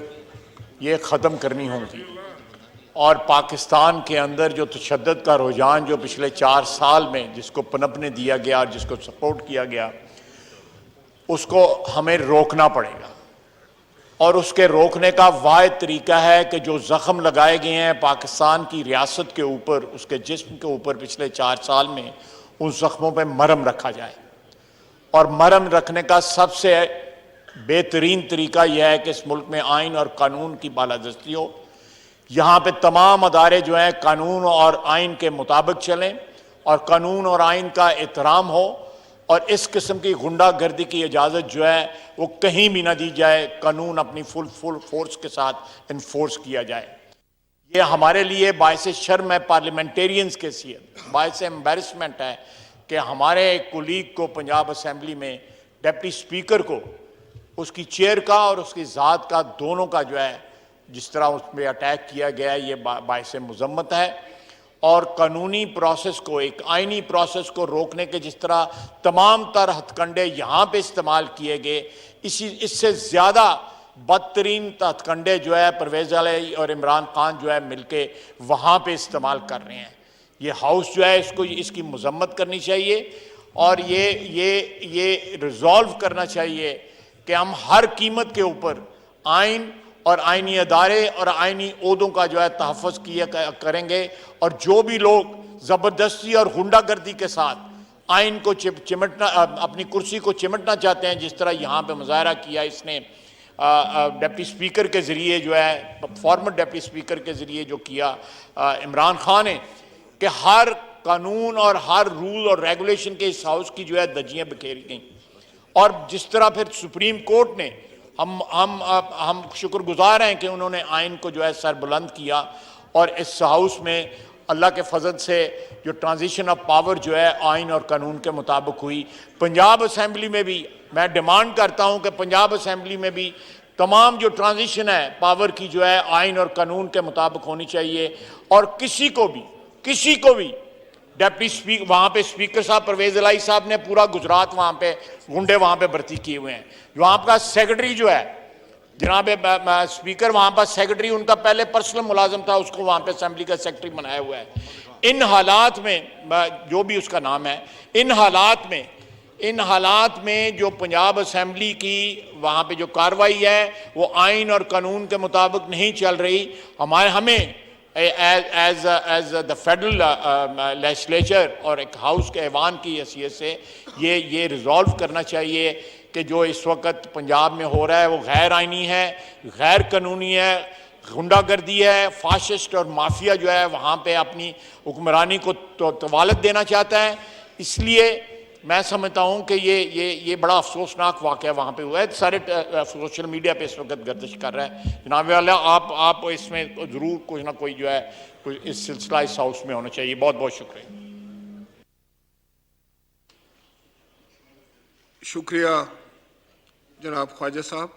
ये ख़त्म करनी होंगी. और पाकिस्तान के अंदर जो तशद्दुद का रुझान जो पिछले 4 साल में जिसको पनपने दिया गया और जिसको सपोर्ट किया गया, उसको हमें रोकना पड़ेगा. और उसके रोकने का वाहिद तरीका है कि जो ज़ख्म लगाए गए हैं पाकिस्तान की रियासत के ऊपर, उसके जिस्म के ऊपर पिछले 4 साल में, उन ज़ख्मों पे मरहम रखा जाए. और मरहम रखने का सबसे बेहतरीन तरीका यह है कि इस मुल्क में आइन और कानून की बालादस्ती हो. यहाँ पे तमाम अदारे जो हैं कानून और आइन के मुताबिक चलें और कानून और आइन का एहतराम हो. और इस किस्म की गुंडागर्दी की इजाज़त जो है वो कहीं भी ना दी जाए. कानून अपनी फुल फोर्स के साथ इन्फोर्स किया जाए. ये हमारे लिए बायस शर्म है पार्लियामेंटेरियंस के सीयत, बायस एम्बेरसमेंट है कि हमारे एक कुलीग को पंजाब असेंबली में डिप्टी स्पीकर को उसकी चेयर का और उसकी ज़ात का दोनों का जो है जिस तरह उस पर अटैक किया गया है, ये बायस मुज़म्मत है. और कानूनी प्रोसेस को, एक आइनी प्रोसेस को रोकने के जिस तरह तमाम तर हथकंडे यहाँ पे इस्तेमाल किए गए, इससे ज़्यादा बदतरीन हथकंडे जो है परवेज़ इलाही और इमरान खान जो है मिलके वहाँ पे इस्तेमाल कर रहे हैं. ये हाउस जो है इसको इसकी मज़म्मत करनी चाहिए और ये रिज़ॉल्व करना चाहिए कि हम हर कीमत के ऊपर आइन और आइनी अदारे और आइनी ओहदों का जो है तहफ़्फ़ुज़ किया करेंगे. और जो भी लोग ज़बरदस्ती और गुंडागर्दी के साथ आइन को चिमटना, अपनी कुर्सी को चिमटना चाहते हैं, जिस तरह यहाँ पे मुज़ाहरा किया इसने डिप्टी स्पीकर के ज़रिए जो है, फॉर्मर डिप्टी स्पीकर के ज़रिए जो किया इमरान खान ने, कि हर कानून और हर रूल और रेगुलेशन के इस हाउस की जो है धज्जियाँ बिखेरी गई. और जिस तरह फिर सुप्रीम कोर्ट ने, हम शुक्रगुजार हैं कि उन्होंने आइन को जो है सर बुलंद किया. और इस हाउस में अल्लाह के फजल से जो ट्रांजिशन ऑफ पावर जो है आइन और कानून के मुताबिक हुई. पंजाब असेंबली में भी मैं डिमांड करता हूं कि पंजाब असेंबली में भी तमाम जो ट्रांजिशन है पावर की जो है आइन और कानून के मुताबिक होनी चाहिए. और किसी को भी डिप्टी स्पीकर, वहाँ पे स्पीकर साहब परवेज़ इलाही साहब ने पूरा गुजरात वहाँ पे गुंडे वहाँ पे भर्ती किए हुए हैं. वहाँ का सेक्रेटरी जो है जनाब स्पीकर, वहाँ पर सेक्रेटरी उनका पहले पर्सनल मुलाजिम था, उसको वहाँ पे असेंबली का सेक्रेटरी बनाया हुआ है. इन हालात में जो भी उसका नाम है, इन हालात में जो पंजाब असेंबली की वहाँ पे जो कार्रवाई है वो आइन और कानून के मुताबिक नहीं चल रही. हमें एज द फेडरल लेजिस्लेचर और एक हाउस के ऐवान की हैसियत से ये रिजॉल्व करना चाहिए कि जो इस वक्त पंजाब में हो रहा है वो गैर आइनी है, गैर कानूनी है, गुंडागर्दी है, फाशिस्ट और माफिया जो है वहाँ पे अपनी हुक्मरानी को तवालत देना चाहता है. इसलिए मैं समझता हूँ कि ये बड़ा अफसोसनाक वाक़या वहाँ पे हुआ है. सारे सोशल मीडिया पे इस वक्त गर्दिश कर रहा है. जनाब वाला आप इसमें ज़रूर कुछ ना कोई जो है इस सिलसिला इस हाउस में होना चाहिए. बहुत बहुत शुक्रिया. शुक्रिया जनाब ख्वाजा साहब।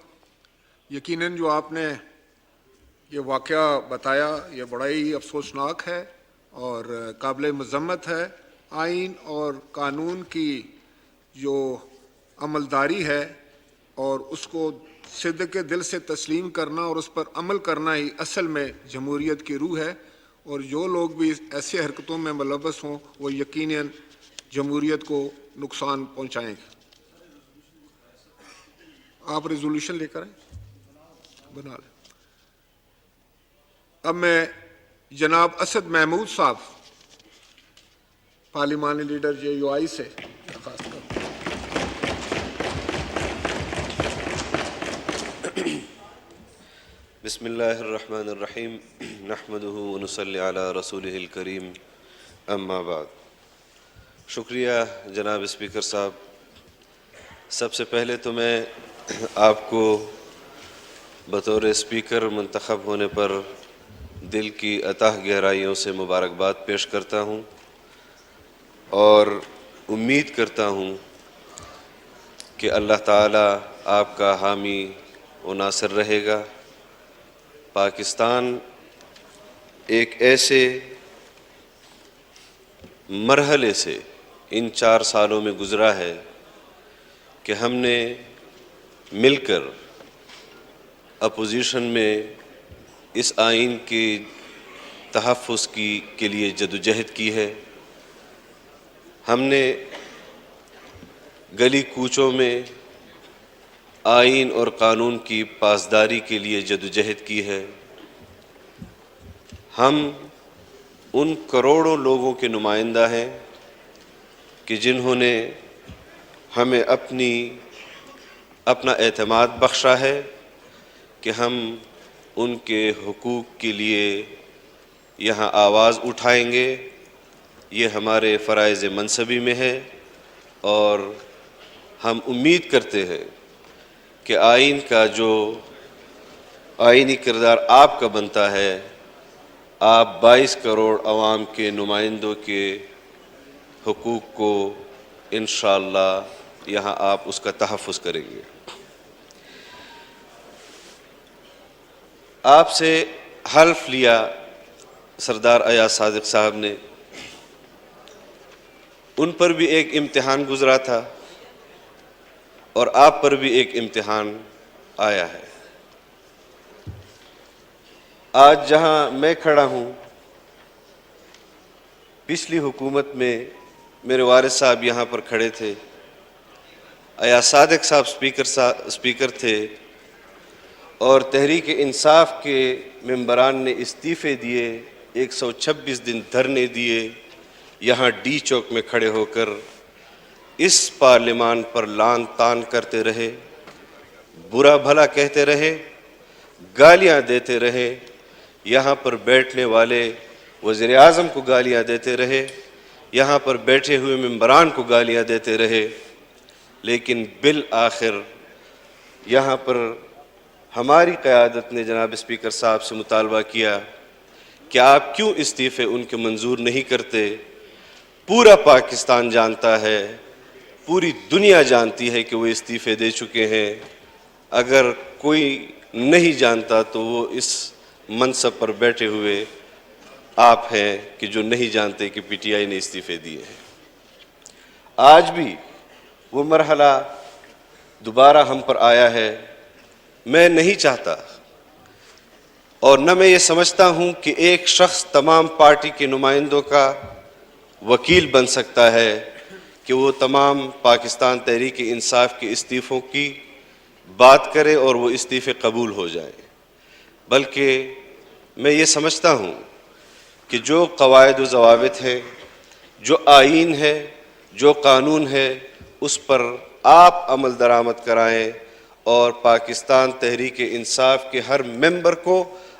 यकीनन जो आपने ये वाक़या बताया ये बड़ा ही अफसोसनाक है और काबिल मज़म्मत है। आइन और कानून की जो अमलदारी है और उसको सिद्क़ दिल से तस्लीम करना और उस पर अमल करना ही असल में जमहूरियत की रूह है, और जो लोग भी ऐसी हरकतों में मुलव्वस हों वो यकीनन जमहूरियत को नुकसान पहुँचाएँगे। आप रेजोल्यूशन लेकर आए, बना लें। अब मैं जनाब असद महमूद साहब पार्लिमानी लीडर JUI से दरख्वास्त करता हूं। बिस्मिल्लाहिर्रहमानिर्रहीम नहमदुहु व नुसल्ली अला रसूलिहिल करीम अम्मा बाद। शुक्रिया जनाब स्पीकर साहब। सबसे पहले तो मैं आपको बतौर स्पीकर मुंतखब होने पर दिल की अताह गहराइयों से मुबारकबाद पेश करता हूँ और उम्मीद करता हूँ कि अल्लाह ताला आपका हामी व नासिर रहेगा। पाकिस्तान एक ऐसे मरहले से इन 4 सालों में गुज़रा है कि हमने मिलकर अपोजिशन में इस आइन के तहफ़्फ़ुज़ के लिए जदोजहद की है। हमने गली कूचों में आइन और कानून की पासदारी के लिए जदोजहद की है। हम उन करोड़ों लोगों के नुमाइंदा हैं कि जिन्होंने हमें अपना एतमाद बख्शा है कि हम उनके हुकूक के लिए यहाँ आवाज़ उठाएंगे। ये हमारे फ़राइज़ मनसबी में है और हम उम्मीद करते हैं कि आइन का जो आइनी किरदार आपका बनता है, आप 22 करोड़ अवाम के नुमाइंदों के हुकूक को इंशाअल्लाह यहाँ आप उसका तहफ़्फ़ुज़ करेंगे। आपसे हल्फ लिया सरदार अयाज सादिक साहब ने, उन पर भी एक इम्तिहान गुज़रा था और आप पर भी एक इम्तिहान आया है। आज जहां मैं खड़ा हूं, पिछली हुकूमत में मेरे वारिस साहब यहाँ पर खड़े थे, अयाज सादिक साहब स्पीकर थे और तहरीक इंसाफ के मेंबरान ने इस्तीफ़े दिए, 126 दिन धरने दिए, यहाँ डी चौक में खड़े होकर इस पार्लिमान पर लान तान करते रहे, बुरा भला कहते रहे, गालियाँ देते रहे, यहाँ पर बैठने वाले वज़ीर आज़म को गालियाँ देते रहे, यहाँ पर बैठे हुए मेंबरान को गालियाँ देते रहे। लेकिन बिल आखिर यहाँ पर हमारी क़यादत ने जनाब स्पीकर साहब से मुतालबा किया कि आप क्यों इस्तीफ़े उनके मंजूर नहीं करते। पूरा पाकिस्तान जानता है, पूरी दुनिया जानती है कि वो इस्तीफ़े दे चुके हैं। अगर कोई नहीं जानता तो वो इस मनसब पर बैठे हुए आप हैं कि जो नहीं जानते कि PTI ने इस्तीफ़े दिए हैं। आज भी वो मरहला दोबारा हम पर आया है। मैं नहीं चाहता और न मैं ये समझता हूँ कि एक शख्स तमाम पार्टी के नुमाइंदों का वकील बन सकता है कि वो तमाम पाकिस्तान तहरीक इंसाफ के इस्तीफ़ों की बात करे और वो इस्तीफ़े कबूल हो जाए। बल्कि मैं ये समझता हूँ कि जो क़वाइद व ज़वाबित हैं, जो आइन है, जो कानून है, उस पर आप अमल दरामद कराएं और पाकिस्तान तहरीक इंसाफ के हर मेंबर को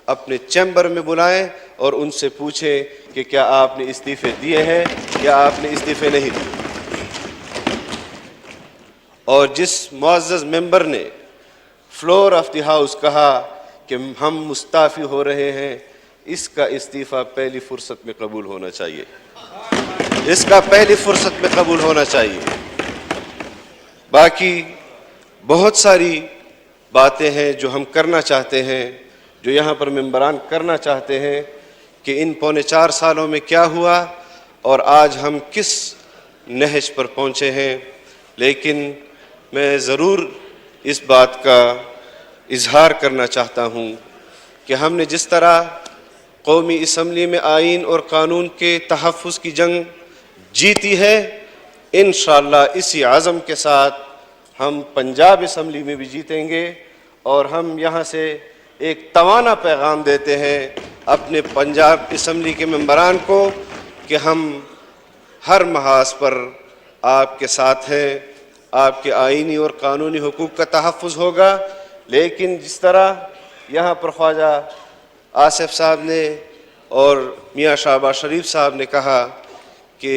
अपने चैम्बर में बुलाएं और उनसे पूछें कि क्या आपने इस्तीफ़े दिए हैं या आपने इस्तीफ़े नहीं दिए। और जिस मुअज़्ज़ज़ मेंबर ने फ्लोर ऑफ द हाउस कहा कि हम मुस्ताफ़ी हो रहे हैं, इसका इस्तीफ़ा पहली फुर्सत में कबूल होना चाहिए, इसका पहली फुर्सत में कबूल होना चाहिए। باقی بہت ساری باتیں ہیں جو ہم کرنا چاہتے ہیں، جو یہاں پر ممبران کرنا چاہتے ہیں کہ ان 4.25 سالوں میں کیا ہوا اور آج ہم کس نہج پر پہنچے ہیں، لیکن میں ضرور اس بات کا اظہار کرنا چاہتا ہوں کہ ہم نے جس طرح قومی اسمبلی میں آئین اور قانون کے تحفظ کی جنگ جیتی ہے، انشاءاللہ اسی عزم کے ساتھ ہم پنجاب اسمبلی میں بھی جیتیں گے، اور ہم یہاں سے ایک توانا پیغام دیتے ہیں اپنے پنجاب اسمبلی کے ممبران کو کہ ہم ہر محاذ پر آپ کے ساتھ ہیں، آپ کے آئینی اور قانونی حقوق کا تحفظ ہوگا، لیکن جس طرح یہاں پر خواجہ آصف صاحب نے اور میاں شہباز شریف صاحب نے کہا کہ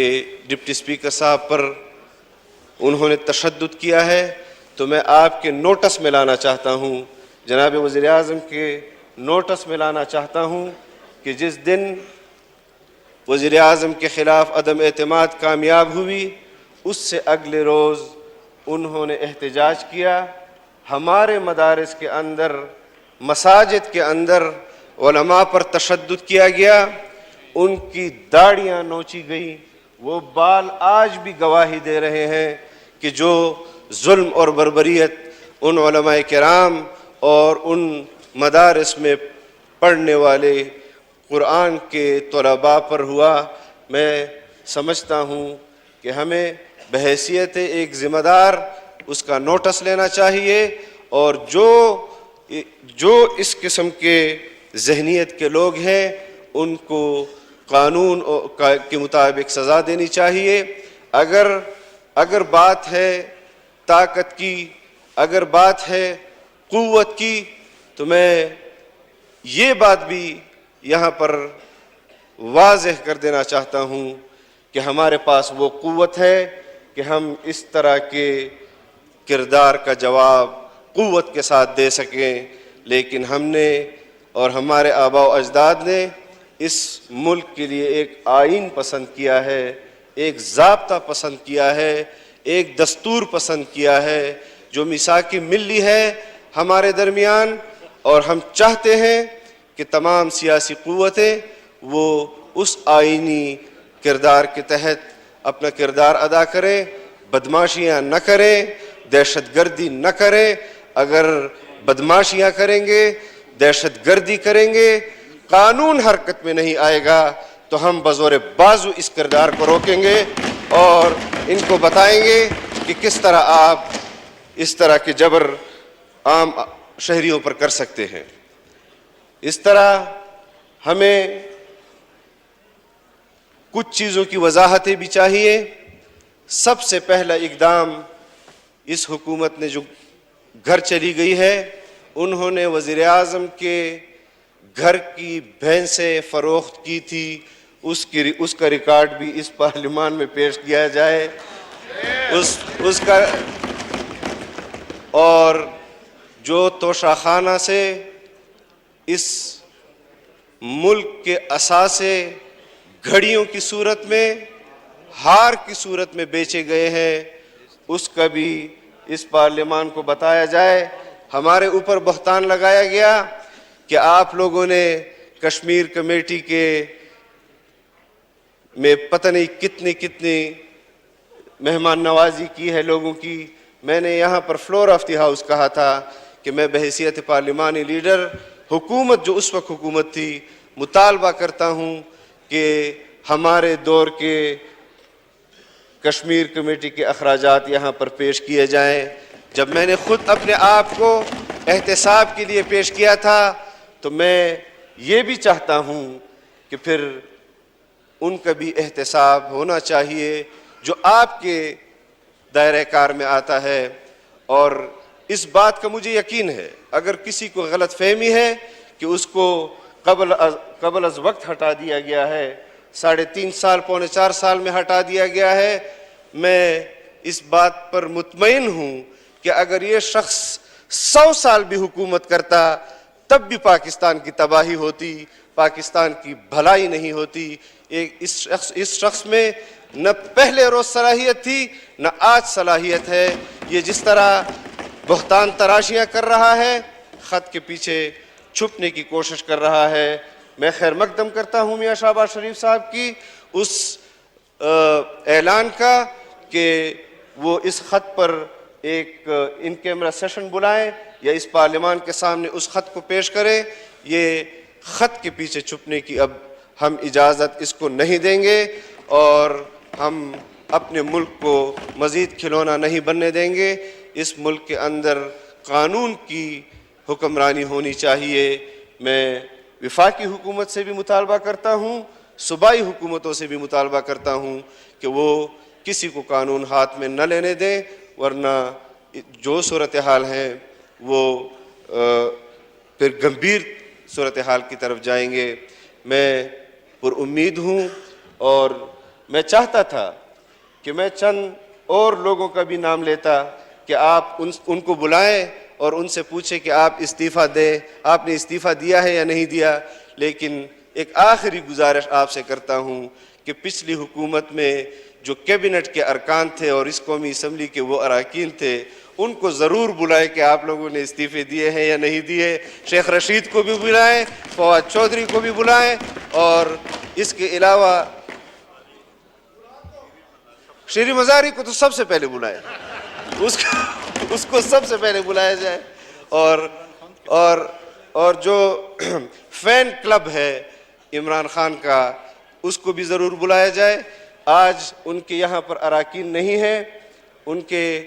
ڈپٹی اسپیکر صاحب پر انہوں نے تشدد کیا ہے، تو میں آپ کے نوٹس میں لانا چاہتا ہوں، جناب وزیر اعظم کے نوٹس میں لانا چاہتا ہوں کہ جس دن وزیر اعظم کے خلاف عدم اعتماد کامیاب ہوئی، اس سے اگلے روز انہوں نے احتجاج کیا، ہمارے مدارس کے اندر، مساجد کے اندر علماء پر تشدد کیا گیا، ان کی داڑیاں نوچی گئی، وہ بال آج بھی گواہی دے رہے ہیں کہ جو ظلم اور بربریت ان علماء کرام اور ان مدارس میں پڑھنے والے قرآن کے طلباء پر ہوا۔ میں سمجھتا ہوں کہ ہمیں بحیثیت ایک ذمہ دار اس کا نوٹس لینا چاہیے، اور جو اس قسم کے ذہنیت کے لوگ ہیں ان کو قانون کے مطابق سزا دینی چاہیے۔ اگر بات ہے طاقت کی، اگر بات ہے قوت کی، تو میں یہ بات بھی یہاں پر واضح کر دینا چاہتا ہوں کہ ہمارے پاس وہ قوت ہے کہ ہم اس طرح کے کردار کا جواب قوت کے ساتھ دے سکیں، لیکن ہم نے اور ہمارے آباء و اجداد نے اس ملک کے لیے ایک آئین پسند کیا ہے، ایک ضابطہ پسند کیا ہے، ایک دستور پسند کیا ہے جو میثاق ملی ہے ہمارے درمیان، اور ہم چاہتے ہیں کہ تمام سیاسی قوتیں وہ اس آئینی کردار کے تحت اپنا کردار ادا کریں، بدماشیاں نہ کریں، دہشت گردی نہ کریں۔ اگر بدماشیاں کریں گے، دہشت گردی کریں گے، قانون حرکت میں نہیں آئے گا، تو ہم بزور بازو اس کردار کو روکیں گے اور ان کو بتائیں گے کہ کس طرح آپ اس طرح کے جبر عام شہریوں پر کر سکتے ہیں۔ اس طرح ہمیں کچھ چیزوں کی وضاحتیں بھی چاہیے۔ سب سے پہلا اقدام اس حکومت نے جو گھر چلی گئی ہے، انہوں نے وزیر اعظم کے گھر کی بھینسیں فروخت کی تھی، اس کا ریکارڈ بھی اس پارلیمان میں پیش کیا جائے، اس کا، اور جو توشہ خانہ سے اس ملک کے اثاثے گھڑیوں کی صورت میں، ہار کی صورت میں بیچے گئے ہیں، اس کا بھی اس پارلیمان کو بتایا جائے۔ ہمارے اوپر بہتان لگایا گیا کہ آپ لوگوں نے کشمیر کمیٹی کے میں پتہ نہیں کتنی مہمان نوازی کی ہے لوگوں کی۔ میں نے یہاں پر فلور آف دی ہاؤس کہا تھا کہ میں بحیثیت پارلیمانی لیڈر، حکومت جو اس وقت حکومت تھی، مطالبہ کرتا ہوں کہ ہمارے دور کے کشمیر کمیٹی کے اخراجات یہاں پر پیش کیے جائیں۔ جب میں نے خود اپنے آپ کو احتساب کے لیے پیش کیا تھا، تو میں یہ بھی چاہتا ہوں کہ پھر ان کا بھی احتساب ہونا چاہیے جو آپ کے دائرہ کار میں آتا ہے۔ اور اس بات کا مجھے یقین ہے، اگر کسی کو غلط فہمی ہے کہ اس کو قبل از وقت ہٹا دیا گیا ہے، 3.5 سال 4.25 سال میں ہٹا دیا گیا ہے، میں اس بات پر مطمئن ہوں کہ اگر یہ شخص 100 سال بھی حکومت کرتا تب بھی پاکستان کی تباہی ہوتی، پاکستان کی بھلائی نہیں ہوتی۔ اس شخص میں نہ پہلے روز صلاحیت تھی، نہ آج صلاحیت ہے۔ یہ جس طرح بہتان تراشیاں کر رہا ہے، خط کے پیچھے چھپنے کی کوشش کر رہا ہے. میں خیر مقدم کرتا ہوں میاں شہباز شریف صاحب کی اس اعلان کا کہ وہ اس خط پر ایک ان کیمرہ سیشن بلائیں یا اس پارلیمان کے سامنے اس خط کو پیش کریں. یہ خط کے پیچھے چھپنے کی اب ہم اجازت اس کو نہیں دیں گے اور ہم اپنے ملک کو مزید کھلونا نہیں بننے دیں گے. اس ملک کے اندر قانون کی حکمرانی ہونی چاہیے. میں وفاقی حکومت سے بھی مطالبہ کرتا ہوں، صوبائی حکومتوں سے بھی مطالبہ کرتا ہوں کہ وہ کسی کو قانون ہاتھ میں نہ لینے دیں، ورنہ جو صورتحال ہیں وہ پھر گمبھیر صورتحال کی طرف جائیں گے. میں پر امید ہوں اور میں چاہتا تھا کہ میں چند اور لوگوں کا بھی نام لیتا کہ آپ ان کو بلائیں اور ان سے پوچھیں کہ آپ استعفیٰ دیں، آپ نے استعفیٰ دیا ہے یا نہیں دیا. لیکن ایک آخری گزارش آپ سے کرتا ہوں کہ پچھلی حکومت میں جو کیبنٹ کے ارکان تھے اور اس قومی اسمبلی کے وہ اراکین تھے، ان کو ضرور بلائیں کہ آپ لوگوں نے استعفے دیے ہیں یا نہیں دیے. شیخ رشید کو بھی بلائیں، فواد چودھری کو بھی بلائیں، اور اس کے علاوہ شیری مزاری کو تو سب سے پہلے بلائیں، اس کو سب سے پہلے بلایا جائے. اور جو فین کلب ہے عمران خان کا، اس کو بھی ضرور بلایا جائے. آج ان کے یہاں پر اراکین نہیں ہیں، ان کے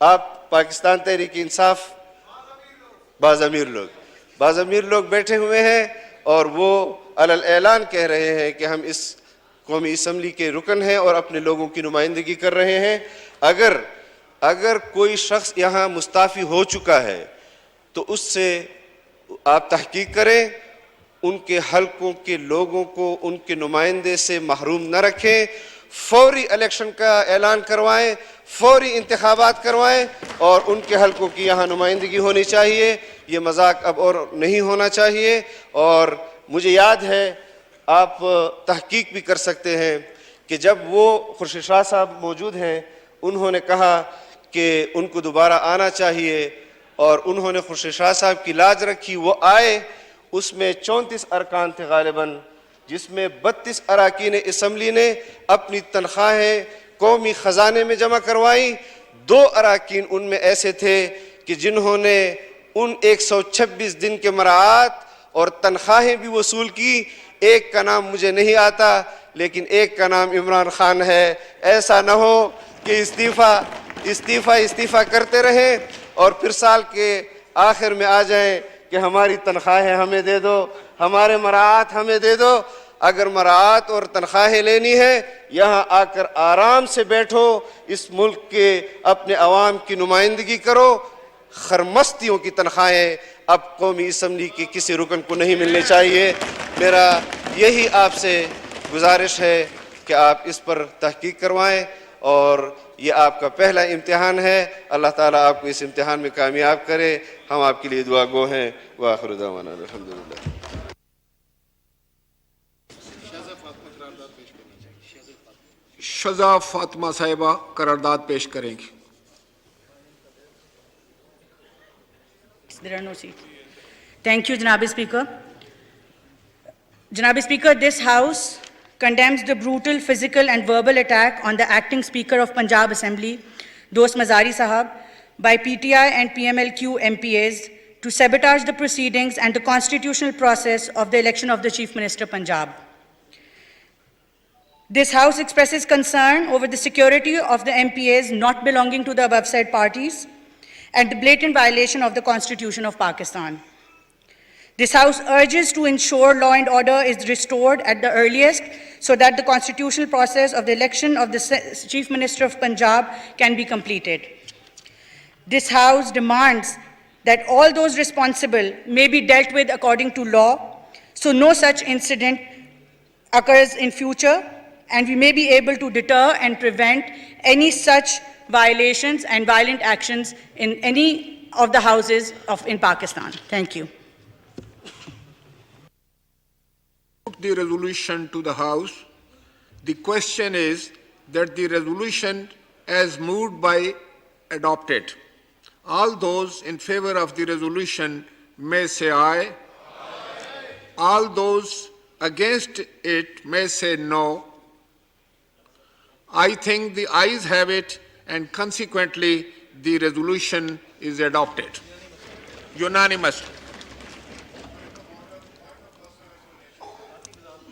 آپ پاکستان تحریک انصاف بعض امیر لوگ بیٹھے ہوئے ہیں اور وہ علل اعلان کہہ رہے ہیں کہ ہم اس قومی اسمبلی کے رکن ہیں اور اپنے لوگوں کی نمائندگی کر رہے ہیں. اگر کوئی شخص یہاں مستعفی ہو چکا ہے تو اس سے آپ تحقیق کریں، ان کے حلقوں کے لوگوں کو ان کے نمائندے سے محروم نہ رکھیں، فوری الیکشن کا اعلان کروائیں، فوری انتخابات کروائیں اور ان کے حلقوں کی یہاں نمائندگی ہونی چاہیے. یہ مذاق اب اور نہیں ہونا چاہیے. اور مجھے یاد ہے، آپ تحقیق بھی کر سکتے ہیں کہ جب وہ خورشید شاہ صاحب موجود ہیں، انہوں نے کہا کہ ان کو دوبارہ آنا چاہیے اور انہوں نے خورشید شاہ صاحب کی لاج رکھی. وہ آئے، اس میں 34 ارکان تھے غالباً، جس میں 32 اراکین اسمبلی نے اپنی تنخواہیں قومی خزانے میں جمع کروائی. 2 اراکین ان میں ایسے تھے کہ جنہوں نے ان 126 دن کے مراعات اور تنخواہیں بھی وصول کی. ایک کا نام مجھے نہیں آتا، لیکن ایک کا نام عمران خان ہے. ایسا نہ ہو کہ استعفیٰ کرتے رہیں اور پھر سال کے آخر میں آ جائیں کہ ہماری تنخواہیں ہمیں دے دو، ہمارے مراعات ہمیں دے دو. اگر مراعات اور تنخواہیں لینی ہے، یہاں آ کر آرام سے بیٹھو، اس ملک کے اپنے عوام کی نمائندگی کرو. خرمستیوں کی تنخواہیں اب قومی اسمبلی کے کسی رکن کو نہیں ملنے چاہیے. میرا یہی آپ سے گزارش ہے کہ آپ اس پر تحقیق کروائیں، اور یہ آپ کا پہلا امتحان ہے. اللہ تعالیٰ آپ کو اس امتحان میں کامیاب کرے. ہم آپ کے لیے دعا گو ہیں. وآخر دعوانا الحمدللہ. شزا فاطمہ صاحبہ قرارداد پیش کریں گی. There are no seats. Thank you, Janab Speaker. Janab Speaker, this House condemns the brutal physical and verbal attack on the acting Speaker of Punjab Assembly, Dost Mazari Sahab, by PTI and PMLQ MPAs to sabotage the proceedings and the constitutional process of the election of the Chief Minister Punjab. This House expresses concern over the security of the MPAs not belonging to the above said parties and the blatant violation of the Constitution of Pakistan. This House urges to ensure law and order is restored at the earliest so that the constitutional process of the election of the Chief Minister of Punjab can be completed. This House demands that all those responsible may be dealt with according to law, so no such incident occurs in future, and we may be able to deter and prevent any such violations and violent actions in any of the houses in Pakistan. Thank you. Put the resolution to the House. The question is that the resolution as moved by adopted. All those in favor of the resolution may say aye. All those against it may say no. I think the ayes have it, and consequently the resolution is adopted unanimously.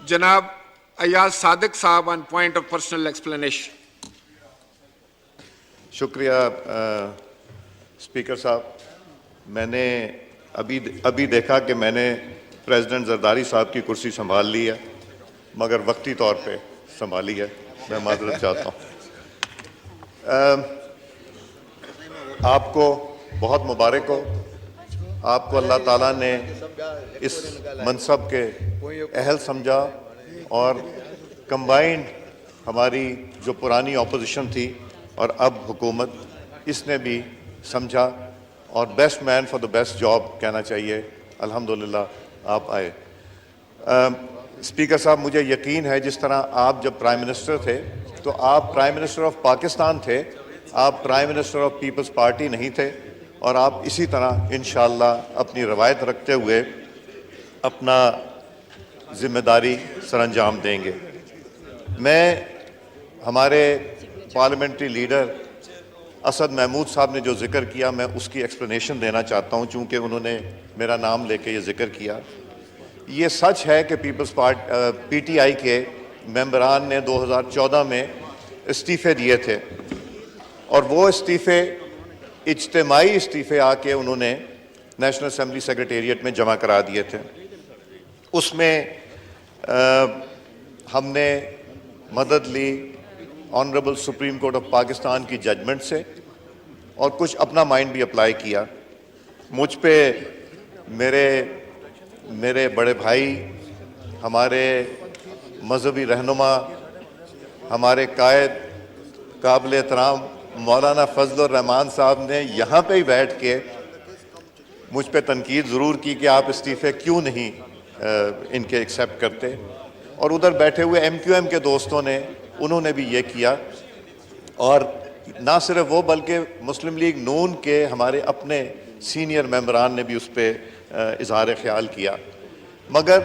Janab Ayaz Sadiq Saab on point of personal explanation. शुक्रिया speaker साहब, मैंने अभी देखा कि मैंने president Zardari साहब की कुर्सी संभाल ली है, मगर वक्ती तौर पे संभाली है। मैं माजरत चाहता हूँ। आपको बहुत मुबारक हो। आपको अल्लाह ताला ने इस मनसब के अहल समझा और कंबाइंड हमारी जो पुरानी ऑपोजिशन थी और अब हुकूमत, इसने भी समझा और best man for the best job कहना चाहिए। अल्हम्दुलिल्लाह आप आए। स्पीकर साहब, मुझे यकीन है जिस तरह आप जब प्राइम मिनिस्टर थे तो आप प्राइम मिनिस्टर ऑफ पाकिस्तान थे, आप prime minister of Peoples Party नहीं थे, और आप इसी तरह इंशाअल्लाह अपनी रवायत रखते हुए अपना ज़िम्मेदारी सरअंजाम देंगे। मैं हमारे पार्लियामेंट्री लीडर असद महमूद साहब ने जो ज़िक्र किया, मैं उसकी एक्सप्लेनेशन देना चाहता हूँ, चूँकि उन्होंने मेरा नाम लेके ये ज़िक्र किया। ये सच है कि पीपल्स पार्टी पीटीआई के मेंबरान ने 2014 में इस्तीफ़े दिए थे, और वो इस्तीफ़े इज्तिमाई इस्तीफ़े आके उन्होंने नेशनल असेंबली सेक्रेटेरिएट में जमा करा दिए थे। उसमें हमने मदद ली honourable supreme court of Pakistan की जजमेंट से, और कुछ अपना माइंड भी अप्लाई किया। मुझ पे मेरे बड़े भाई, हमारे मजहबी रहनुमा, हमारे कायद काबिल एहतराम मौलाना फजलुर रहमान साहब ने यहाँ पे ही बैठ के मुझ पे तनकीद ज़रूर की कि आप इस्तीफ़े क्यों नहीं इनके एक्सेप्ट करते, और उधर बैठे हुए MQM के दोस्तों ने, उन्होंने भी ये किया। और ना सिर्फ वो बल्कि मुस्लिम लीग नून के हमारे अपने सीनियर मेंबरान ने भी उस पर इज़हार ख्याल किया। मगर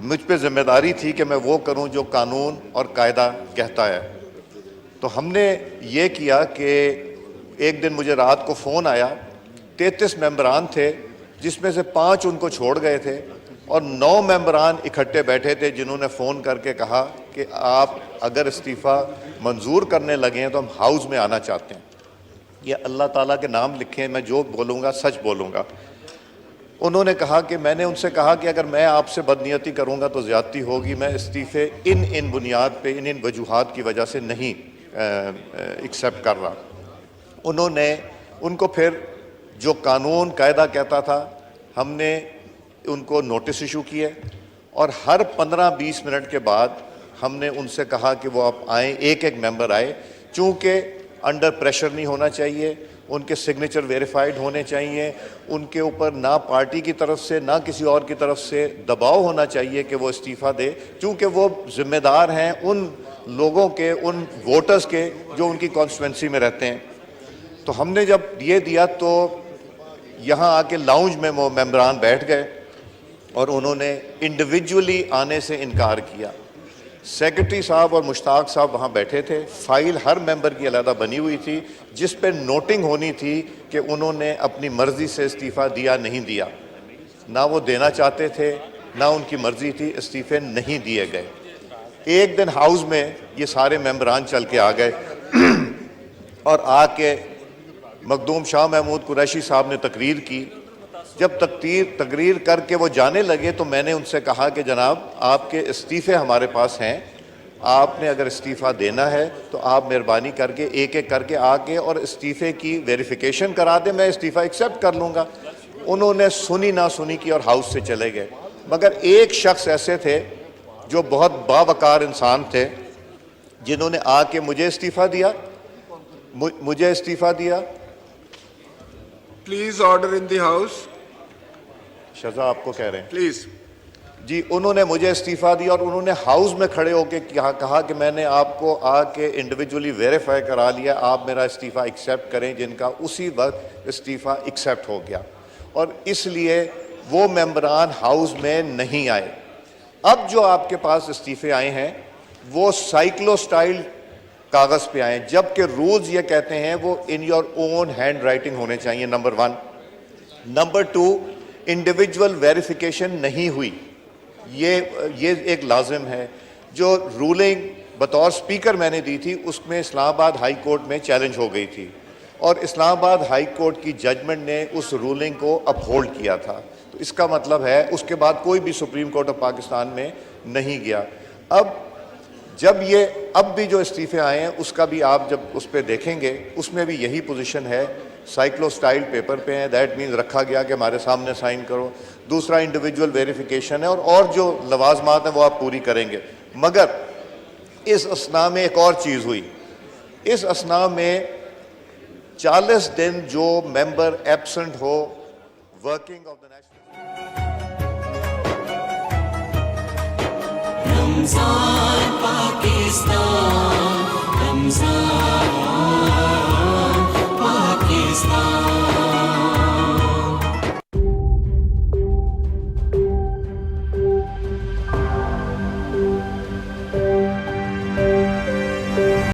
मुझ पे ज़िम्मेदारी थी कि मैं वो करूं जो कानून और कायदा कहता है। तो हमने ये किया कि एक दिन मुझे रात को फ़ोन आया, 33 मेंबरान थे जिसमें से 5 उनको छोड़ गए थे, और 9 मेंबरान इकट्ठे बैठे थे जिन्होंने फ़ोन करके कहा कि आप अगर इस्तीफ़ा मंजूर करने लगे हैं तो हम हाउस में आना चाहते हैं। ये अल्लाह ताला के नाम लिखे, मैं जो बोलूँगा सच बोलूँगा। उन्होंने कहा कि मैंने उनसे कहा कि अगर मैं आपसे बदनीयती करूँगा तो ज़्यादती होगी, मैं इस्तीफ़े इन बुनियाद पे इन वजूहात की वजह से नहीं एक्सेप्ट कर रहा। उनको फिर जो कानून कायदा कहता था, हमने उनको नोटिस इशू किए, और हर 15-20 मिनट के बाद हमने उनसे कहा कि वो आप आएँ, एक मेंबर आए, चूँकि अंडर प्रेशर नहीं होना चाहिए, उनके सिग्नेचर वेरीफाइड होने चाहिए, उनके ऊपर ना पार्टी की तरफ से ना किसी और की तरफ से दबाव होना चाहिए कि वो इस्तीफ़ा दे, चूँकि वो ज़िम्मेदार हैं उन लोगों के, उन वोटर्स के जो उनकी कॉन्स्टिट्यूंसी में रहते हैं। तो हमने जब ये दिया तो यहाँ आके लाउंज में वो मेंबरान बैठ गए और उन्होंने इंडिविजुअली आने से इनकार किया। सेक्रेटरी साहब और मुश्ताक साहब वहाँ बैठे थे, फाइल हर मेंबर की अलहदा बनी हुई थी जिस पे नोटिंग होनी थी कि उन्होंने अपनी मर्ज़ी से इस्तीफ़ा दिया नहीं दिया। ना वो देना चाहते थे ना उनकी मर्ज़ी थी, इस्तीफ़े नहीं दिए गए। एक दिन हाउस में ये सारे मेंबरान चल के आ गए और आके मखदूम शाह महमूद कुरैशी साहब ने तकरीर की। जब तकरीर करके वो जाने लगे तो मैंने उनसे कहा कि जनाब आपके इस्तीफ़े हमारे पास हैं, आपने अगर इस्तीफ़ा देना है तो आप मेहरबानी करके एक एक करके आके और इस्तीफ़े की वेरिफिकेशन करा दें, मैं इस्तीफ़ा एक्सेप्ट कर लूँगा। उन्होंने सुनी ना सुनी की और हाउस से चले गए। मगर एक शख्स ऐसे थे जो बहुत बावकार इंसान थे जिन्होंने आके मुझे इस्तीफ़ा दिया। Please order in the house. शजा आपको कह रहे हैं प्लीज। جی انہوں نے مجھے استعفیٰ دیا اور انہوں نے ہاؤس میں کھڑے ہو کے کہا کہ میں نے آپ کو آ کے انڈیویجولی ویریفائی کرا لیا, آپ میرا استعفیٰ ایکسیپٹ کریں, جن کا اسی وقت استعفیٰ ایکسیپٹ ہو گیا اور اس لیے وہ ممبران ہاؤس میں نہیں آئے. اب جو آپ کے پاس استعفے آئے ہیں وہ سائیکلو سٹائل کاغذ پہ آئے ہیں, جبکہ رولز یہ کہتے ہیں وہ in your own hand writing ہونے چاہیے, نمبر 1. نمبر 2, انڈیویجول ویریفیکیشن نہیں ہوئی, یہ ایک لازم ہے. جو رولنگ بطور سپیکر میں نے دی تھی اس میں اسلام آباد ہائی کورٹ میں چیلنج ہو گئی تھی اور اسلام آباد ہائی کورٹ کی ججمنٹ نے اس رولنگ کو اپہولڈ کیا تھا. تو اس کا مطلب ہے اس کے بعد کوئی بھی سپریم کورٹ آف پاکستان میں نہیں گیا. اب بھی جو استعفے آئے ہیں اس کا بھی آپ جب اس پہ دیکھیں گے اس میں بھی یہی پوزیشن ہے, سائیکلو سٹائل پیپر پہ ہیں, دیٹ مینز رکھا گیا کہ ہمارے سامنے سائن کرو. دوسرا انڈیویجول ویریفیکیشن ہے اور جو لوازمات ہیں وہ آپ پوری کریں گے. مگر اس اثناء میں ایک اور چیز ہوئی, اس اثناء میں 40 دن جو ممبر ایبسنٹ ہو working of the Ramzan Pakistan.